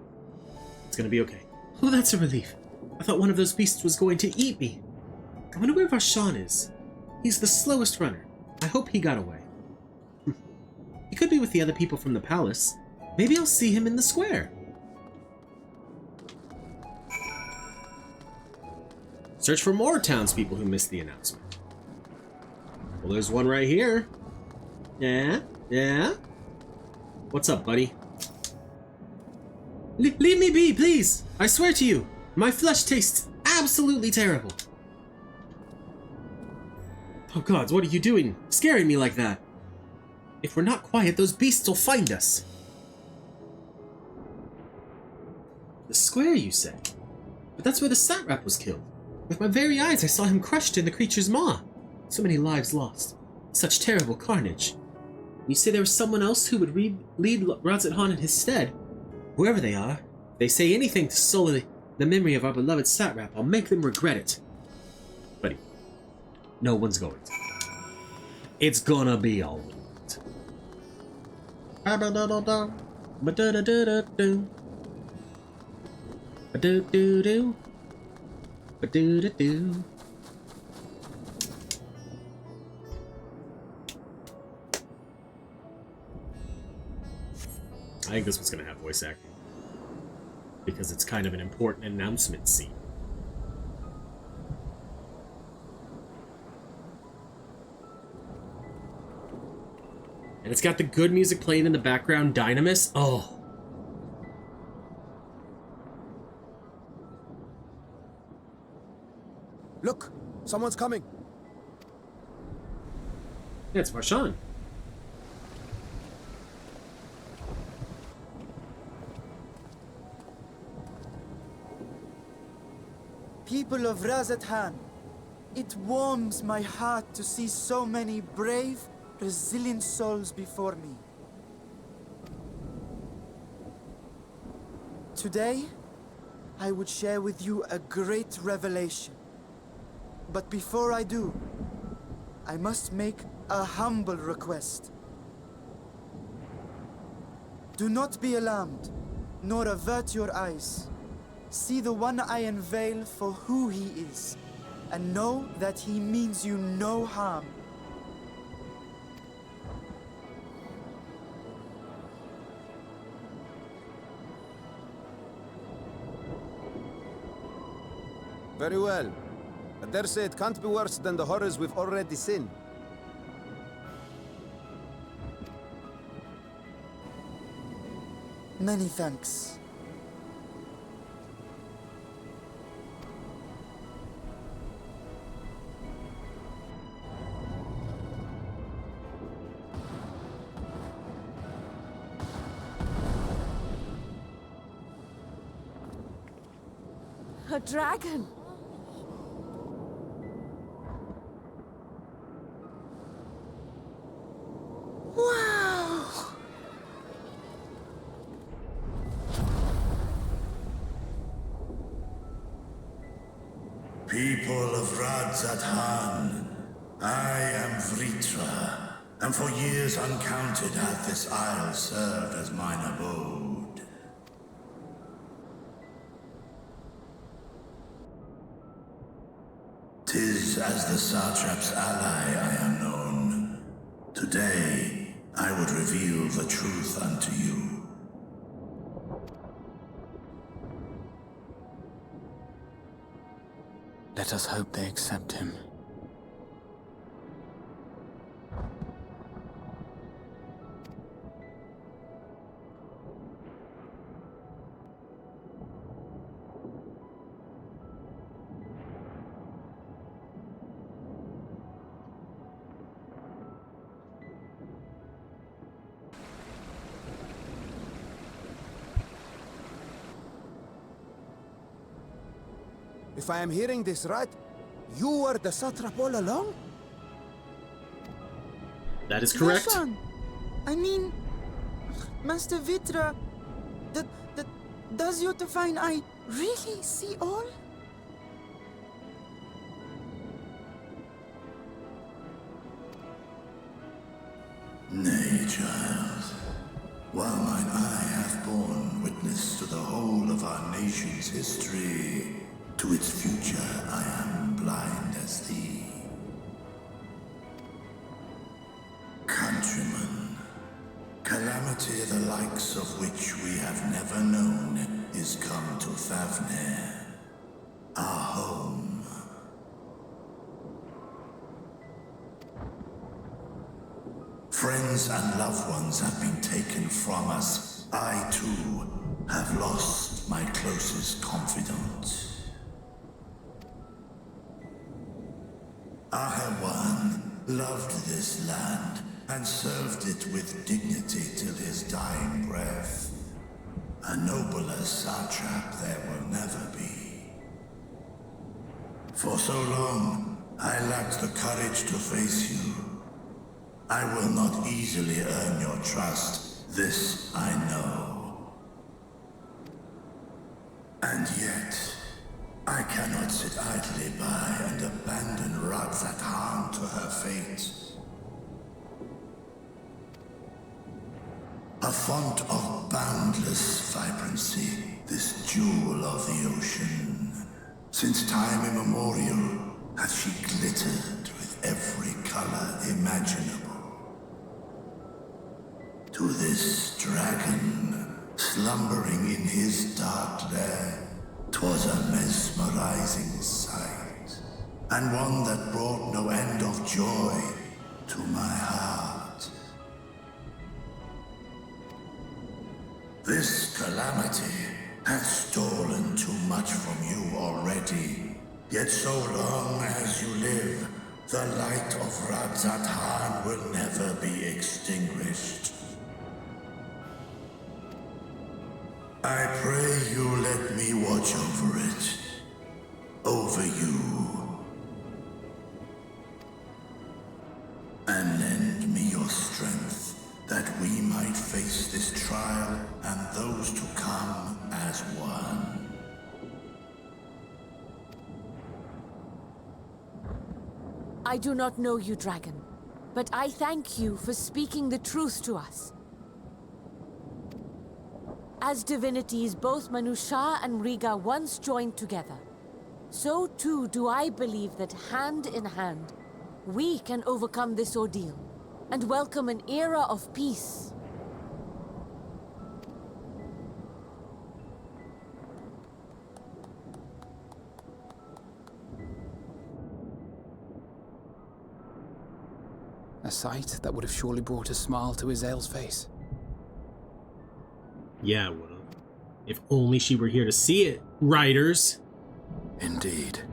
It's gonna be okay. Oh, that's a relief. I thought one of those beasts was going to eat me. I wonder where Varshan is. He's the slowest runner. I hope he got away. He could be with the other people from the palace. Maybe I'll see him in the square. Search for more townspeople who missed the announcement. Well, there's one right here. Yeah? What's up, buddy? Leave me be, please! I swear to you, my flesh tastes absolutely terrible. Oh gods, what are you doing? Scaring me like that. If we're not quiet, those beasts will find us. The square, you say? But that's where the satrap was killed. With my very eyes, I saw him crushed in the creature's maw. So many lives lost. Such terrible carnage. You say there was someone else who would lead Rotzidhan in his stead? Whoever they are, if they say anything to sully the memory of our beloved satrap, I'll make them regret it. Buddy. No one's going to. It's gonna be alright. Ba-ba-da-da-da. Ba-da-da-da-da-do. Ba-do-do-do. Ba-do-do-do. I think this one's gonna have voice acting. Because it's kind of an important announcement scene. And it's got the good music playing in the background, Dynamis. Oh. Look, someone's coming. Yeah, it's Marshawn. People of Razathan, it warms my heart to see so many brave, resilient souls before me. Today, I would share with you a great revelation. But before I do, I must make a humble request. Do not be alarmed, nor avert your eyes. See the one I unveil for who he is, and know that he means you no harm. Very well. I dare say it can't be worse than the horrors we've already seen. Many thanks. A dragon! Wow! People of Razathan, I am Vritra, and for years uncounted hath this isle served as mine abode. 'Tis as the Satrap's ally I am known. Today, I would reveal the truth unto you. Let us hope they accept him. If I am hearing this right, you were the satrap all along? That is correct. Rashan, I mean, Master Vitra, does your divine eye really see all? Nay, child. While mine eye hath borne witness to the whole of our nation's history, to its future I am blind as thee. Countrymen, calamity the likes of which we have never known is come to Thavnair, our home. Friends and loved ones have been taken from us. I, too, have lost my closest confidant. Ahewan loved this land and served it with dignity till his dying breath. A nobler satrap there will never be. For so long, I lacked the courage to face you. I will not easily earn your trust, this I know. And yet, I cannot sit idly by and abandon Razathan. to her fate. A font of boundless vibrancy, this jewel of the ocean. Since time immemorial, hath she glittered with every color imaginable. To this dragon, slumbering in his dark lair, 'twas a mesmerizing sight, and one that brought no end of joy to my heart. This calamity hath stolen too much from you already. Yet so long as you live, the light of Radzat will never be extinguished. I pray you let me watch over it. Over you. And lend me your strength, that we might face this trial and those to come as one. I do not know you, dragon, but I thank you for speaking the truth to us. As divinities, both Manusha and Riga once joined together, so too do I believe that hand in hand, we can overcome this ordeal and welcome an era of peace. A sight that would have surely brought a smile to Izael's face. Yeah, it would have. If only she were here to see it, writers. Indeed.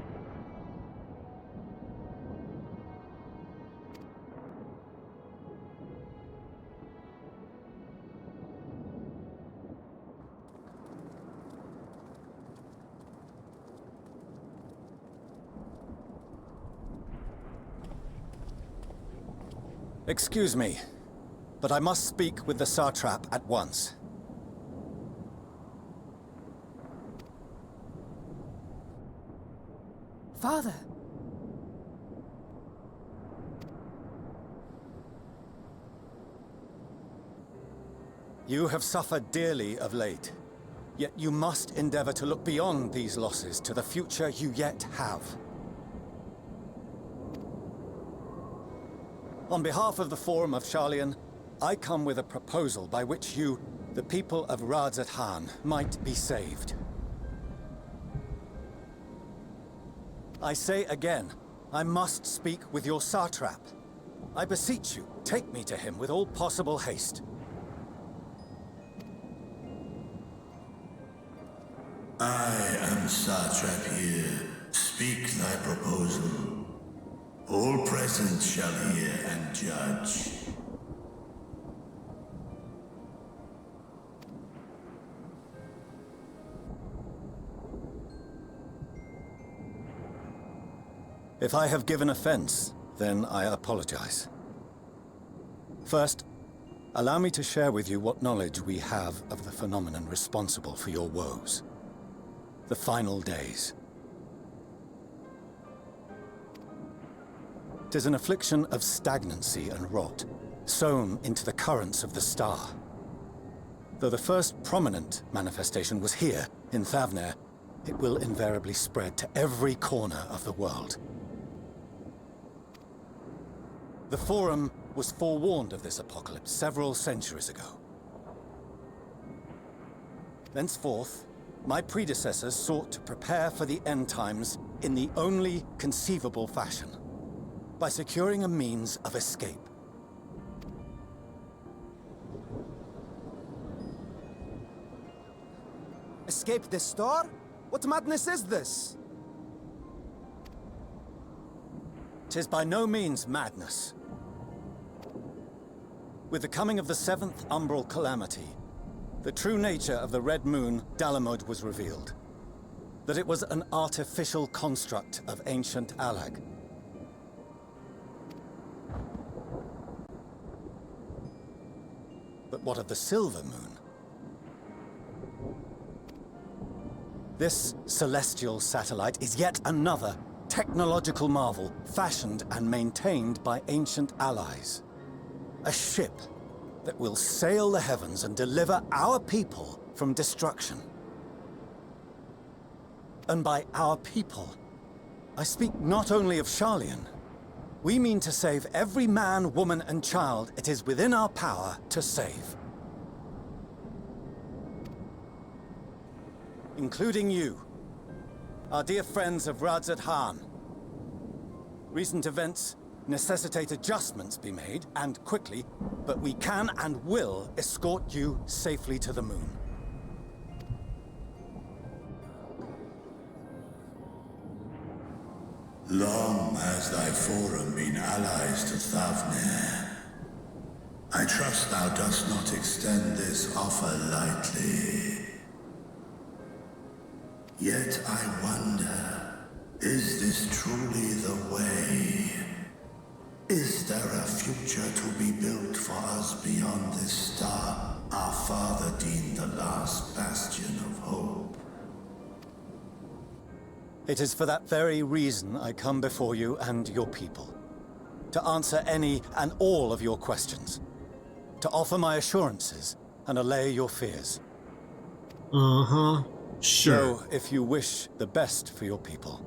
Excuse me, but I must speak with the Satrap at once. Father. You have suffered dearly of late, yet you must endeavor to look beyond these losses to the future you yet have. On behalf of the Forum of Sharlayan, I come with a proposal by which you, the people of Radzat, might be saved. I say again, I must speak with your Satrap. I beseech you, take me to him with all possible haste. I am Satrap here. Speak thy proposal. All present shall hear and judge. If I have given offense, then I apologize. First, allow me to share with you what knowledge we have of the phenomenon responsible for your woes. The final days. 'Tis an affliction of stagnancy and rot, sown into the currents of the star. Though the first prominent manifestation was here, in Thavnair, it will invariably spread to every corner of the world. The Forum was forewarned of this apocalypse several centuries ago. Thenceforth, my predecessors sought to prepare for the end times in the only conceivable fashion, by securing a means of escape. Escape the star? What madness is this? 'Tis by no means madness. With the coming of the 7th umbral calamity, the true nature of the Red Moon, Dalamud, was revealed. That it was an artificial construct of ancient Alag. But what of the Silver Moon? This celestial satellite is yet another technological marvel fashioned and maintained by ancient allies. A ship that will sail the heavens and deliver our people from destruction. And by our people, I speak not only of Sharlayan. We mean to save every man, woman, and child it is within our power to save. Including you, our dear friends of Radzat Han. Recent events necessitate adjustments be made, and quickly, but we can and will escort you safely to the moon. Long has thy forum been allies to Thavnair. I trust thou dost not extend this offer lightly. Yet I wonder, is this truly the way? Is there a future to be built for us beyond this star, our father deemed the last bastion of hope? It is for that very reason I come before you and your people. To answer any and all of your questions. To offer my assurances and allay your fears. Uh-huh. Sure. So, if you wish the best for your people,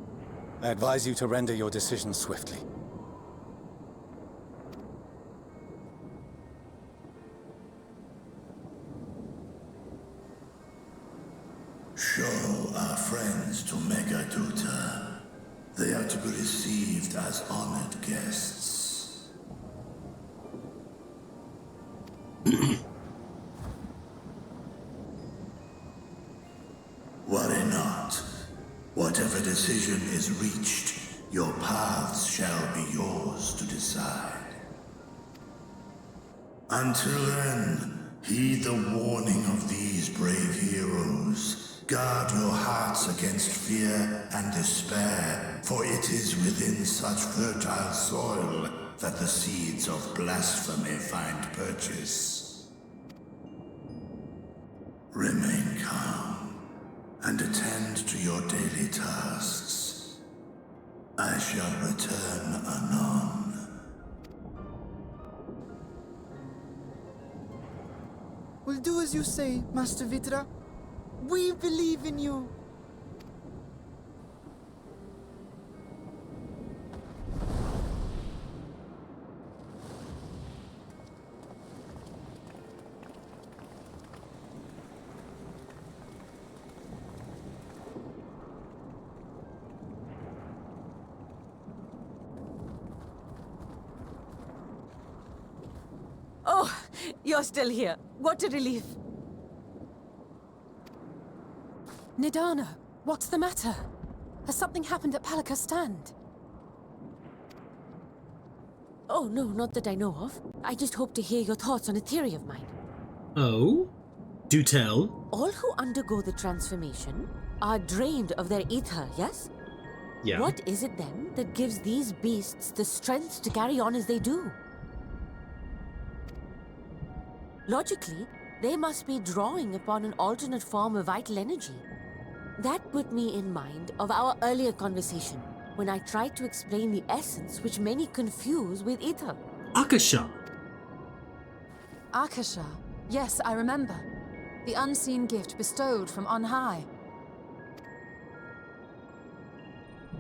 I advise you to render your decision swiftly. Show our friends to Megaduta. They are to be received as honored guests. Worry not. Whatever decision is reached, your paths shall be yours to decide. Until then, heed the warning of these brave heroes. Guard your hearts against fear and despair, for it is within such fertile soil that the seeds of blasphemy find purchase. Remain calm and attend to your daily tasks. I shall return anon. We'll do as you say, Master Vitra. We believe in you. Oh, you're still here. What a relief. Nidana, what's the matter? Has something happened at Palaka's stand? Oh, no, not that I know of. I just hope to hear your thoughts on a theory of mine. Oh? Do tell. All who undergo the transformation are drained of their ether, yes? Yeah. What is it then that gives these beasts the strength to carry on as they do? Logically, they must be drawing upon an alternate form of vital energy. That put me in mind of our earlier conversation, when I tried to explain the essence which many confuse with ether. Akasha. Akasha. Yes, I remember. The unseen gift bestowed from on high.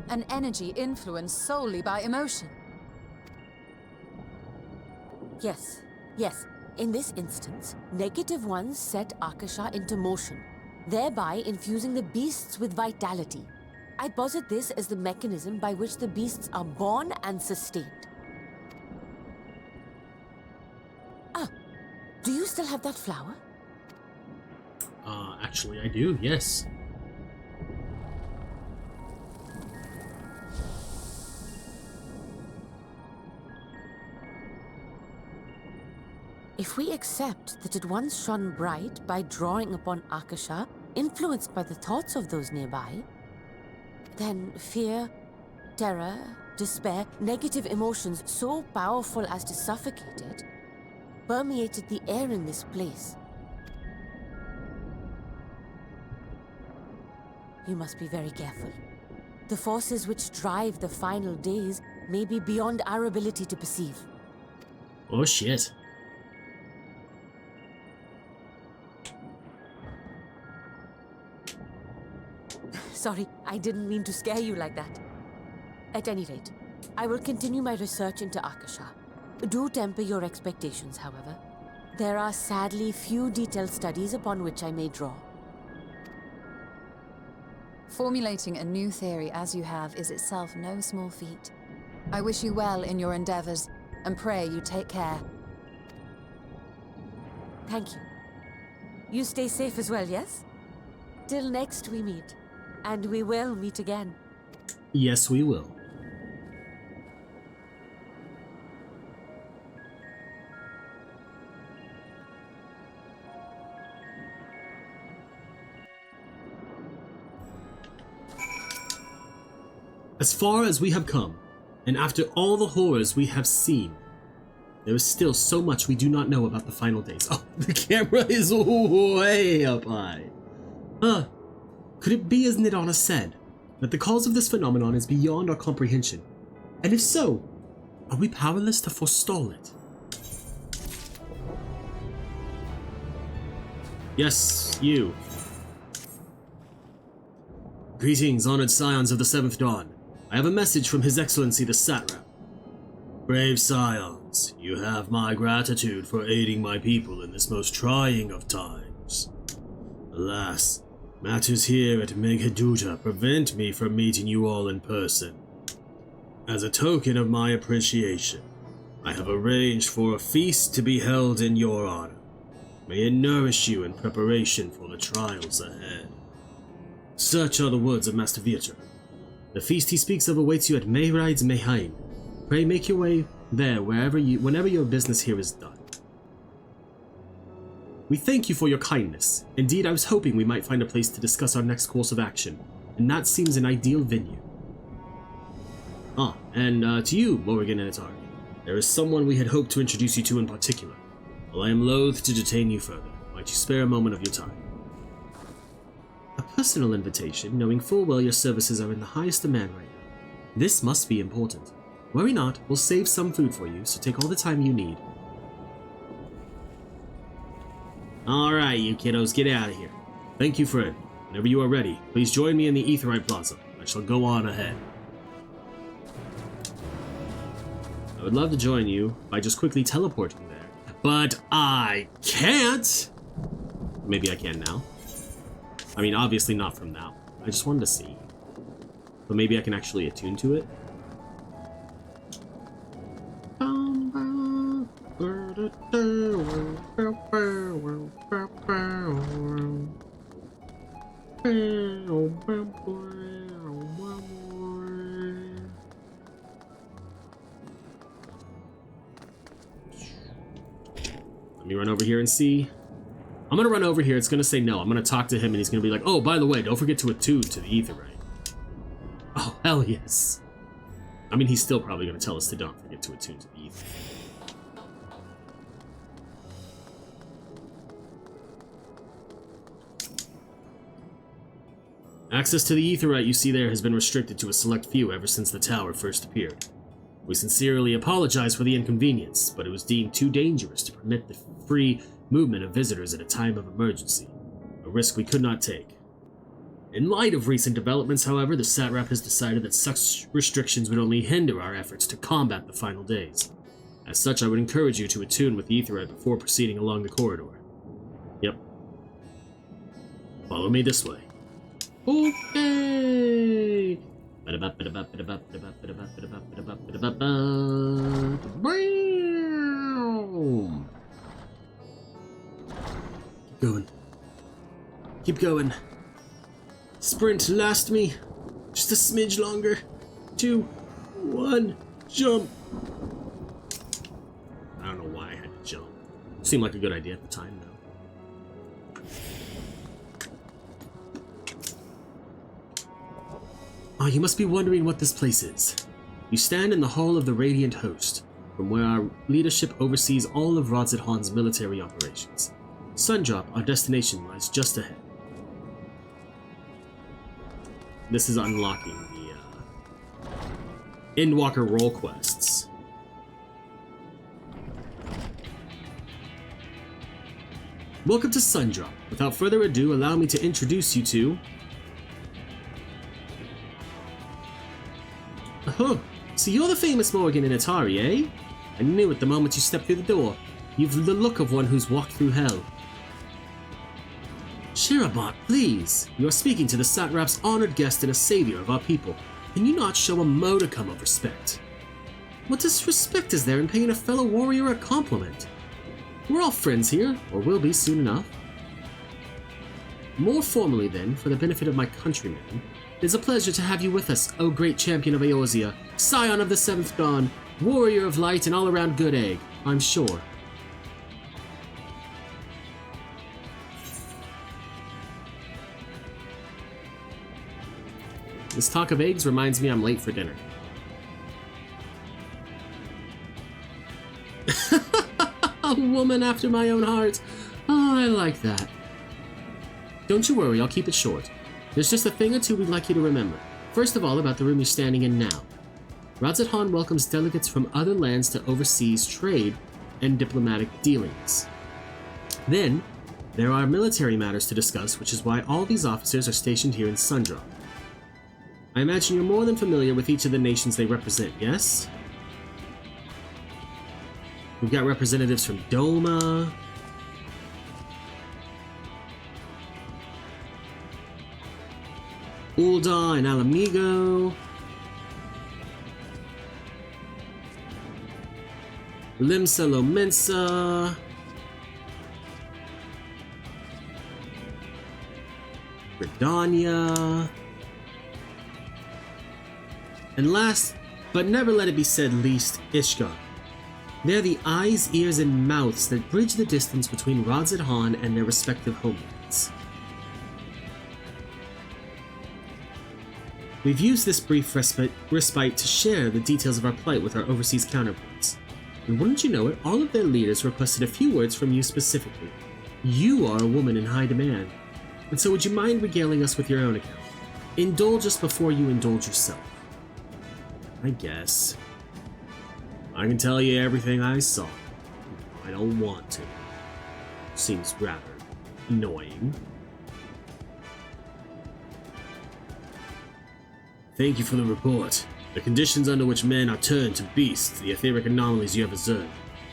An energy influenced solely by emotion. Yes, yes. In this instance, negative ones set Akasha into motion, thereby infusing the beasts with vitality. I posit this as the mechanism by which the beasts are born and sustained. Ah, do you still have that flower? Actually I do, yes. If we accept that it once shone bright by drawing upon Akasha, influenced by the thoughts of those nearby, then fear, terror, despair, negative emotions so powerful as to suffocate it, permeated the air in this place. You must be very careful. The forces which drive the final days may be beyond our ability to perceive. Oh shit. Sorry, I didn't mean to scare you like that. At any rate, I will continue my research into Akasha. Do temper your expectations, however. There are sadly few detailed studies upon which I may draw. Formulating a new theory as you have is itself no small feat. I wish you well in your endeavors, and pray you take care. Thank you. You stay safe as well, yes? Till next we meet. And we will meet again. Yes, we will. As far as we have come, and after all the horrors we have seen, there is still so much we do not know about the final days. Oh, the camera is way up high. Could it be as Nidana said, that the cause of this phenomenon is beyond our comprehension? And if so, are we powerless to forestall it? Yes, you. Greetings, honored scions of the Seventh Dawn. I have a message from His Excellency the Satrap. Brave scions, you have my gratitude for aiding my people in this most trying of times. Alas, matters here at Meghaduta prevent me from meeting you all in person. As a token of my appreciation, I have arranged for a feast to be held in your honor. May it nourish you in preparation for the trials ahead. Such are the words of Master Vietra. The feast he speaks of awaits you at Mehraid's Mehain. Pray make your way there whenever your business here is done. We thank you for your kindness. Indeed, I was hoping we might find a place to discuss our next course of action, and that seems an ideal venue. And to you, Morrighan and Initari, there is someone we had hoped to introduce you to in particular. While I am loath to detain you further, might you spare a moment of your time? A personal invitation, knowing full well your services are in the highest demand right now. This must be important. Worry not, we'll save some food for you, so take all the time you need. Alright, you kiddos, get out of here. Thank you, friend. Whenever you are ready, please join me in the Aetheryte Plaza. I shall go on ahead. I would love to join you by just quickly teleporting there, but I can't! Maybe I can now. I mean, obviously not from now. I just wanted to see. But maybe I can actually attune to it. Let me run over here and see. I'm gonna run over here, it's gonna say no. I'm gonna talk to him and he's gonna be like, oh, by the way, don't forget to attune to the Aetheryte. Oh, hell yes. I mean, he's still probably gonna tell us to don't forget to attune to the Aetheryte. Access to the Aetheryte you see there has been restricted to a select few ever since the tower first appeared. We sincerely apologize for the inconvenience, but it was deemed too dangerous to permit the free movement of visitors at a time of emergency, a risk we could not take. In light of recent developments, however, the Satrap has decided that such restrictions would only hinder our efforts to combat the final days. As such, I would encourage you to attune with the Aetheryte before proceeding along the corridor. Yep. Follow me this way. Okay! Keep going. Keep going. Sprint, last me. Just a smidge longer. 2, 1, jump. I don't know why I had to jump. Seemed like a good idea at the time, though. Ah, you must be wondering what this place is. You stand in the Hall of the Radiant Host, from where our leadership oversees all of Rodzidhan's military operations. Sundrop, our destination, lies just ahead. This is unlocking the Endwalker role quests. Welcome to Sundrop. Without further ado, allow me to introduce you to... Oh, so you're the famous Morrighan Initari, eh? I knew it the moment you stepped through the door. You've the look of one who's walked through hell. Shirabot, please. You are speaking to the Satrap's honored guest and a savior of our people. Can you not show a modicum of respect? What disrespect is there in paying a fellow warrior a compliment? We're all friends here, or will be soon enough. More formally then, for the benefit of my countrymen, it is a pleasure to have you with us, O great champion of Eorzea, scion of the Seventh Dawn, warrior of light and all-around good egg, I'm sure. This talk of eggs reminds me I'm late for dinner. A woman after my own heart. Oh, I like that. Don't you worry, I'll keep it short. There's just a thing or two we'd like you to remember. First of all, about the room you're standing in now. Radzathan welcomes delegates from other lands to overseas trade and diplomatic dealings. Then, there are military matters to discuss, which is why all these officers are stationed here in Sundrop. I imagine you're more than familiar with each of the nations they represent, yes? We've got representatives from Doma, Ul'dah and Alamigo, Limsa Lomensa, Redania, and last, but never let it be said least, Ishgar. They're the eyes, ears, and mouths that bridge the distance between Radzathan and their respective homelands. We've used this brief respite to share the details of our plight with our overseas counterparts. And wouldn't you know it, all of their leaders requested a few words from you specifically. You are a woman in high demand, and so would you mind regaling us with your own account? Indulge us before you indulge yourself. I guess. I can tell you everything I saw. I don't want to. Seems rather annoying. Thank you for the report. The conditions under which men are turned to beasts, the etheric anomalies you have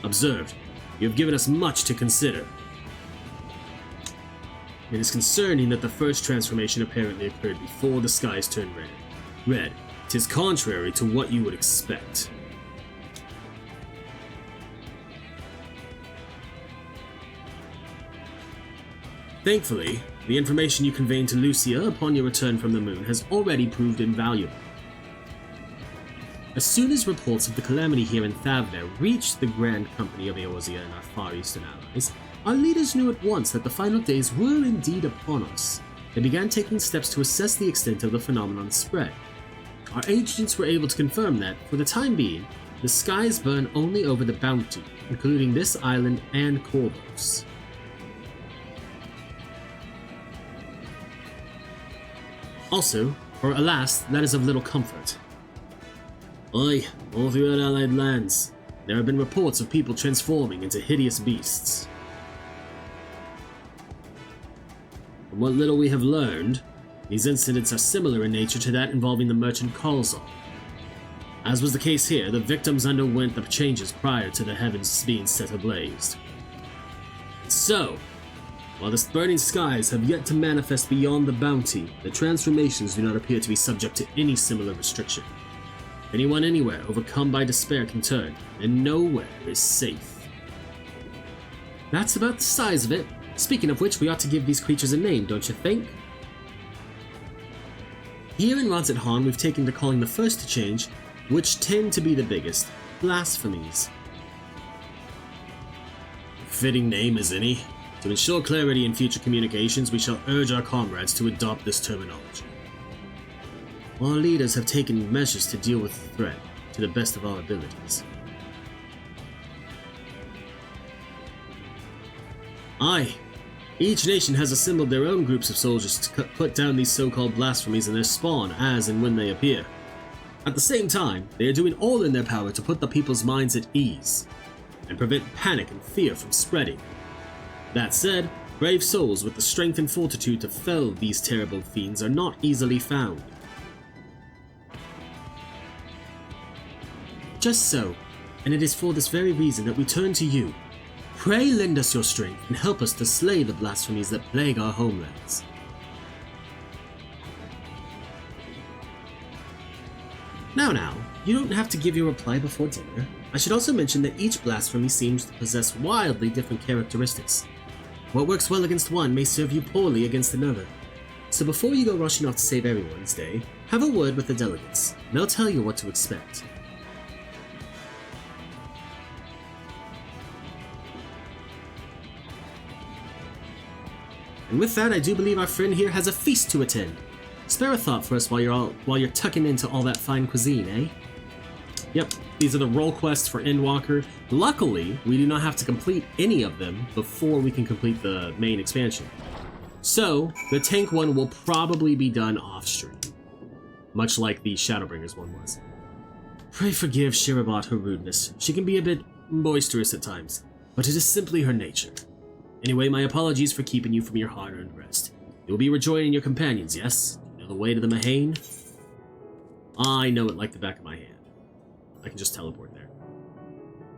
observed, you have given us much to consider. It is concerning that the first transformation apparently occurred before the skies turned red. 'Tis contrary to what you would expect. Thankfully, the information you conveyed to Lucia upon your return from the moon has already proved invaluable. As soon as reports of the calamity here in Thavnair reached the Grand Company of Eorzea and our Far Eastern allies, our leaders knew at once that the final days were indeed upon us. They began taking steps to assess the extent of the phenomenon's spread. Our agents were able to confirm that, for the time being, the skies burn only over the Bounty, including this island and Corvos. Also, or alas, that is of little comfort. Aye, all throughout allied lands, there have been reports of people transforming into hideous beasts. From what little we have learned, these incidents are similar in nature to that involving the merchant Kalzal. As was the case here, the victims underwent the changes prior to the heavens being set ablaze. So, while the burning skies have yet to manifest beyond the Bounty, the transformations do not appear to be subject to any similar restriction. Anyone anywhere overcome by despair can turn, and nowhere is safe. That's about the size of it. Speaking of which, we ought to give these creatures a name, don't you think? Here in Radzathan, we've taken to calling the first to change, which tend to be the biggest, blasphemies. Fitting name as any. To ensure clarity in future communications, we shall urge our comrades to adopt this terminology. Our leaders have taken measures to deal with the threat, to the best of our abilities. Aye, each nation has assembled their own groups of soldiers to put down these so-called blasphemies and their spawn as and when they appear. At the same time, they are doing all in their power to put the people's minds at ease and prevent panic and fear from spreading. That said, brave souls with the strength and fortitude to fell these terrible fiends are not easily found. Just so, and it is for this very reason that we turn to you. Pray lend us your strength and help us to slay the blasphemies that plague our homelands. Now, you don't have to give your reply before dinner. I should also mention that each blasphemy seems to possess wildly different characteristics. What works well against one may serve you poorly against another. So before you go rushing off to save everyone's day, have a word with the delegates. They'll tell you what to expect. And with that, I do believe our friend here has a feast to attend. Spare a thought for us while you're tucking into all that fine cuisine, eh? Yep, these are the role quests for Endwalker. Luckily, we do not have to complete any of them before we can complete the main expansion. So, the tank one will probably be done off-stream, much like the Shadowbringers one was. Pray forgive Shirabot her rudeness. She can be a bit boisterous at times, but it is simply her nature. Anyway, my apologies for keeping you from your hard-earned rest. You'll be rejoining your companions, yes? You know the way to the Morrighan? I know it like the back of my hand. I can just teleport there.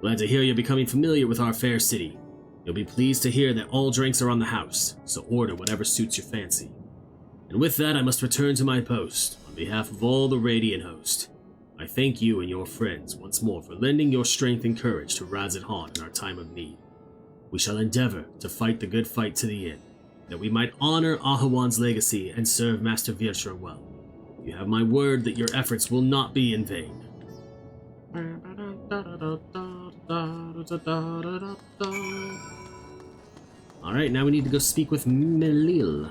Glad to hear you're becoming familiar with our fair city. You'll be pleased to hear that all drinks are on the house, so order whatever suits your fancy. And with that, I must return to my post. On behalf of all the Radiant host, I thank you and your friends once more for lending your strength and courage to Razid-Han in our time of need. We shall endeavor to fight the good fight to the end, that we might honor Ahawan's legacy and serve Master Virtra well. You have my word that your efforts will not be in vain. Alright, now we need to go speak with Melil.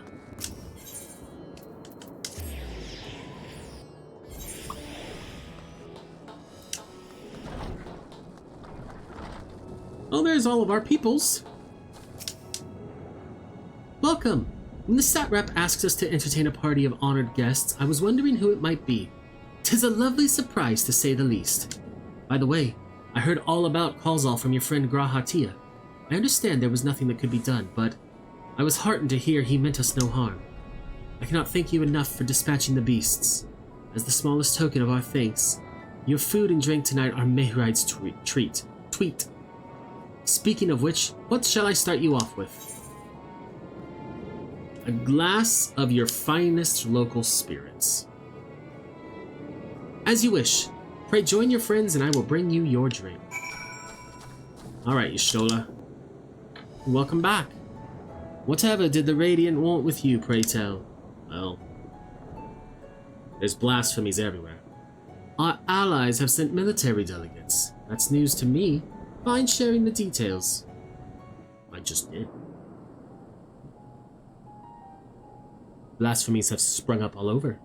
Oh, there's all of our peoples. Welcome. When the satrap asks us to entertain a party of honored guests, I was wondering who it might be. 'Tis a lovely surprise, to say the least. By the way, I heard all about Kalzal from your friend Grahatia. I understand there was nothing that could be done, but I was heartened to hear he meant us no harm. I cannot thank you enough for dispatching the beasts. As the smallest token of our thanks, your food and drink tonight are Mehride's treat. Speaking of which, what shall I start you off with? A glass of your finest local spirits. As you wish. Pray join your friends and I will bring you your drink. Alright, Y'shtola. Welcome back. Whatever did the Radiant want with you, pray tell? Well, there's blasphemies everywhere. Our allies have sent military delegates. That's news to me. Mind sharing the details? I just did. Blasphemies have sprung up all over.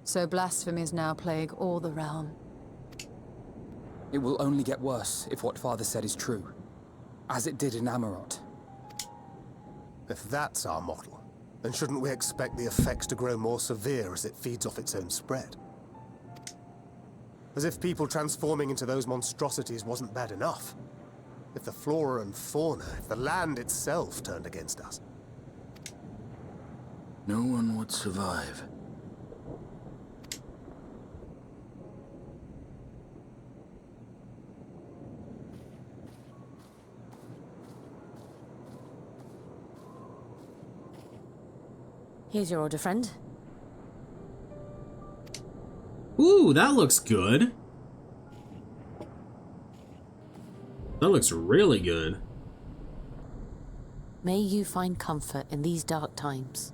So blasphemies now plague all the realm. It will only get worse if what Father said is true, as it did in Amarot. If that's our model, then shouldn't we expect the effects to grow more severe as it feeds off its own spread? As if people transforming into those monstrosities wasn't bad enough. If the flora and fauna, if the land itself turned against us. No one would survive. Here's your order, friend. Ooh, that looks good. That looks really good. May you find comfort in these dark times.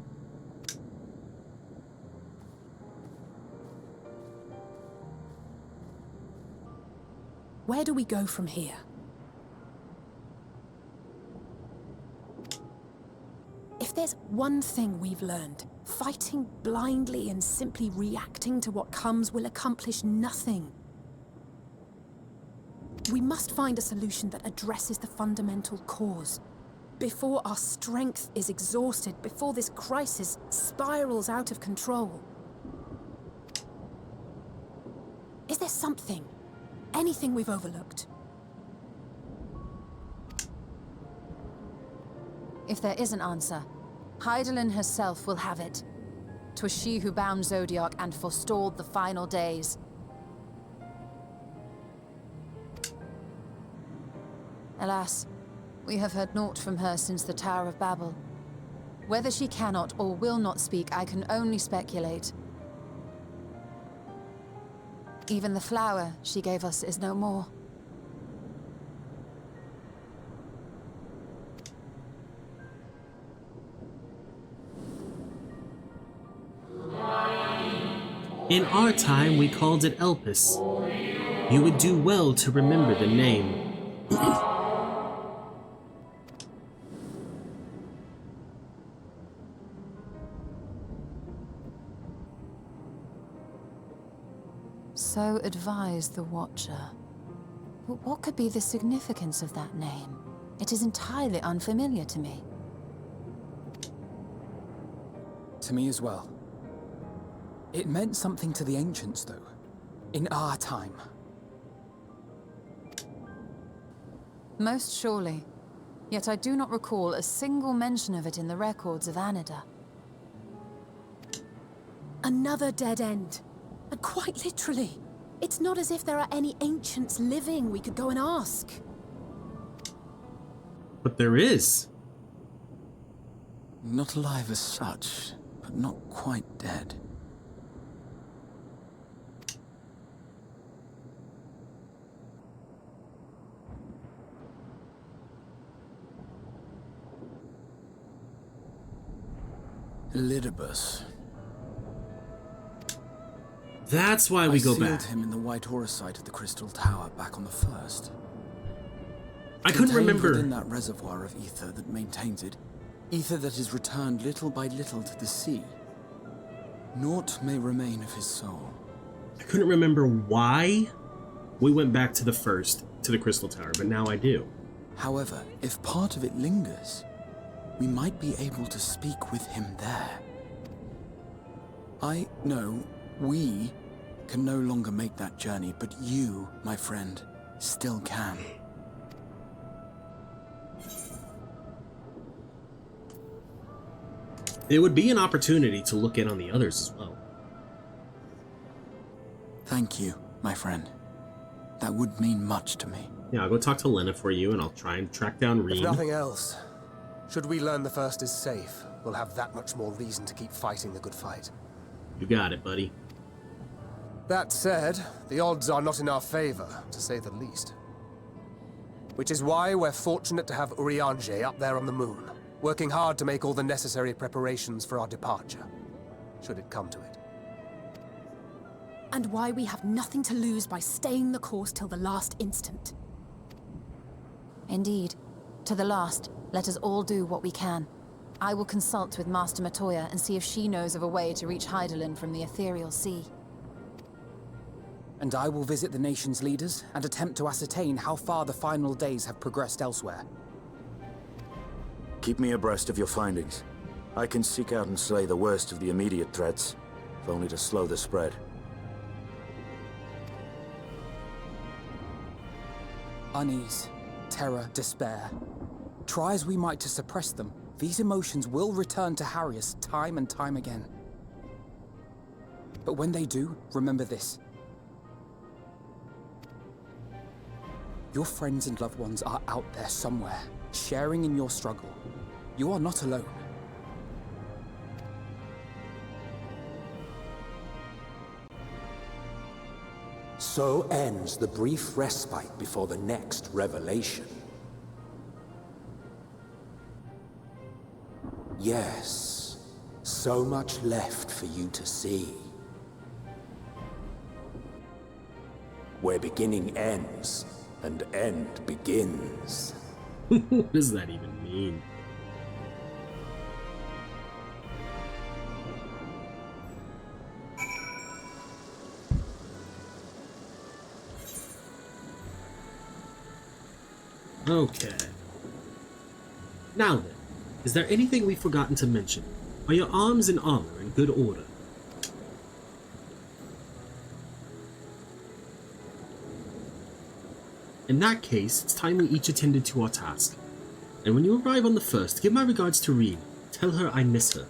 Where do we go from here? If there's one thing we've learned, fighting blindly and simply reacting to what comes will accomplish nothing. We must find a solution that addresses the fundamental cause. Before our strength is exhausted, before this crisis spirals out of control. Is there something? Anything we've overlooked? If there is an answer, Hydaelyn herself will have it. 'Twas she who bound Zodiac and forestalled the final days. Alas, we have heard naught from her since the Tower of Babel. Whether she cannot or will not speak, I can only speculate. Even the flower she gave us is no more. In our time, we called it Elpis. You would do well to remember the name. So advised the Watcher. But what could be the significance of that name? It is entirely unfamiliar to me. To me as well. It meant something to the ancients, though. In our time. Most surely. Yet I do not recall a single mention of it in the records of Anida. Another dead end. And quite literally. It's not as if there are any ancients living we could go and ask. But there is. Not alive as such, but not quite dead. Elidibus. That's why we go back. I sealed him in the White Horus site of the Crystal Tower back on the first. I couldn't remember. Within that reservoir of ether that maintains it, ether that is returned little by little to the sea. Naught may remain of his soul. I couldn't remember why we went back to the first, to the Crystal Tower, but now I do. However, if part of it lingers, we might be able to speak with him there. I know we can no longer make that journey, but you, my friend, still can. It would be an opportunity to look in on the others as well. Thank you, my friend. That would mean much to me. Yeah, I'll go talk to Lena for you, and I'll try and track down Rean. If nothing else, should we learn the first is safe, we'll have that much more reason to keep fighting the good fight. You got it, buddy. That said, the odds are not in our favor, to say the least. Which is why we're fortunate to have Urianger up there on the moon, working hard to make all the necessary preparations for our departure, should it come to it. And why we have nothing to lose by staying the course till the last instant. Indeed. To the last, let us all do what we can. I will consult with Master Matoya and see if she knows of a way to reach Hydaelyn from the ethereal sea. And I will visit the nation's leaders and attempt to ascertain how far the final days have progressed elsewhere. Keep me abreast of your findings. I can seek out and slay the worst of the immediate threats, if only to slow the spread. Unease, terror, despair. Try as we might to suppress them, these emotions will return to harry us time and time again. But when they do, remember this. Your friends and loved ones are out there somewhere, sharing in your struggle. You are not alone. So ends the brief respite before the next revelation. Yes, so much left for you to see. Where beginning ends, and end begins. What does that even mean? Okay. Now then, is there anything we've forgotten to mention? Are your arms and armor in good order? In that case, it's time we each attended to our task. And when you arrive on the first, give my regards to Reen. Tell her I miss her.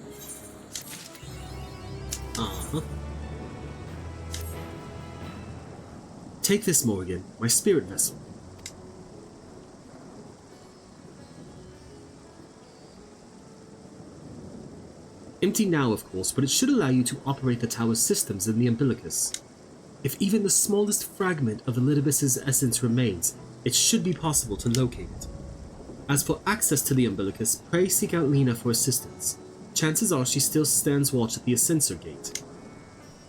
Take this, Morrighan, my spirit vessel. Empty now, of course, but it should allow you to operate the tower's systems in the umbilicus. If even the smallest fragment of Elidibus's essence remains, it should be possible to locate it. As for access to the umbilicus, pray seek out Lena for assistance. Chances are she still stands watch at the Ascensor Gate.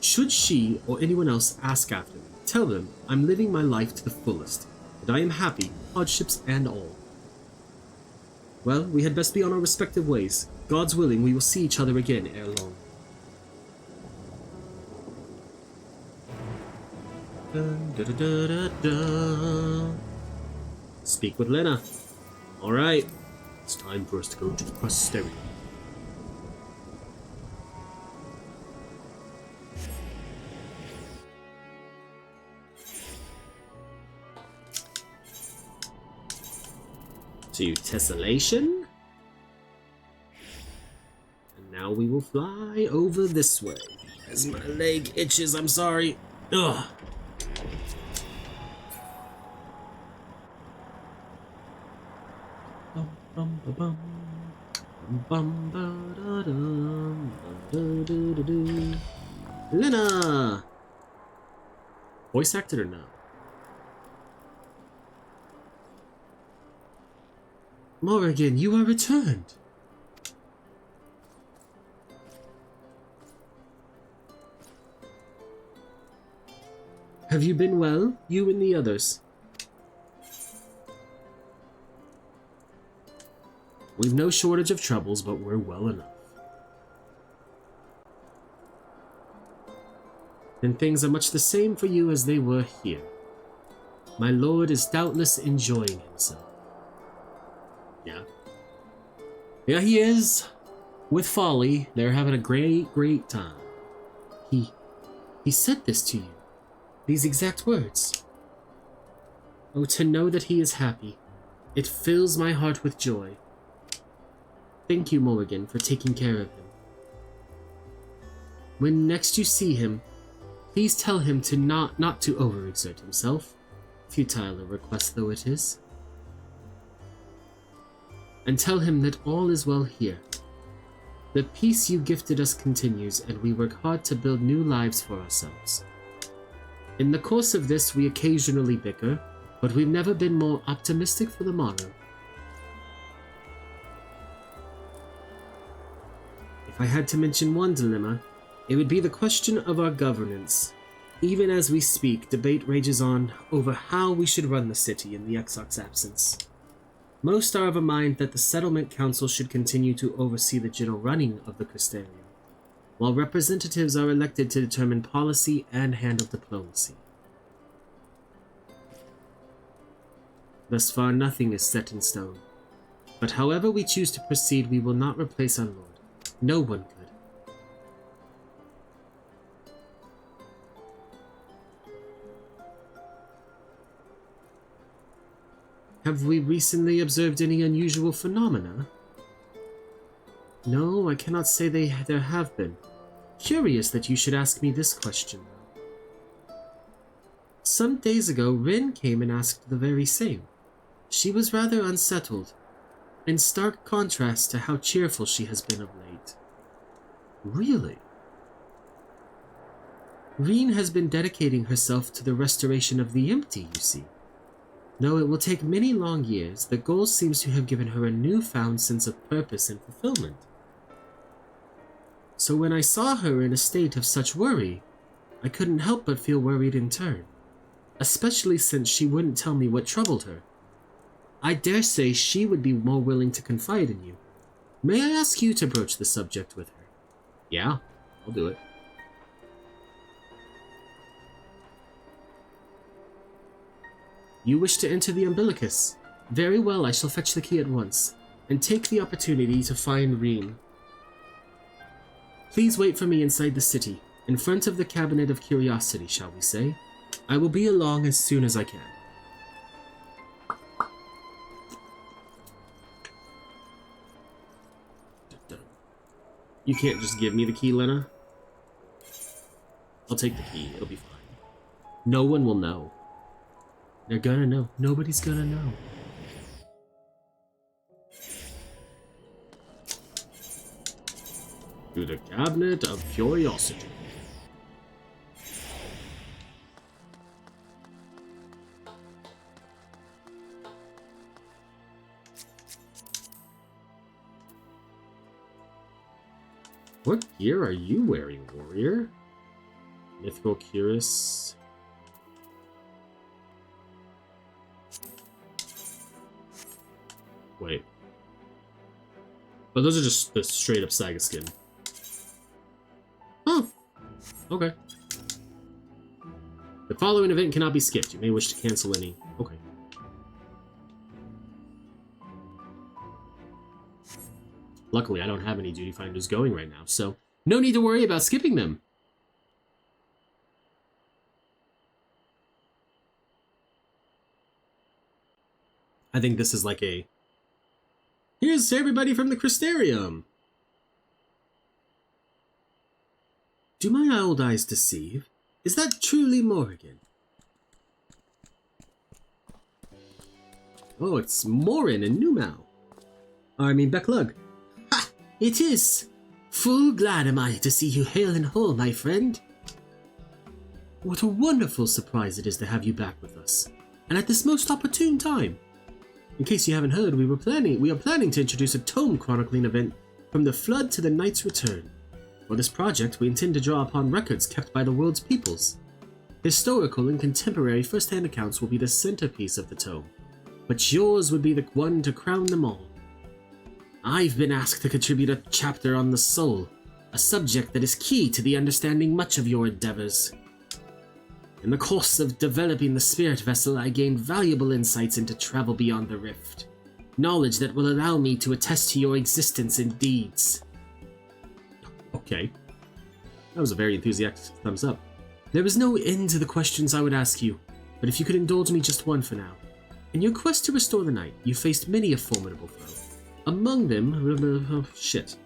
Should she or anyone else ask after me, tell them I'm living my life to the fullest, and I am happy, hardships and all. Well, we had best be on our respective ways. God's willing, we will see each other again ere long. Dun, da, da, da, da, da. Speak with Lena. Alright, it's time for us to go to the posterity. To Tessellation. And now we will fly over this way. As my leg itches, I'm sorry. Ugh. Lena! Voice acted or no? Morrighan, you are returned. Have you been well, you and the others? We've no shortage of troubles, but we're well enough. Then things are much the same for you as they were here. My lord is doubtless enjoying himself. Yeah. Yeah, he is. With Folly, they're having a great time. He said this to you. These exact words. Oh, to know that he is happy. It fills my heart with joy. Thank you, Morrighan, for taking care of him. When next you see him, please tell him to not to overexert himself, futile a request though it is. And tell him that all is well here. The peace you gifted us continues, and we work hard to build new lives for ourselves. In the course of this, we occasionally bicker, but we've never been more optimistic for the morrow. If I had to mention one dilemma, it would be the question of our governance. Even as we speak, debate rages on over how we should run the city in the Exarch's absence. Most are of a mind that the Settlement Council should continue to oversee the general running of the Crystarium, while representatives are elected to determine policy and handle diplomacy. Thus far, nothing is set in stone, but however we choose to proceed, we will not replace our Lord. No one could. Have we recently observed any unusual phenomena? No, I cannot say there have been. Curious that you should ask me this question, though. Some days ago, Rin came and asked the very same. She was rather unsettled, in stark contrast to how cheerful she has been of late. Really? Rin has been dedicating herself to the restoration of the empty, you see. Though it will take many long years, the goal seems to have given her a newfound sense of purpose and fulfillment. So when I saw her in a state of such worry, I couldn't help but feel worried in turn, especially since she wouldn't tell me what troubled her. I dare say she would be more willing to confide in you. May I ask you to broach the subject with her? Yeah, I'll do it. You wish to enter the umbilicus? Very well, I shall fetch the key at once, and take the opportunity to find Rin. Please wait for me inside the city, in front of the Cabinet of Curiosity, shall we say. I will be along as soon as I can. You can't just give me the key, Lena. I'll take the key. It'll be fine. No one will know. They're gonna know. Nobody's gonna know. To the Cabinet of Curiosity. What gear are you wearing, warrior? Mythical Curious. Wait. But those are just the straight up Saga skin. Oh. Okay. The following event cannot be skipped. You may wish to cancel any. Okay. Luckily, I don't have any duty finders going right now, so no need to worry about skipping them. I think this is like a... Here's everybody from the Crystarium. Do my old eyes deceive? Is that truly Morrighan? Oh, it's Morin and Numau. I mean Becklug. Ha! It is! Full glad am I to see you hale and whole, my friend. What a wonderful surprise it is to have you back with us, and at this most opportune time. In case you haven't heard, we are planning to introduce a tome chronicling event from the Flood to the Knight's Return. For this project, we intend to draw upon records kept by the world's peoples. Historical and contemporary first-hand accounts will be the centerpiece of the tome, but yours would be the one to crown them all. I've been asked to contribute a chapter on the soul, a subject that is key to the understanding much of your endeavors. In the course of developing the spirit vessel, I gained valuable insights into travel beyond the rift, knowledge that will allow me to attest to your existence and deeds. Okay. That was a very enthusiastic thumbs up. There was no end to the questions I would ask you, but if you could indulge me just one for now. In your quest to restore the night, you faced many a formidable foe. Among them... shit.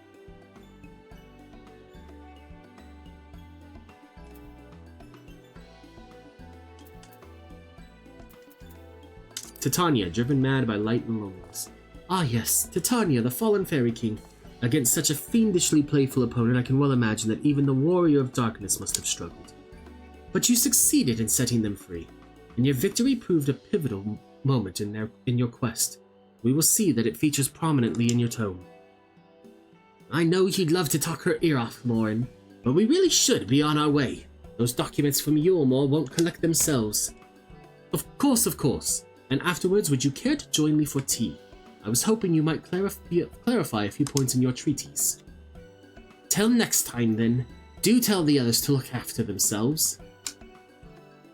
Titania, driven mad by light and loneliness. Ah yes, Titania, the fallen fairy king. Against such a fiendishly playful opponent, I can well imagine that even the warrior of darkness must have struggled. But you succeeded in setting them free, and your victory proved a pivotal moment in your quest. We will see that it features prominently in your tome. I know you'd love to talk her ear off, Morrighan, but we really should be on our way. Those documents from Yulmore won't collect themselves. Of course. And afterwards, would you care to join me for tea? I was hoping you might clarify a few points in your treatise. Till next time, then. Do tell the others to look after themselves.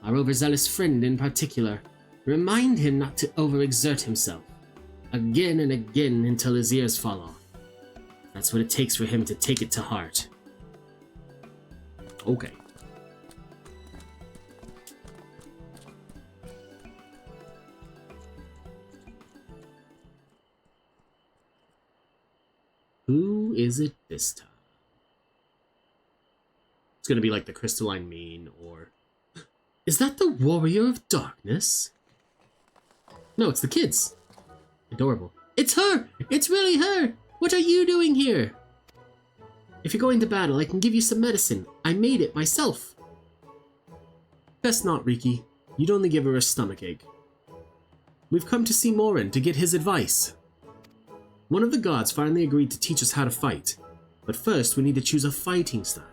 Our overzealous friend in particular. Remind him not to overexert himself. Again and again until his ears fall off. That's what it takes for him to take it to heart. Okay. Who is it this time? It's gonna be like the Crystalline Mean, or... Is that the Warrior of Darkness? No, it's the kids. Adorable. It's her! It's really her! What are you doing here? If you're going to battle, I can give you some medicine. I made it myself. Best not, Riki. You'd only give her a stomachache. We've come to see Morrighan to get his advice. One of the gods finally agreed to teach us how to fight, but first we need to choose a fighting style.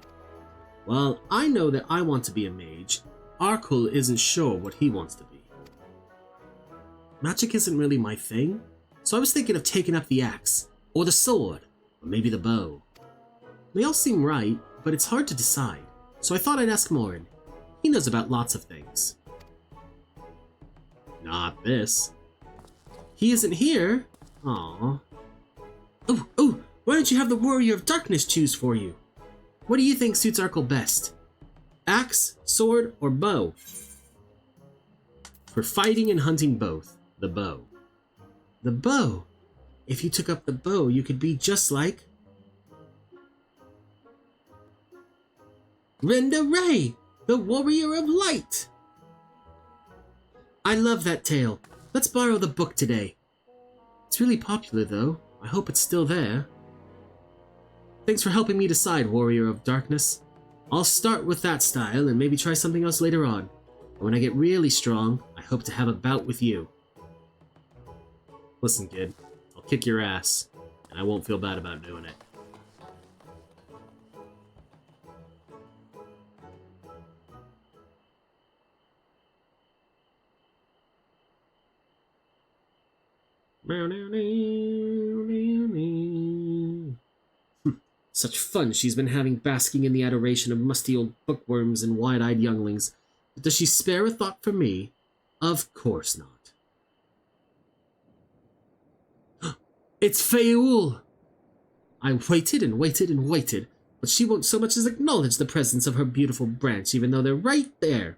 Well, I know that I want to be a mage. Arkul isn't sure what he wants to be. Magic isn't really my thing, so I was thinking of taking up the axe, or the sword, or maybe the bow. They all seem right, but it's hard to decide, so I thought I'd ask Morrighan. He knows about lots of things. Not this. He isn't here? Aww. Oh, why don't you have the Warrior of Darkness choose for you? What do you think suits Arkul best? Axe, sword, or bow? For fighting and hunting both, the bow. The bow? If you took up the bow, you could be just like... Renda Ray, the Warrior of Light! I love that tale. Let's borrow the book today. It's really popular, though. I hope it's still there. Thanks for helping me decide, Warrior of Darkness. I'll start with that style and maybe try something else later on. But when I get really strong, I hope to have a bout with you. Listen, kid. I'll kick your ass, and I won't feel bad about doing it. Such fun she's been having basking in the adoration of musty old bookworms and wide-eyed younglings. But does she spare a thought for me? Of course not. It's Fayoul! I waited and waited and waited, but she won't so much as acknowledge the presence of her beautiful branch, even though they're right there.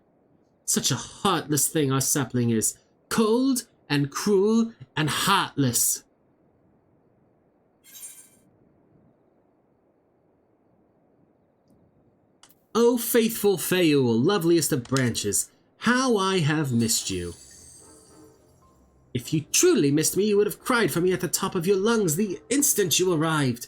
Such a heartless thing our sapling is. Cold and cruel and heartless. Oh, faithful Fayoul, loveliest of branches, how I have missed you. If you truly missed me, you would have cried for me at the top of your lungs the instant you arrived.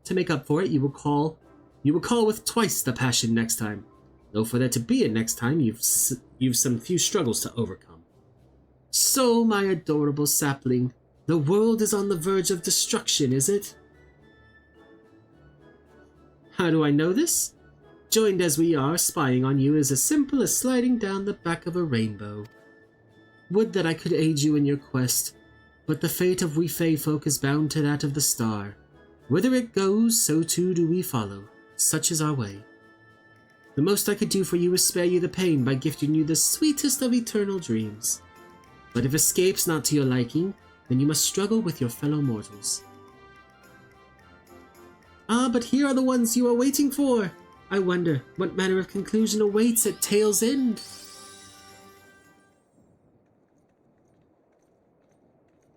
To make up for it, you will call with twice the passion next time. Though for there to be a next time, you've some few struggles to overcome. So, my adorable sapling, the world is on the verge of destruction, is it? How do I know this? Joined as we are, spying on you is as simple as sliding down the back of a rainbow. Would that I could aid you in your quest, but the fate of we Fey folk is bound to that of the star. Whither it goes, so too do we follow. Such is our way. The most I could do for you is spare you the pain by gifting you the sweetest of eternal dreams. But if escape's not to your liking, then you must struggle with your fellow mortals. Ah, but here are the ones you are waiting for! I wonder what manner of conclusion awaits at Tale's End.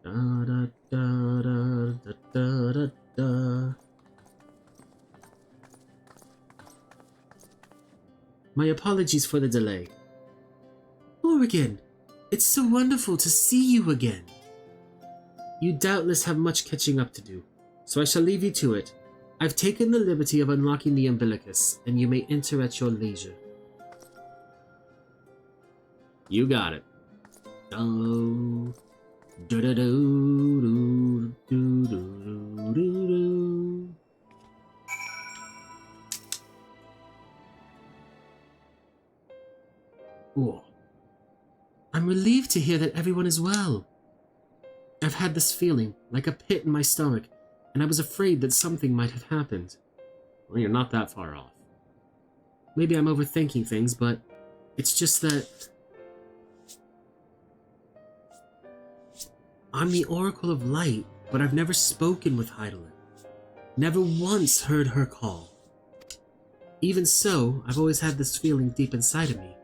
Da da da da da da da. My apologies for the delay. Morrighan, it's so wonderful to see you again. You doubtless have much catching up to do, so I shall leave you to it. I've taken the liberty of unlocking the umbilicus, and you may enter at your leisure. You got it. Oh. Do-do-do, do-do-do-do-do. Oh. I'm relieved to hear that everyone is well. I've had this feeling, like a pit in my stomach, and I was afraid that something might have happened. Well, you're not that far off. Maybe I'm overthinking things, but it's just that I'm the Oracle of Light, but I've never spoken with Hydaelyn. Never once heard her call. Even so, I've always had this feeling deep inside of me.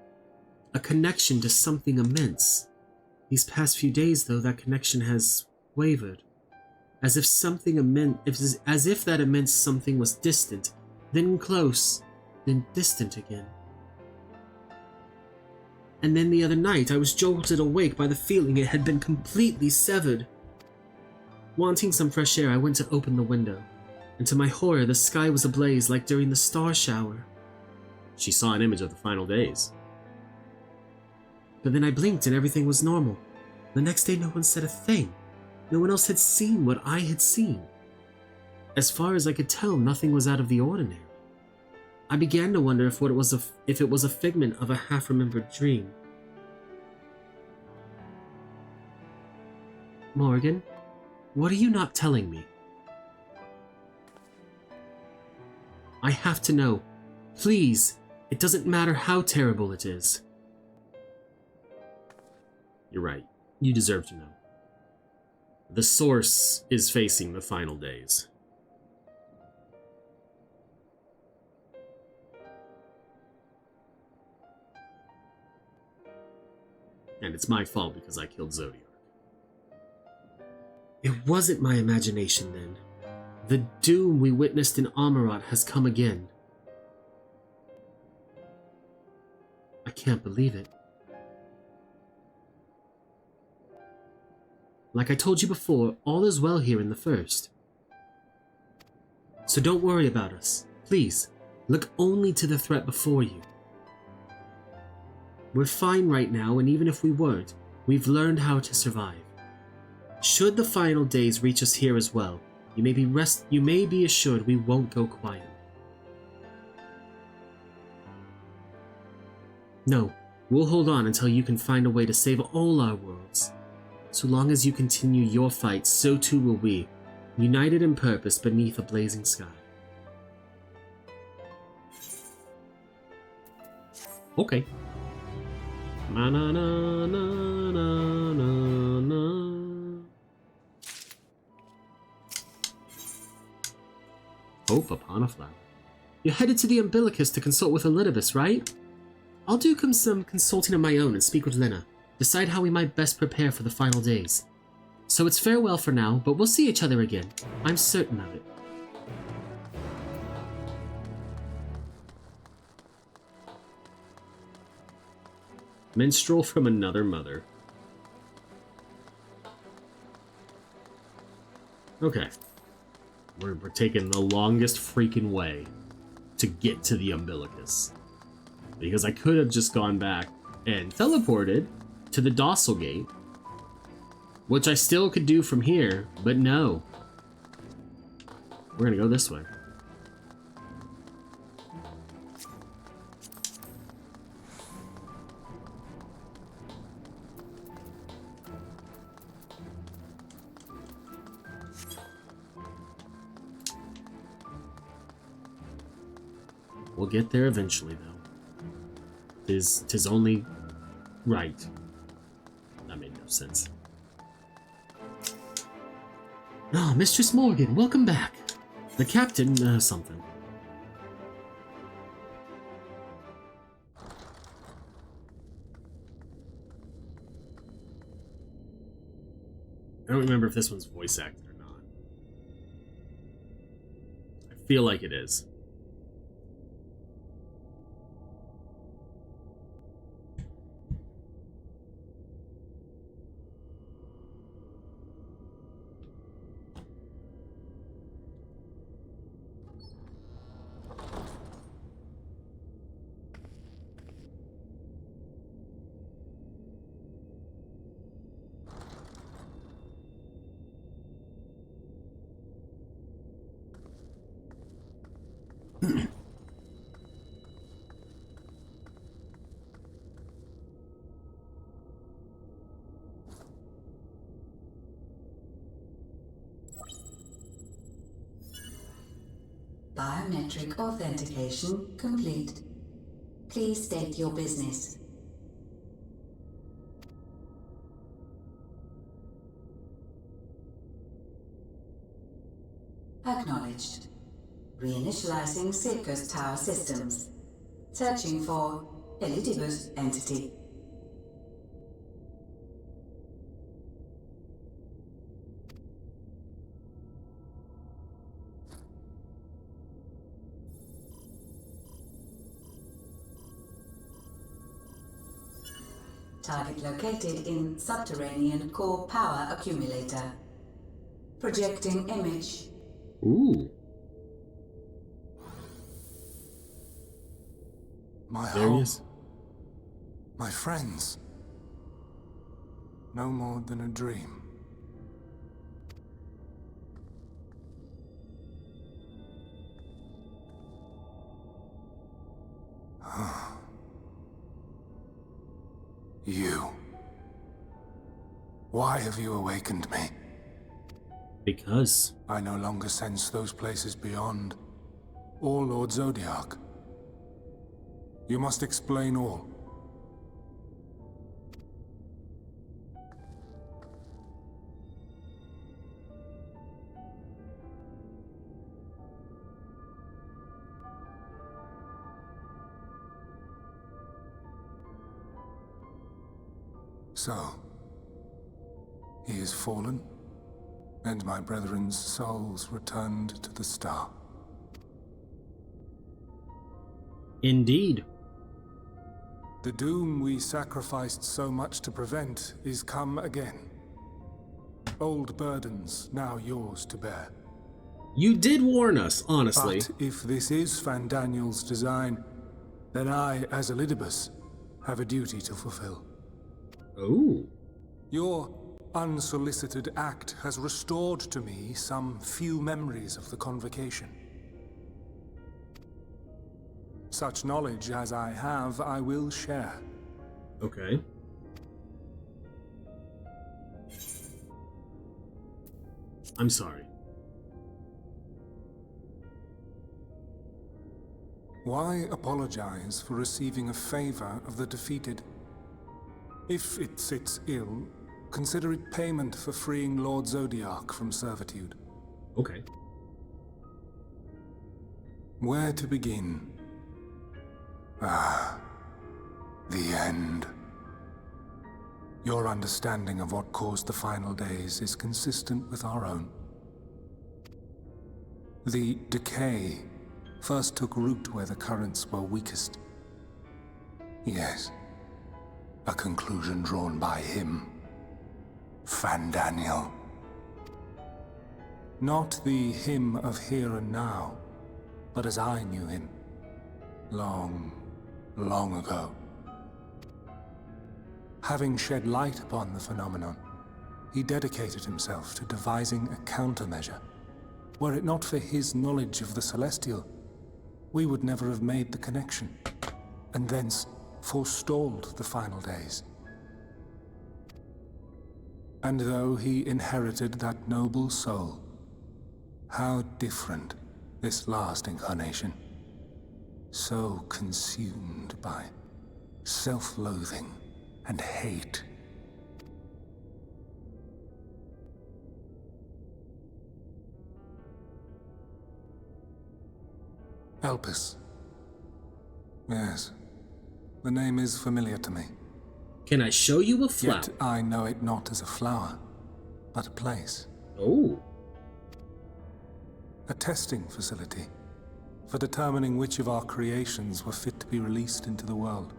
A connection to something immense. These past few days, though, that connection has wavered. As if that immense something was distant, then close, then distant again. And then the other night, I was jolted awake by the feeling it had been completely severed. Wanting some fresh air, I went to open the window, and to my horror, the sky was ablaze like during the star shower. She saw an image of the final days. But then I blinked and everything was normal. The next day, no one said a thing. No one else had seen what I had seen. As far as I could tell, nothing was out of the ordinary. I began to wonder if it was a figment of a half-remembered dream. Morrighan, what are you not telling me? I have to know. Please, it doesn't matter how terrible it is. You're right. You deserve to know. The Source is facing the final days. And it's my fault because I killed Zodiark. It wasn't my imagination then. The doom we witnessed in Amarat has come again. I can't believe it. Like I told you before, all is well here in the First. So don't worry about us. Please, look only to the threat before you. We're fine right now, and even if we weren't, we've learned how to survive. Should the final days reach us here as well, you may be assured we won't go quiet. No, we'll hold on until you can find a way to save all our worlds. So long as you continue your fight, so too will we, united in purpose beneath a blazing sky. Okay. Na na na na na na na. Hope upon a flower. You're headed to the Umbilicus to consult with Elidibus, right? I'll do some consulting of my own and speak with Lena. Decide how we might best prepare for the final days. So it's farewell for now, but we'll see each other again. I'm certain of it. Minstrel from another mother. Okay. We're taking the longest freaking way to get to the Umbilicus. Because I could have just gone back and teleported to the Docile Gate, which I still could do from here, but no. We're gonna go this way. We'll get there eventually, though. Tis only right. That made no sense. Oh, Mistress Morrighan, welcome back. The captain, something. I don't remember if this one's voice acted or not. I feel like it is. Biometric authentication complete. Please state your business. Acknowledged. Reinitializing Circus Tower systems. Searching for Elidibus entity. Target located in subterranean core power accumulator. Projecting image. Ooh. My There he home. is. My friends. No more than a dream. You. Why have you awakened me? Because I no longer sense those places beyond, or Lord Zodiac. You must explain all. So, he is fallen, and my brethren's souls returned to the star. indeed. The doom we sacrificed so much to prevent is come again. Old burdens now yours to bear. You did warn us, honestly. But if this is Fandaniel's design, then I, as Elidibus, have a duty to fulfill. Oh. Your unsolicited act has restored to me some few memories of the convocation. Such knowledge as I have, I will share. Okay. I'm sorry. Why apologize for receiving a favor of the defeated? If it sits ill, consider it payment for freeing Lord Zodiac from servitude. Okay. Where to begin? Ah, the end. Your understanding of what caused the final days is consistent with our own. The decay first took root where the currents were weakest. Yes, a conclusion drawn by him, Fandaniel. Not the him of here and now, but as I knew him, long, long ago. Having shed light upon the phenomenon, he dedicated himself to devising a countermeasure. Were it not for his knowledge of the Celestial, we would never have made the connection, and thence forestalled the final days. And though he inherited that noble soul, how different this last incarnation, so consumed by self-loathing and hate. Elpis. Yes, the name is familiar to me. Can I show you a flower? Yet I know it not as a flower, but a place. Oh. A testing facility for determining which of our creations were fit to be released into the world.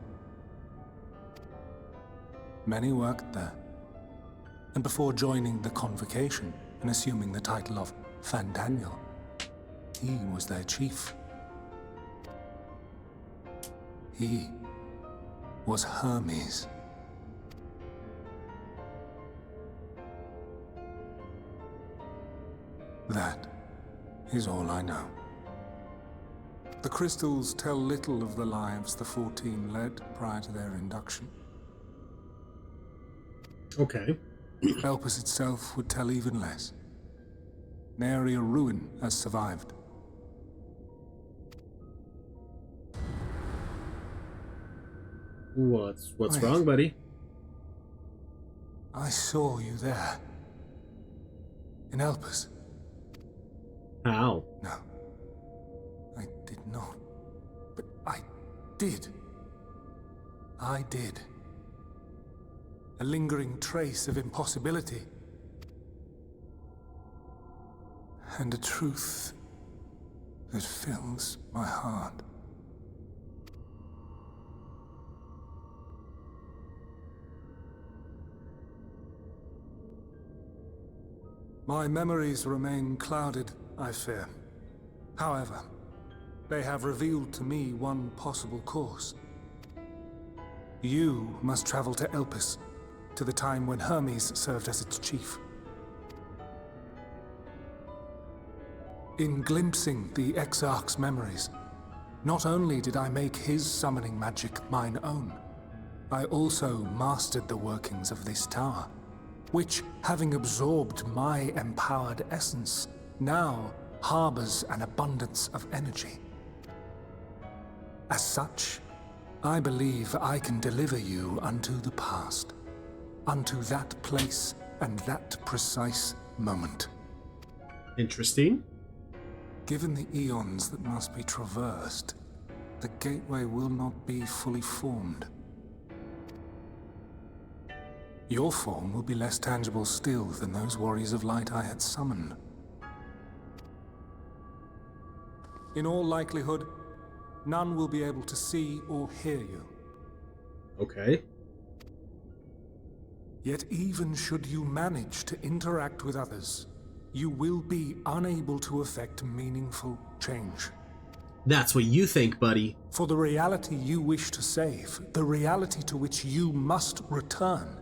Many worked there, and before joining the convocation and assuming the title of Fandaniel, he was their chief. He was Hermes. That is all I know. The crystals tell little of the lives the 14 led prior to their induction. Okay. Elpis itself would tell even less. Nary a ruin has survived. What's Wait. wrong, buddy? I saw you there. In Elpis. How? No. I did not. But I did. I did. A lingering trace of impossibility. And a truth that fills my heart. My memories remain clouded, I fear. However, they have revealed to me one possible course. You must travel to Elpis, to the time when Hermes served as its chief. In glimpsing the Exarch's memories, not only did I make his summoning magic mine own, I also mastered the workings of this tower, which, having absorbed my empowered essence, now harbors an abundance of energy. As such, I believe I can deliver you unto the past, unto that place and that precise moment. Interesting. Given the eons that must be traversed, the gateway will not be fully formed. Your form will be less tangible still than those warriors of light I had summoned. In all likelihood, none will be able to see or hear you. Okay. Yet even should you manage to interact with others, you will be unable to effect meaningful change. That's what you think, buddy. For the reality you wish to save, the reality to which you must return,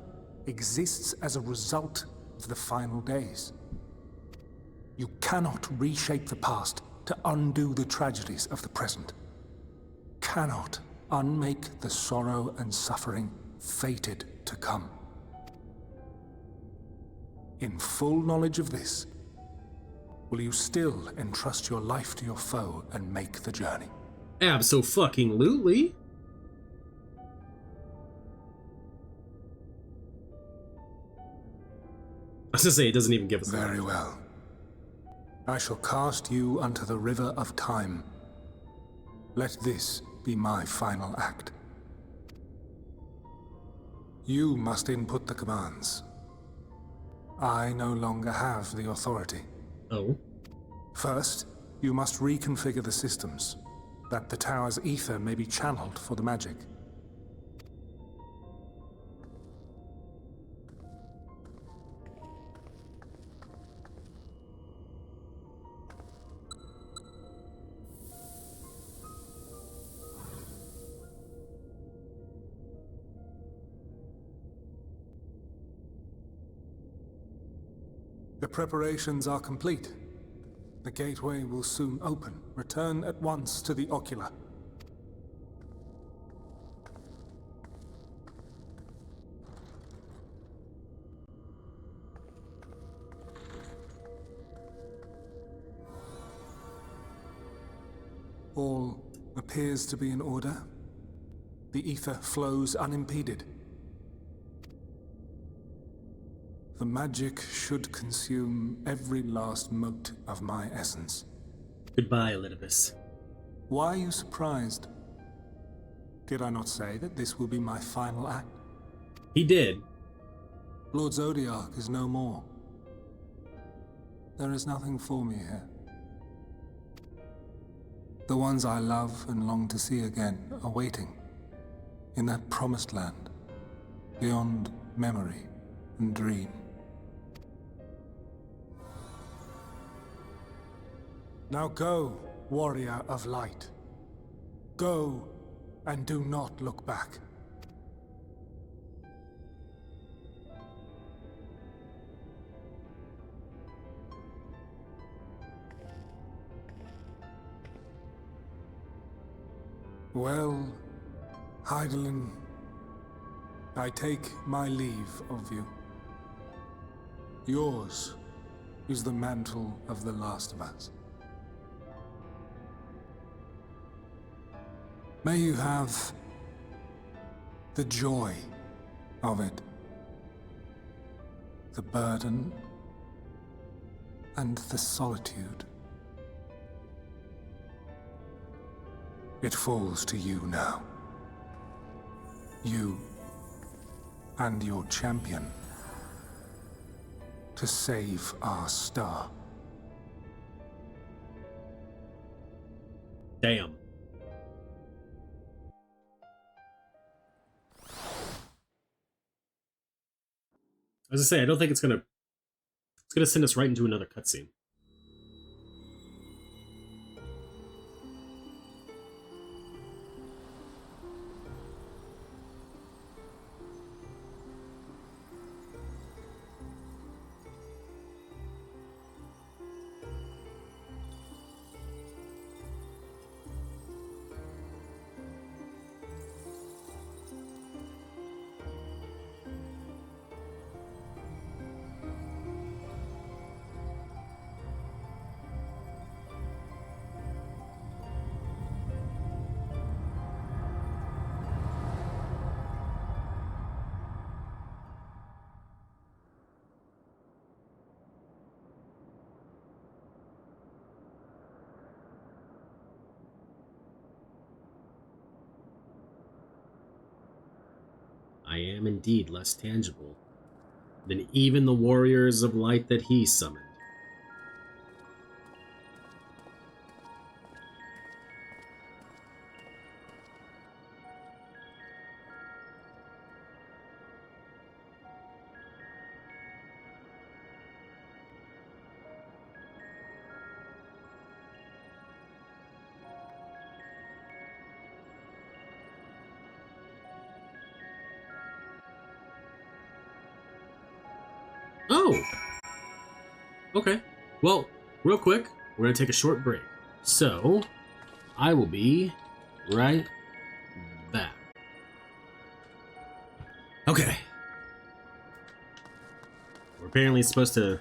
exists as a result of the final days. You cannot reshape the past to undo the tragedies of the present. Cannot unmake the sorrow and suffering fated to come. In full knowledge of this, will you still entrust your life to your foe and make the journey? Abso-fucking-lutely. I was gonna say, it doesn't even give us a Very well. I shall cast you unto the river of time. Let this be my final act. You must input the commands. I no longer have the authority. Oh? First, you must reconfigure the systems, that the tower's ether may be channeled for the magic. The preparations are complete. The gateway will soon open. Return at once to the ocular. All appears to be in order. The ether flows unimpeded. The magic should consume every last mote of my essence. Goodbye, Elidibus. Why are you surprised? Did I not say that this will be my final act? He did. Lord Zodiac is no more. There is nothing for me here. The ones I love and long to see again are waiting. In that promised land, beyond memory and dream. Now go, warrior of light. Go, and do not look back. Well, Hydaelyn, I take my leave of you. Yours is the mantle of the last of us. May you have the joy of it, the burden, and the solitude. It falls to you now. You and your champion to save our star. Damn. As I say, I don't think it's gonna send us right into another cutscene. I am indeed less tangible than even the warriors of light that he summoned. Oh! Okay. Well, real quick, we're going to take a short break. So, I will be right back. Okay. We're apparently supposed to...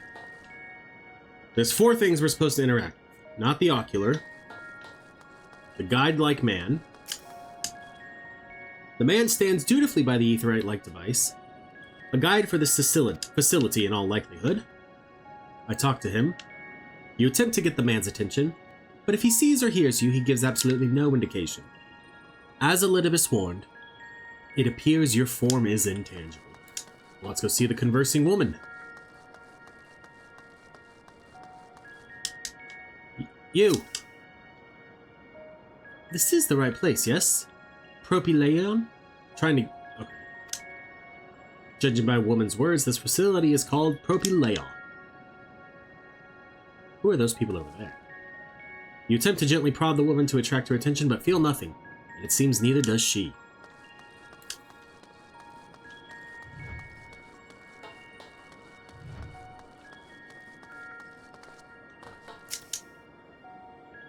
There's 4 things we're supposed to interact with. Not the ocular. The guide-like man. The man stands dutifully by the aetherite-like device. A guide for this facility in all likelihood. I talk to him. You attempt to get the man's attention, but if he sees or hears you, he gives absolutely no indication. As Elidibus warned, it appears your form is intangible. Let's go see the conversing woman. You! This is the right place, yes? Propylaeon? Trying to... Okay. Judging by woman's words, this facility is called Propylaeon. Who are those people over there? You attempt to gently prod the woman to attract her attention, but feel nothing. And it seems neither does she.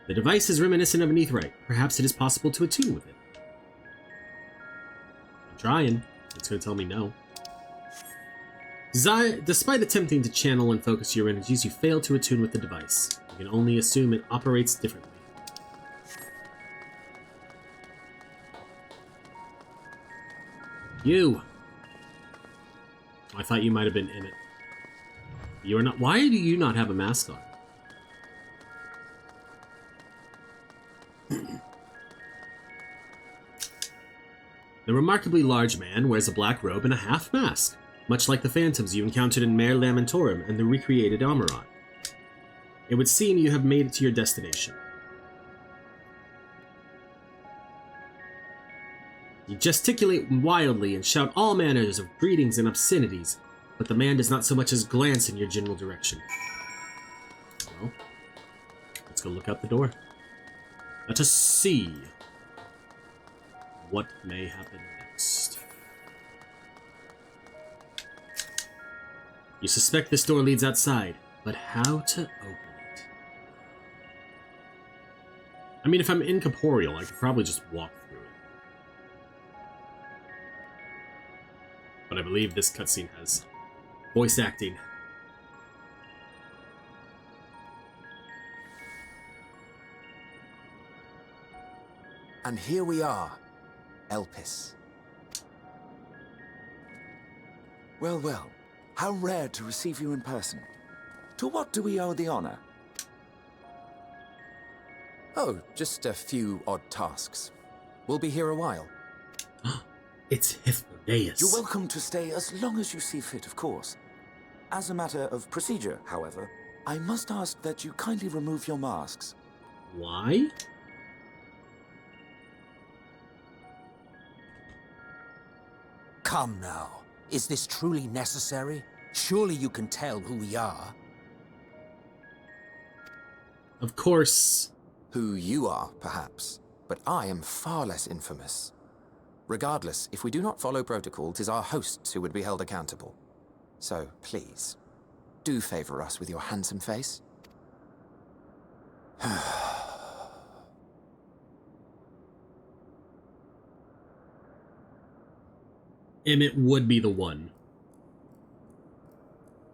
The device is reminiscent of an aetherite. Perhaps it is possible to attune with it. I'm trying. It's going to tell me no. Despite attempting to channel and focus your energies, you fail to attune with the device. You can only assume it operates differently. You! I thought you might have been in it. You are not. Why do you not have a mask on? The remarkably large man wears a black robe and a half mask, much like the phantoms you encountered in Mare Lamentorum and the recreated Amaron. It would seem you have made it to your destination. You gesticulate wildly and shout all manners of greetings and obscenities, but the man does not so much as glance in your general direction. Well, let's go look out the door. Let us see what may happen next. You suspect this door leads outside, but how to open it? I mean, if I'm incorporeal, I could probably just walk through it. But I believe this cutscene has voice acting. And here we are, Elpis. Well, well. How rare to receive you in person. To what do we owe the honor? Oh, just a few odd tasks. We'll be here a while. It's Hythlodaeus. You're welcome to stay as long as you see fit, of course. As a matter of procedure, however, I must ask that you kindly remove your masks. Why? Come now. Is this truly necessary? Surely you can tell who we are. Of course. Who you are, perhaps. But I am far less infamous. Regardless, if we do not follow protocol, 'tis our hosts who would be held accountable. So, please, do favor us with your handsome face. Emmett would be the one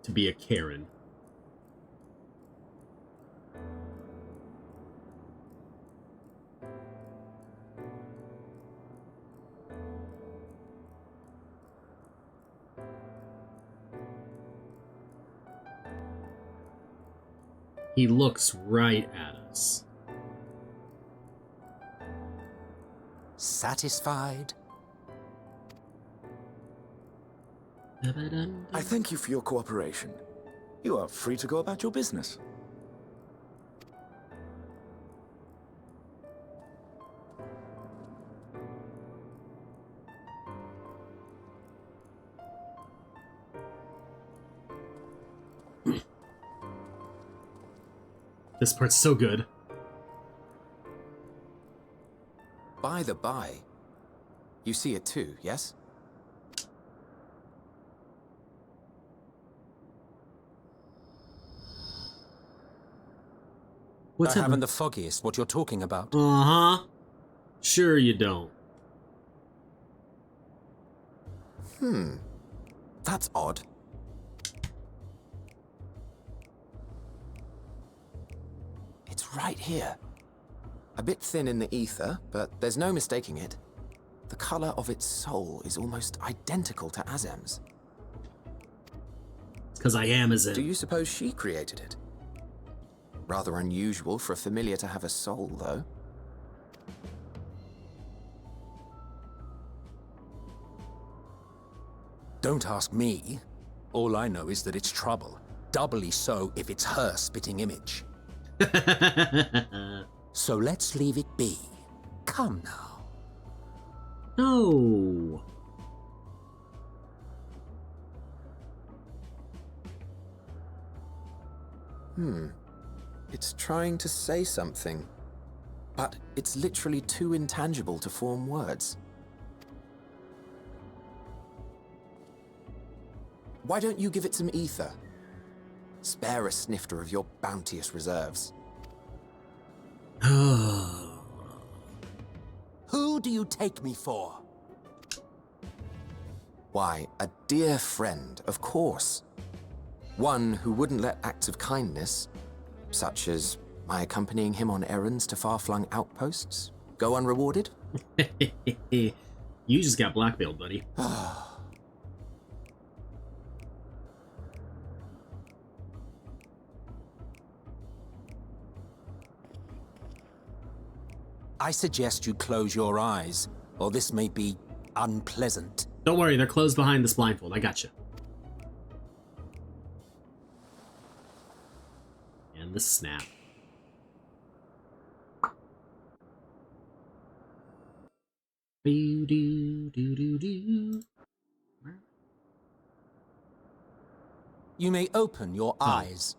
to be a Karen. He looks right at us. Satisfied? I thank you for your cooperation. You are free to go about your business. This part's so good. By the by, you see it too, yes? What's I haven't happening? the foggiest what you're talking about. Uh-huh. Sure you don't. That's odd. It's right here. A bit thin in the ether, but there's no mistaking it. The color of its soul is almost identical to Azem's. It's because I am Azem. Do you suppose she created it? Rather unusual for a familiar to have a soul, though. Don't ask me. All I know is that it's trouble. Doubly so if it's her spitting image. So let's leave it be. Come now. No. It's trying to say something, but it's literally too intangible to form words. Why don't you give it some ether? Spare a snifter of your bounteous reserves. Who do you take me for? Why, a dear friend, of course. One who wouldn't let acts of kindness, such as my accompanying him on errands to far-flung outposts, go unrewarded. You just got blackmailed, buddy. I suggest you close your eyes, or this may be unpleasant. Don't worry, they're closed behind this blindfold. I got you. And the snap. Do-do-do-do-do. You may open your eyes.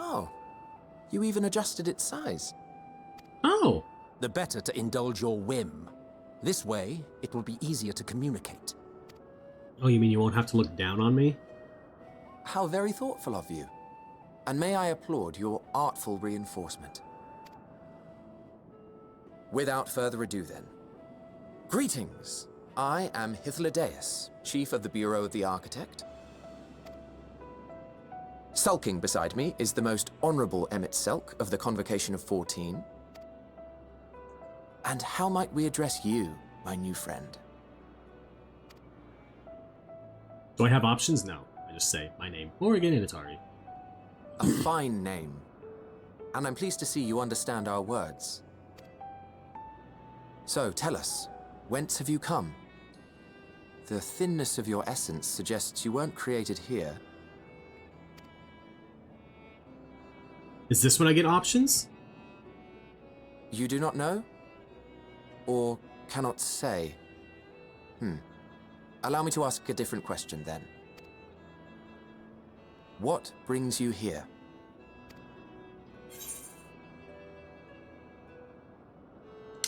Oh, you even adjusted its size. Oh. The better to indulge your whim. This way, it will be easier to communicate. Oh, you mean you won't have to look down on me? How very thoughtful of you. And may I applaud your artful reinforcement. Without further ado then. Greetings. I am Hythlodaeus, Chief of the Bureau of the Architect. Sulking beside me is the most honorable Emmet Selk of the Convocation of 14. And how might we address you, my new friend? Do I have options? No. I just say my name, Morrighan Initari. A fine name. And I'm pleased to see you understand our words. So, tell us, whence have you come? The thinness of your essence suggests you weren't created here. Is this when I get options? You do not know? Or cannot say? Allow me to ask a different question then. What brings you here?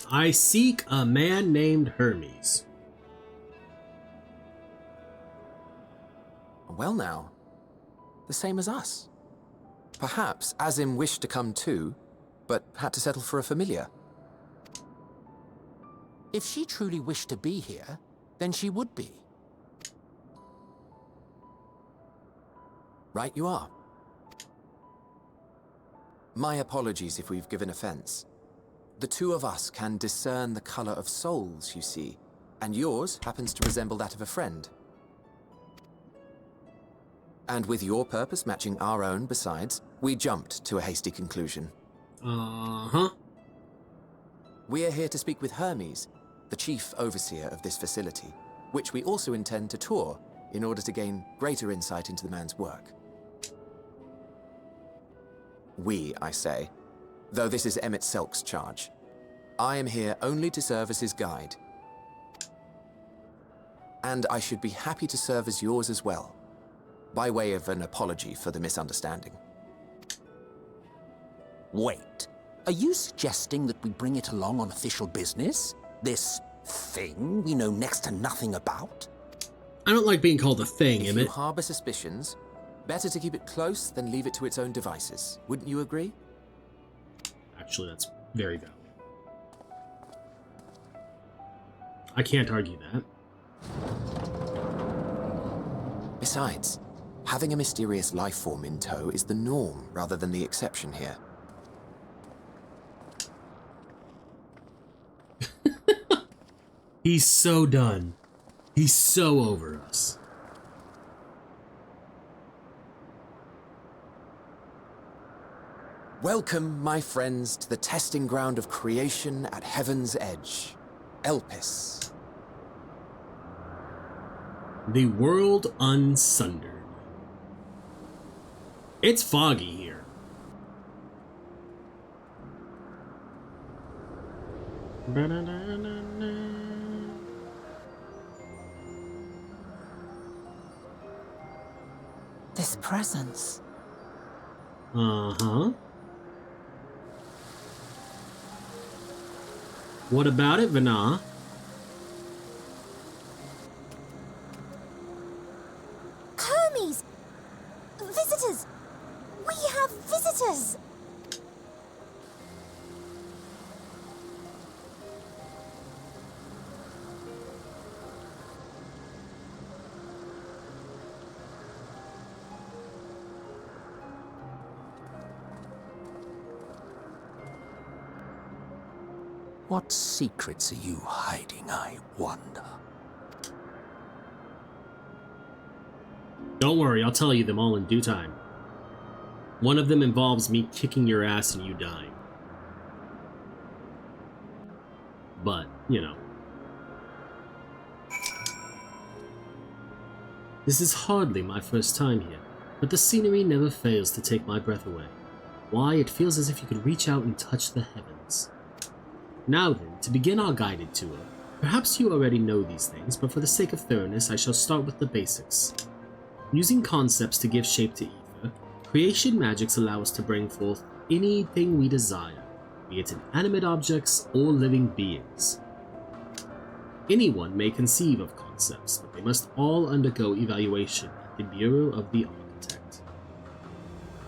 I seek a man named Hermes. Well now, the same as us. Perhaps Azim wished to come too, but had to settle for a familiar. If she truly wished to be here, then she would be. Right you are. My apologies if we've given offense. The two of us can discern the color of souls, you see, and yours happens to resemble that of a friend. And with your purpose matching our own besides, we jumped to a hasty conclusion. Uh-huh. We are here to speak with Hermes, the chief overseer of this facility, which we also intend to tour in order to gain greater insight into the man's work. We, I say, though this is Emmet Selk's charge. I am here only to serve as his guide. And I should be happy to serve as yours as well. by way of an apology for the misunderstanding. Wait, are you suggesting that we bring it along on official business? This thing we know next to nothing about? I don't like being called a thing, If Emmett. you harbor suspicions, better to keep it close than leave it to its own devices. Wouldn't you agree? Actually, that's very valid. I can't argue that. Besides, having a mysterious life form in tow is the norm rather than the exception here. He's so done. He's so over us. Welcome, my friends, to the testing ground of creation at Heaven's Edge, Elpis. The world unsundered. It's foggy here. This presence. Uh-huh. What about it, Vana? Hermes! Visitors! We have visitors! What secrets are you hiding, I wonder? Don't worry, I'll tell you them all in due time. One of them involves me kicking your ass and you dying. But, you know. This is hardly my first time here, but the scenery never fails to take my breath away. Why, it feels as if you could reach out and touch the heavens. Now then, to begin our guided tour, perhaps you already know these things, but for the sake of thoroughness, I shall start with the basics. Using concepts to give shape to ether, creation magics allow us to bring forth anything we desire, be it inanimate objects or living beings. Anyone may conceive of concepts, but they must all undergo evaluation at the Bureau of the Architect.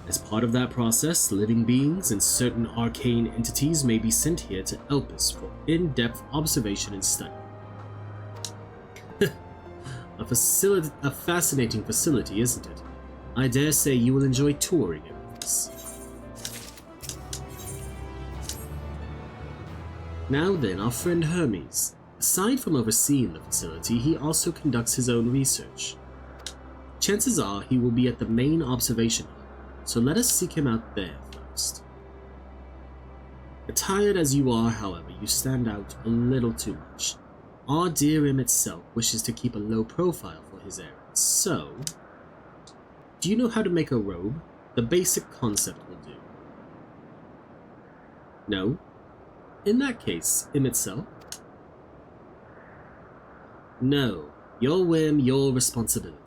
As part of that process, living beings and certain arcane entities may be sent here to Elpis for in-depth observation and study. A fascinating facility, isn't it? I dare say you will enjoy touring it with us. Now then, our friend Hermes. Aside from overseeing the facility, he also conducts his own research. Chances are he will be at the main observation hub, so let us seek him out there first. Attired as you are, however, you stand out a little too much. Our dear Im itself wishes to keep a low profile for his errands, so... Do you know how to make a robe? The basic concept will do. No? In that case, Im itself? No. Your whim, your responsibility.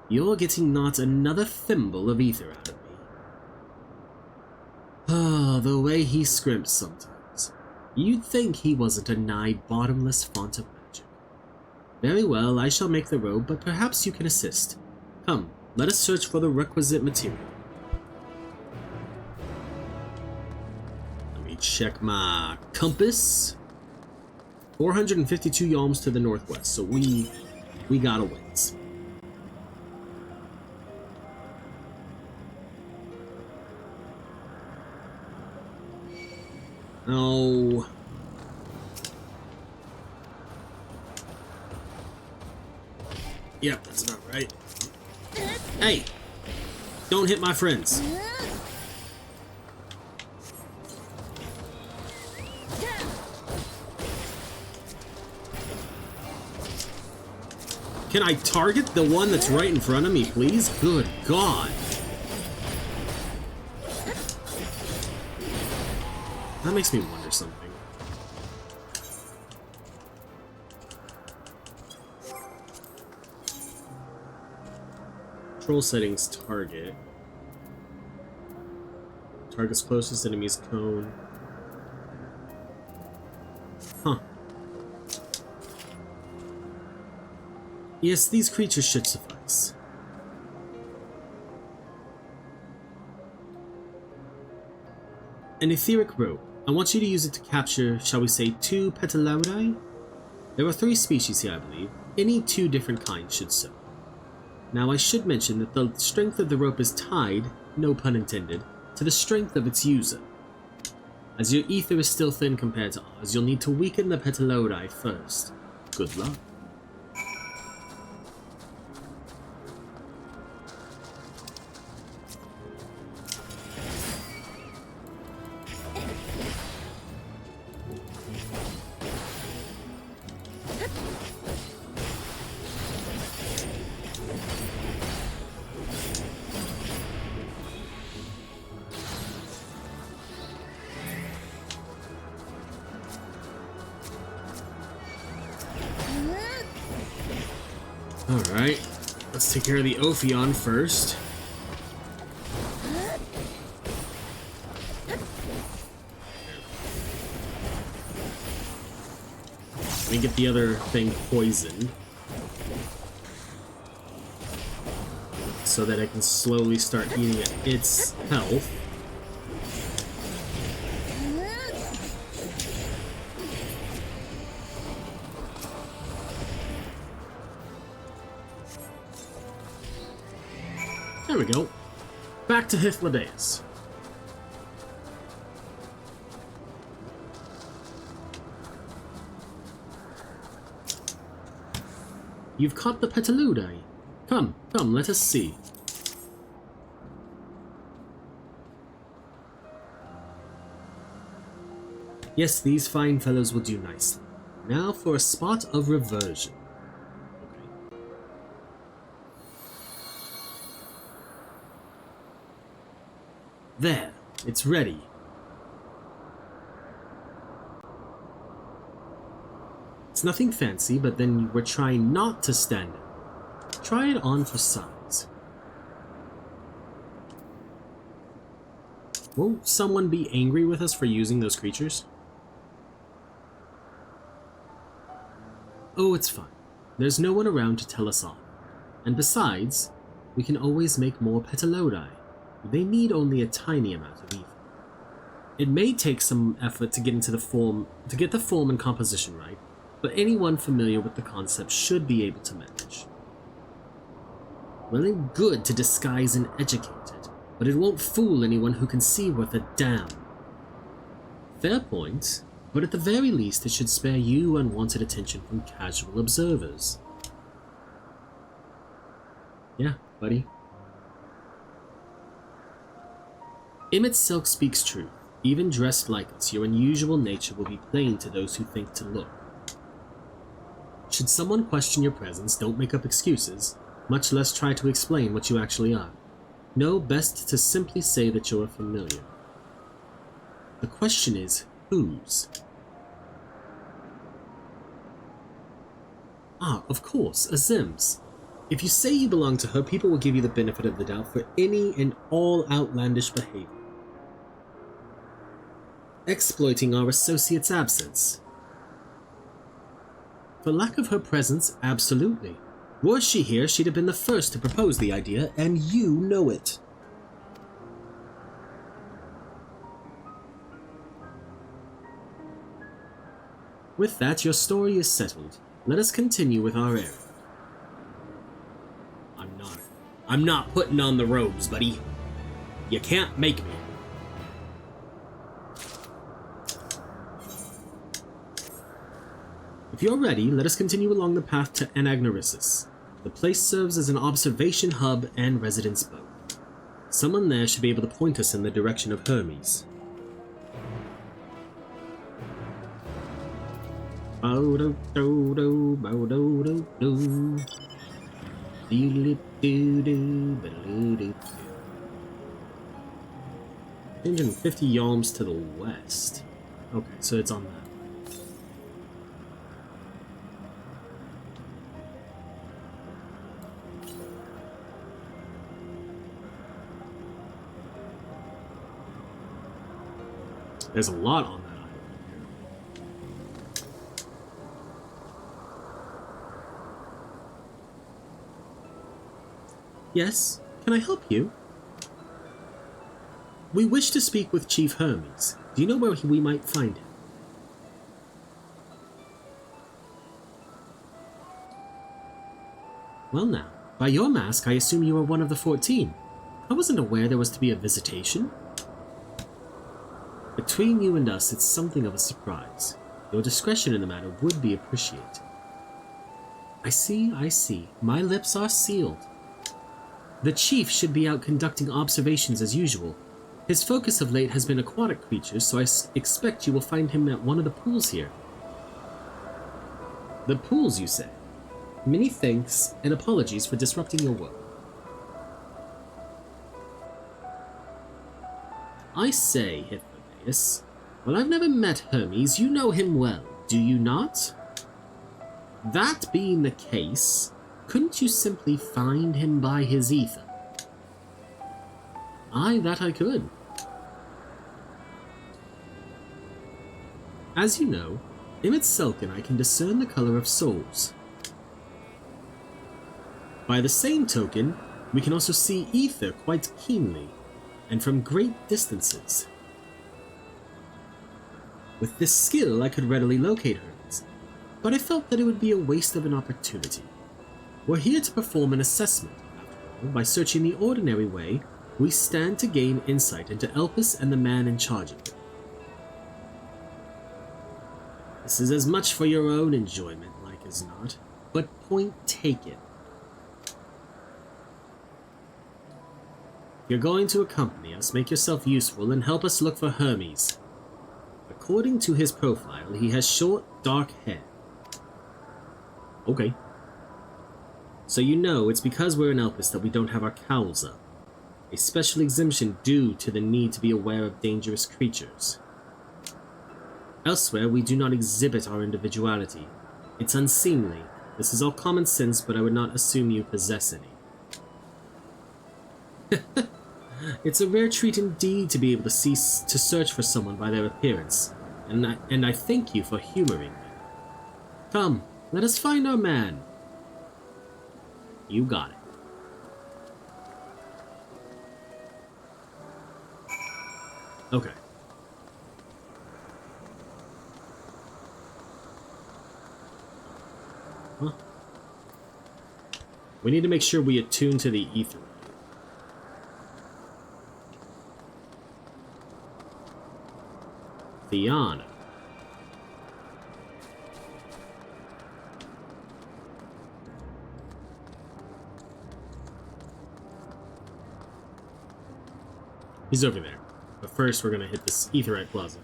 You're getting not another thimble of ether out of me. Ah, the way he scrimps sometimes. You'd think he wasn't a nigh bottomless font of magic. Very well, I shall make the robe, but perhaps you can assist. Come, let us search for the requisite material. Let me check my compass. 452 yalms to the northwest, so we got a ways. Oh. Yep, that's about right. Hey! Don't hit my friends. Can I target the one that's right in front of me, please? Good God. That makes me wonder something. Control settings, target. Target's closest enemy's cone. Huh. Yes, these creatures should suffice. An etheric rope. I want you to use it to capture, shall we say, 2 Petalaudai? There are 3 species here, I believe. Any 2 different kinds should serve. Now, I should mention that the strength of the rope is tied, no pun intended, to the strength of its user. As your ether is still thin compared to ours, you'll need to weaken the Petalaudai first. Good luck. Alright, let's take care of the Ophion first. Let me get the other thing poisoned, so that I can slowly start eating at its health. There we go. Back to Hythlodaeus. You've caught the Petalaudai. Come, come, let us see. Yes, these fine fellows will do nicely. Now for a spot of reversion. There, it's ready. It's nothing fancy, but then we're trying not to stand it. Try it on for size. Won't someone be angry with us for using those creatures? Oh, it's fine. There's no one around to tell us off. And besides, we can always make more Petalaudai. They need only a tiny amount of ether. It may take some effort to get the form and composition right, but anyone familiar with the concept should be able to manage. Well and good to disguise and educate it, but it won't fool anyone who can see worth a damn. Fair point, but at the very least it should spare you unwanted attention from casual observers. Yeah, buddy. Emmett Silk speaks true. Even dressed like us, your unusual nature will be plain to those who think to look. Should someone question your presence, don't make up excuses, much less try to explain what you actually are. Know best to simply say that you're familiar. The question is, whose? Ah, of course, Azim's. If you say you belong to her, people will give you the benefit of the doubt for any and all outlandish behavior. Exploiting our associate's absence. For lack of her presence, absolutely. Were she here, she'd have been the first to propose the idea, and you know it. With that, your story is settled. Let us continue with our errand. I'm not putting on the robes, buddy. You can't make me. If you're ready, let us continue along the path to Anagnorisis. The place serves as an observation hub and residence both. Someone there should be able to point us in the direction of Hermes. Bo-do-do-do-bo-do-do-do. 150 yalms to the west. Okay, so it's on that. There's a lot on that island here. Yes, can I help you? We wish to speak with Chief Hermes. Do you know where we might find him? Well now, by your mask, I assume you are one of the 14. I wasn't aware there was to be a visitation. Between you and us, it's something of a surprise. Your discretion in the matter would be appreciated. I see. My lips are sealed. The Chief should be out conducting observations as usual. His focus of late has been aquatic creatures, so I expect you will find him at one of the pools here. The pools, you say? Many thanks and apologies for disrupting your work. I say, Hippolytus, well, I've never met Hermes. You know him well, do you not? That being the case, couldn't you simply find him by his ether? Aye, that I could. As you know, Emmett Selkin I can discern the color of souls. By the same token, we can also see ether quite keenly, and from great distances. With this skill, I could readily locate Hermes, but I felt that it would be a waste of an opportunity. We're here to perform an assessment. After all, by searching the ordinary way, we stand to gain insight into Elpis and the man in charge of it. This is as much for your own enjoyment, like as not, but point taken. If you're going to accompany us, make yourself useful and help us look for Hermes. According to his profile, he has short, dark hair. Okay. So you know it's because we're in Elpis that we don't have our cowls up. A special exemption due to the need to be aware of dangerous creatures. Elsewhere, we do not exhibit our individuality. It's unseemly. This is all common sense, but I would not assume you possess any. It's a rare treat indeed to be able to search for someone by their appearance, and I thank you for humoring me. Come, let us find our man. You got it. Okay. Huh. We need to make sure we attune to the ether. Theana. He's over there. But first we're gonna hit this Aetheryte Plaza.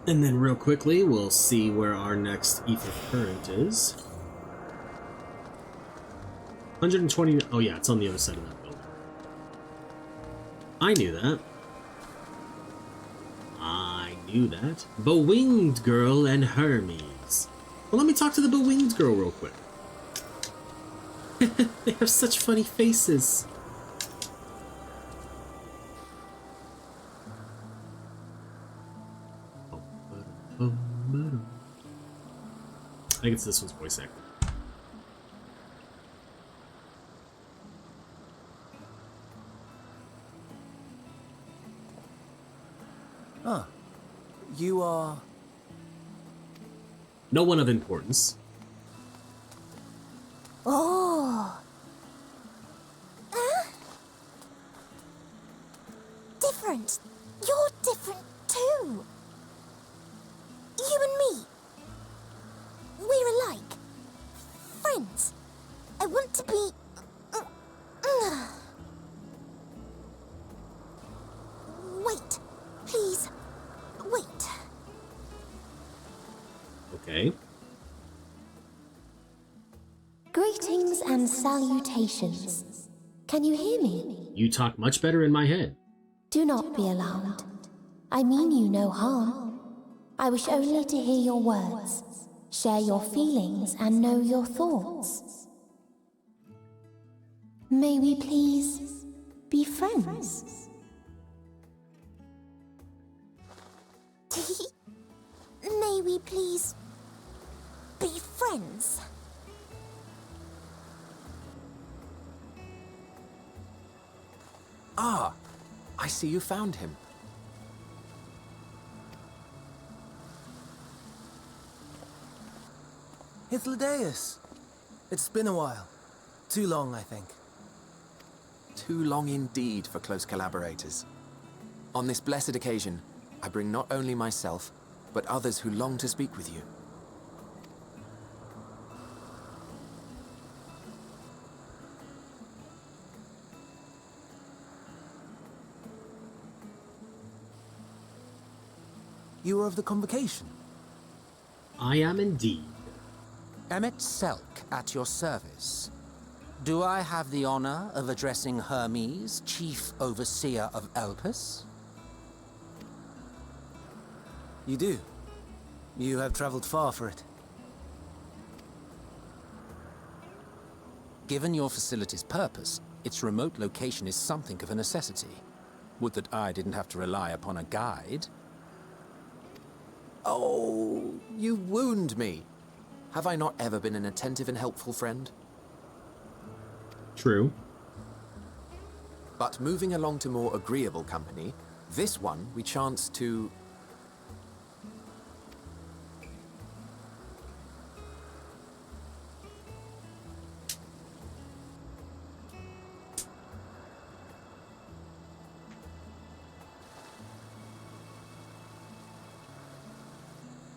And then real quickly, we'll see where our next ether current is. 120... Oh yeah, it's on the other side of that building. I knew that. I knew that. Bewinged Girl and Hermes. Well, let me talk to the Bewinged Girl real quick. They have such funny faces. I think it's this one's voice acting. Ah, you are... No one of importance. Oh. Different. You're different too. You and me. We're alike. Friends. I want to be... Wait. Please. Wait. Okay. Greetings and salutations. Can you hear me? You talk much better in my head. Do not be alarmed. I mean you no harm. I wish only to hear your words. share your feelings, and know your thoughts. May we please be friends? May we please be friends? Ah, I see you found him. It's Ledeus. It's been a while. Too long, I think. Too long indeed for close collaborators. On this blessed occasion, I bring not only myself, but others who long to speak with you. You are of the Convocation? I am indeed. Emmet Selk at your service. Do I have the honor of addressing Hermes, Chief Overseer of Elpis? You do. You have traveled far for it. Given your facility's purpose, its remote location is something of a necessity. Would that I didn't have to rely upon a guide. Oh, you wound me. Have I not ever been an attentive and helpful friend? True. But moving along to more agreeable company, this one we chance to...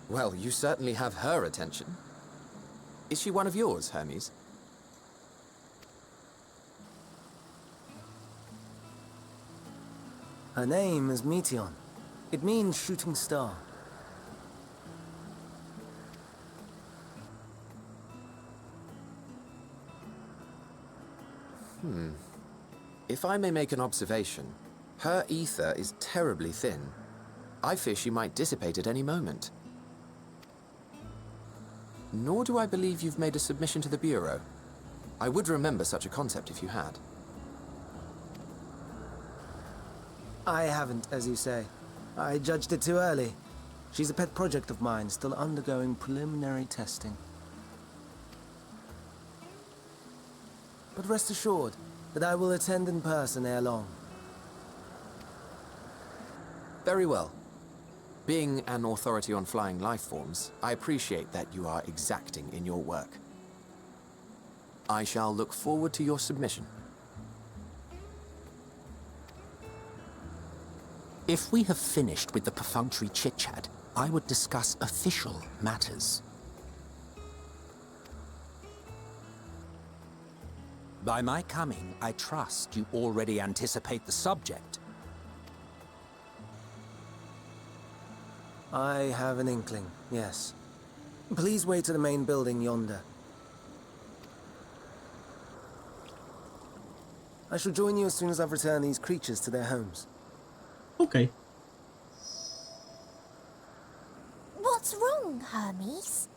Well, you certainly have her attention. Is she one of yours, Hermes? Her name is Meteon. It means shooting star. If I may make an observation, her ether is terribly thin. I fear she might dissipate at any moment. Nor do I believe you've made a submission to the Bureau. I would remember such a concept if you had. I haven't, as you say. I judged it too early. She's a pet project of mine, still undergoing preliminary testing. But rest assured that I will attend in person ere long. Very well. Being an authority on flying life forms, I appreciate that you are exacting in your work. I shall look forward to your submission. If we have finished with the perfunctory chit-chat, I would discuss official matters. By my coming, I trust you already anticipate the subject. I have an inkling, yes. Please wait to the main building yonder. I shall join you as soon as I've returned these creatures to their homes. Okay. What's wrong, Hermes?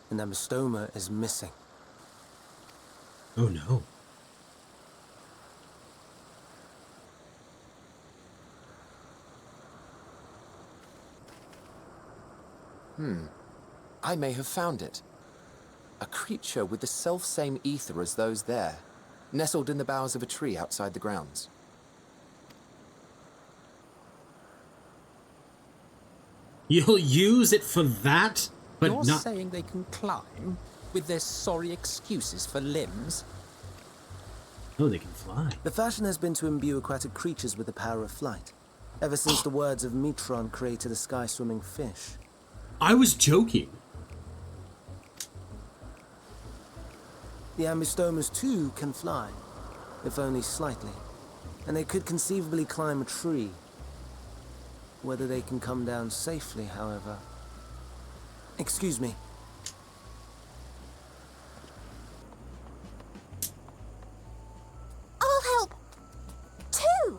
An amystoma is missing. Oh no. I may have found it. A creature with the self-same ether as those there, nestled in the boughs of a tree outside the grounds. You'll use it for that, but You're not... saying they can climb with their sorry excuses for limbs? Oh, they can fly. The fashion has been to imbue aquatic creatures with the power of flight, ever since the words of Metron created a sky-swimming fish. I was joking. The amystomas, too, can fly, if only slightly. And they could conceivably climb a tree. Whether they can come down safely, however... Excuse me. I'll help, too!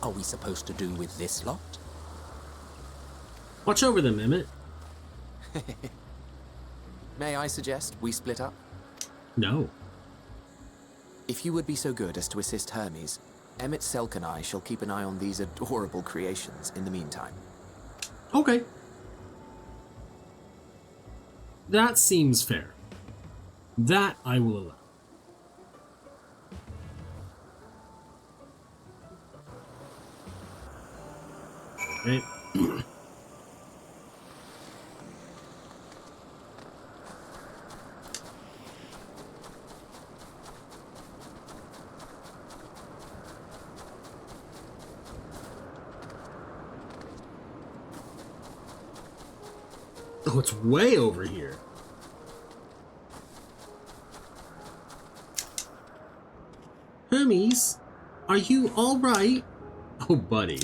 are we supposed to do with this lot? Watch over them, Emmett. May I suggest we split up? No. If you would be so good as to assist Hermes, Emmett, Selk, and I shall keep an eye on these adorable creations in the meantime. Okay. That seems fair. That I will allow. Okay. Oh, it's way over here. Hermes, are you all right? Oh, buddy.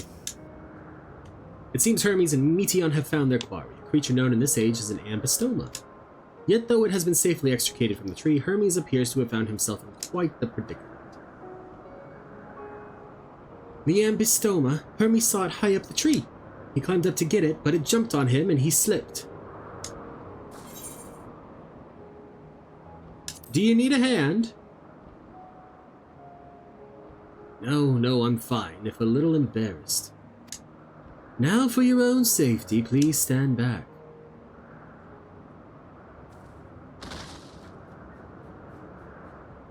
It seems Hermes and Meteon have found their quarry, a creature known in this age as an ambystoma. Yet though it has been safely extricated from the tree, Hermes appears to have found himself in quite the predicament. The ambystoma, Hermes saw it high up the tree. He climbed up to get it, but it jumped on him and he slipped. Do you need a hand? No, I'm fine, if a little embarrassed. Now for your own safety, please stand back.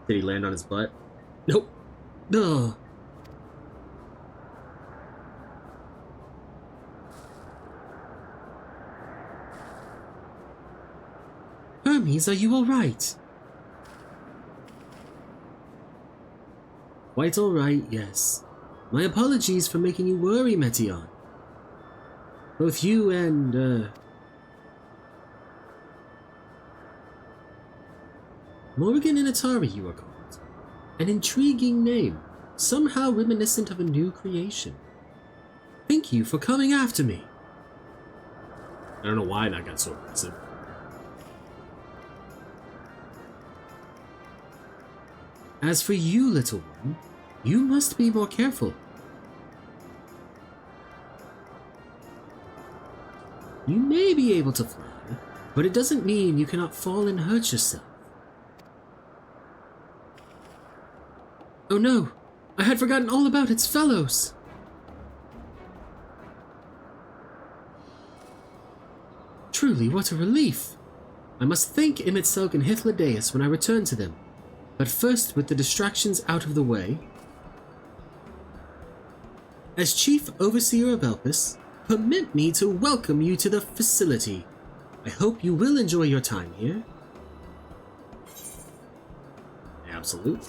Did he land on his butt? Nope. Duh. Hermes, are you all right? Quite all right, yes. My apologies for making you worry, Meteon. Both you and, Morrighan Initari, you are called. An intriguing name, somehow reminiscent of a new creation. Thank you for coming after me. I don't know why that got so aggressive. As for you, little one, you must be more careful. You may be able to fly, but it doesn't mean you cannot fall and hurt yourself. Oh no, I had forgotten all about its fellows. Truly, what a relief. I must thank Imitselk and Hythlodaeus when I return to them. But first, with the distractions out of the way, as Chief Overseer of Elpis, permit me to welcome you to the facility. I hope you will enjoy your time here. Absolutely.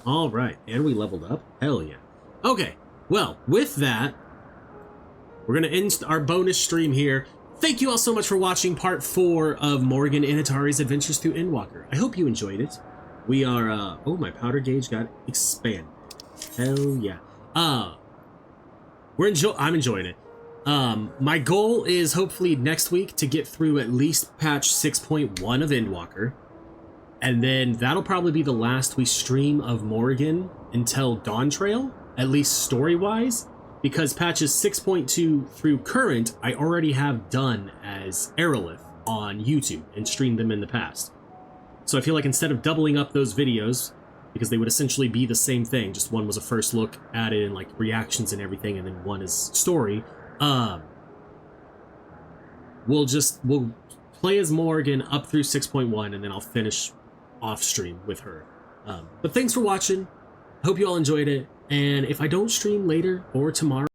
All right, and we leveled up. Hell yeah. Okay, well, with that, we're going to end our bonus stream here. Thank you all so much for watching part 4 of Morrighan Initari's Adventures through Endwalker. I hope you enjoyed it. We are, oh, my powder gauge got expanded. Hell yeah. I'm enjoying it. My goal is hopefully next week to get through at least patch 6.1 of Endwalker. And then that'll probably be the last we stream of Morrighan until Dawn Trail, at least story-wise, because patches 6.2 through current, I already have done as Aerolith on YouTube and streamed them in the past. So I feel like instead of doubling up those videos, because they would essentially be the same thing, just one was a first look at it and like reactions and everything, and then one is story, we'll play as Morrighan up through 6.1, and then I'll finish off stream with her. But thanks for watching. Hope you all enjoyed it. And if I don't stream later or tomorrow,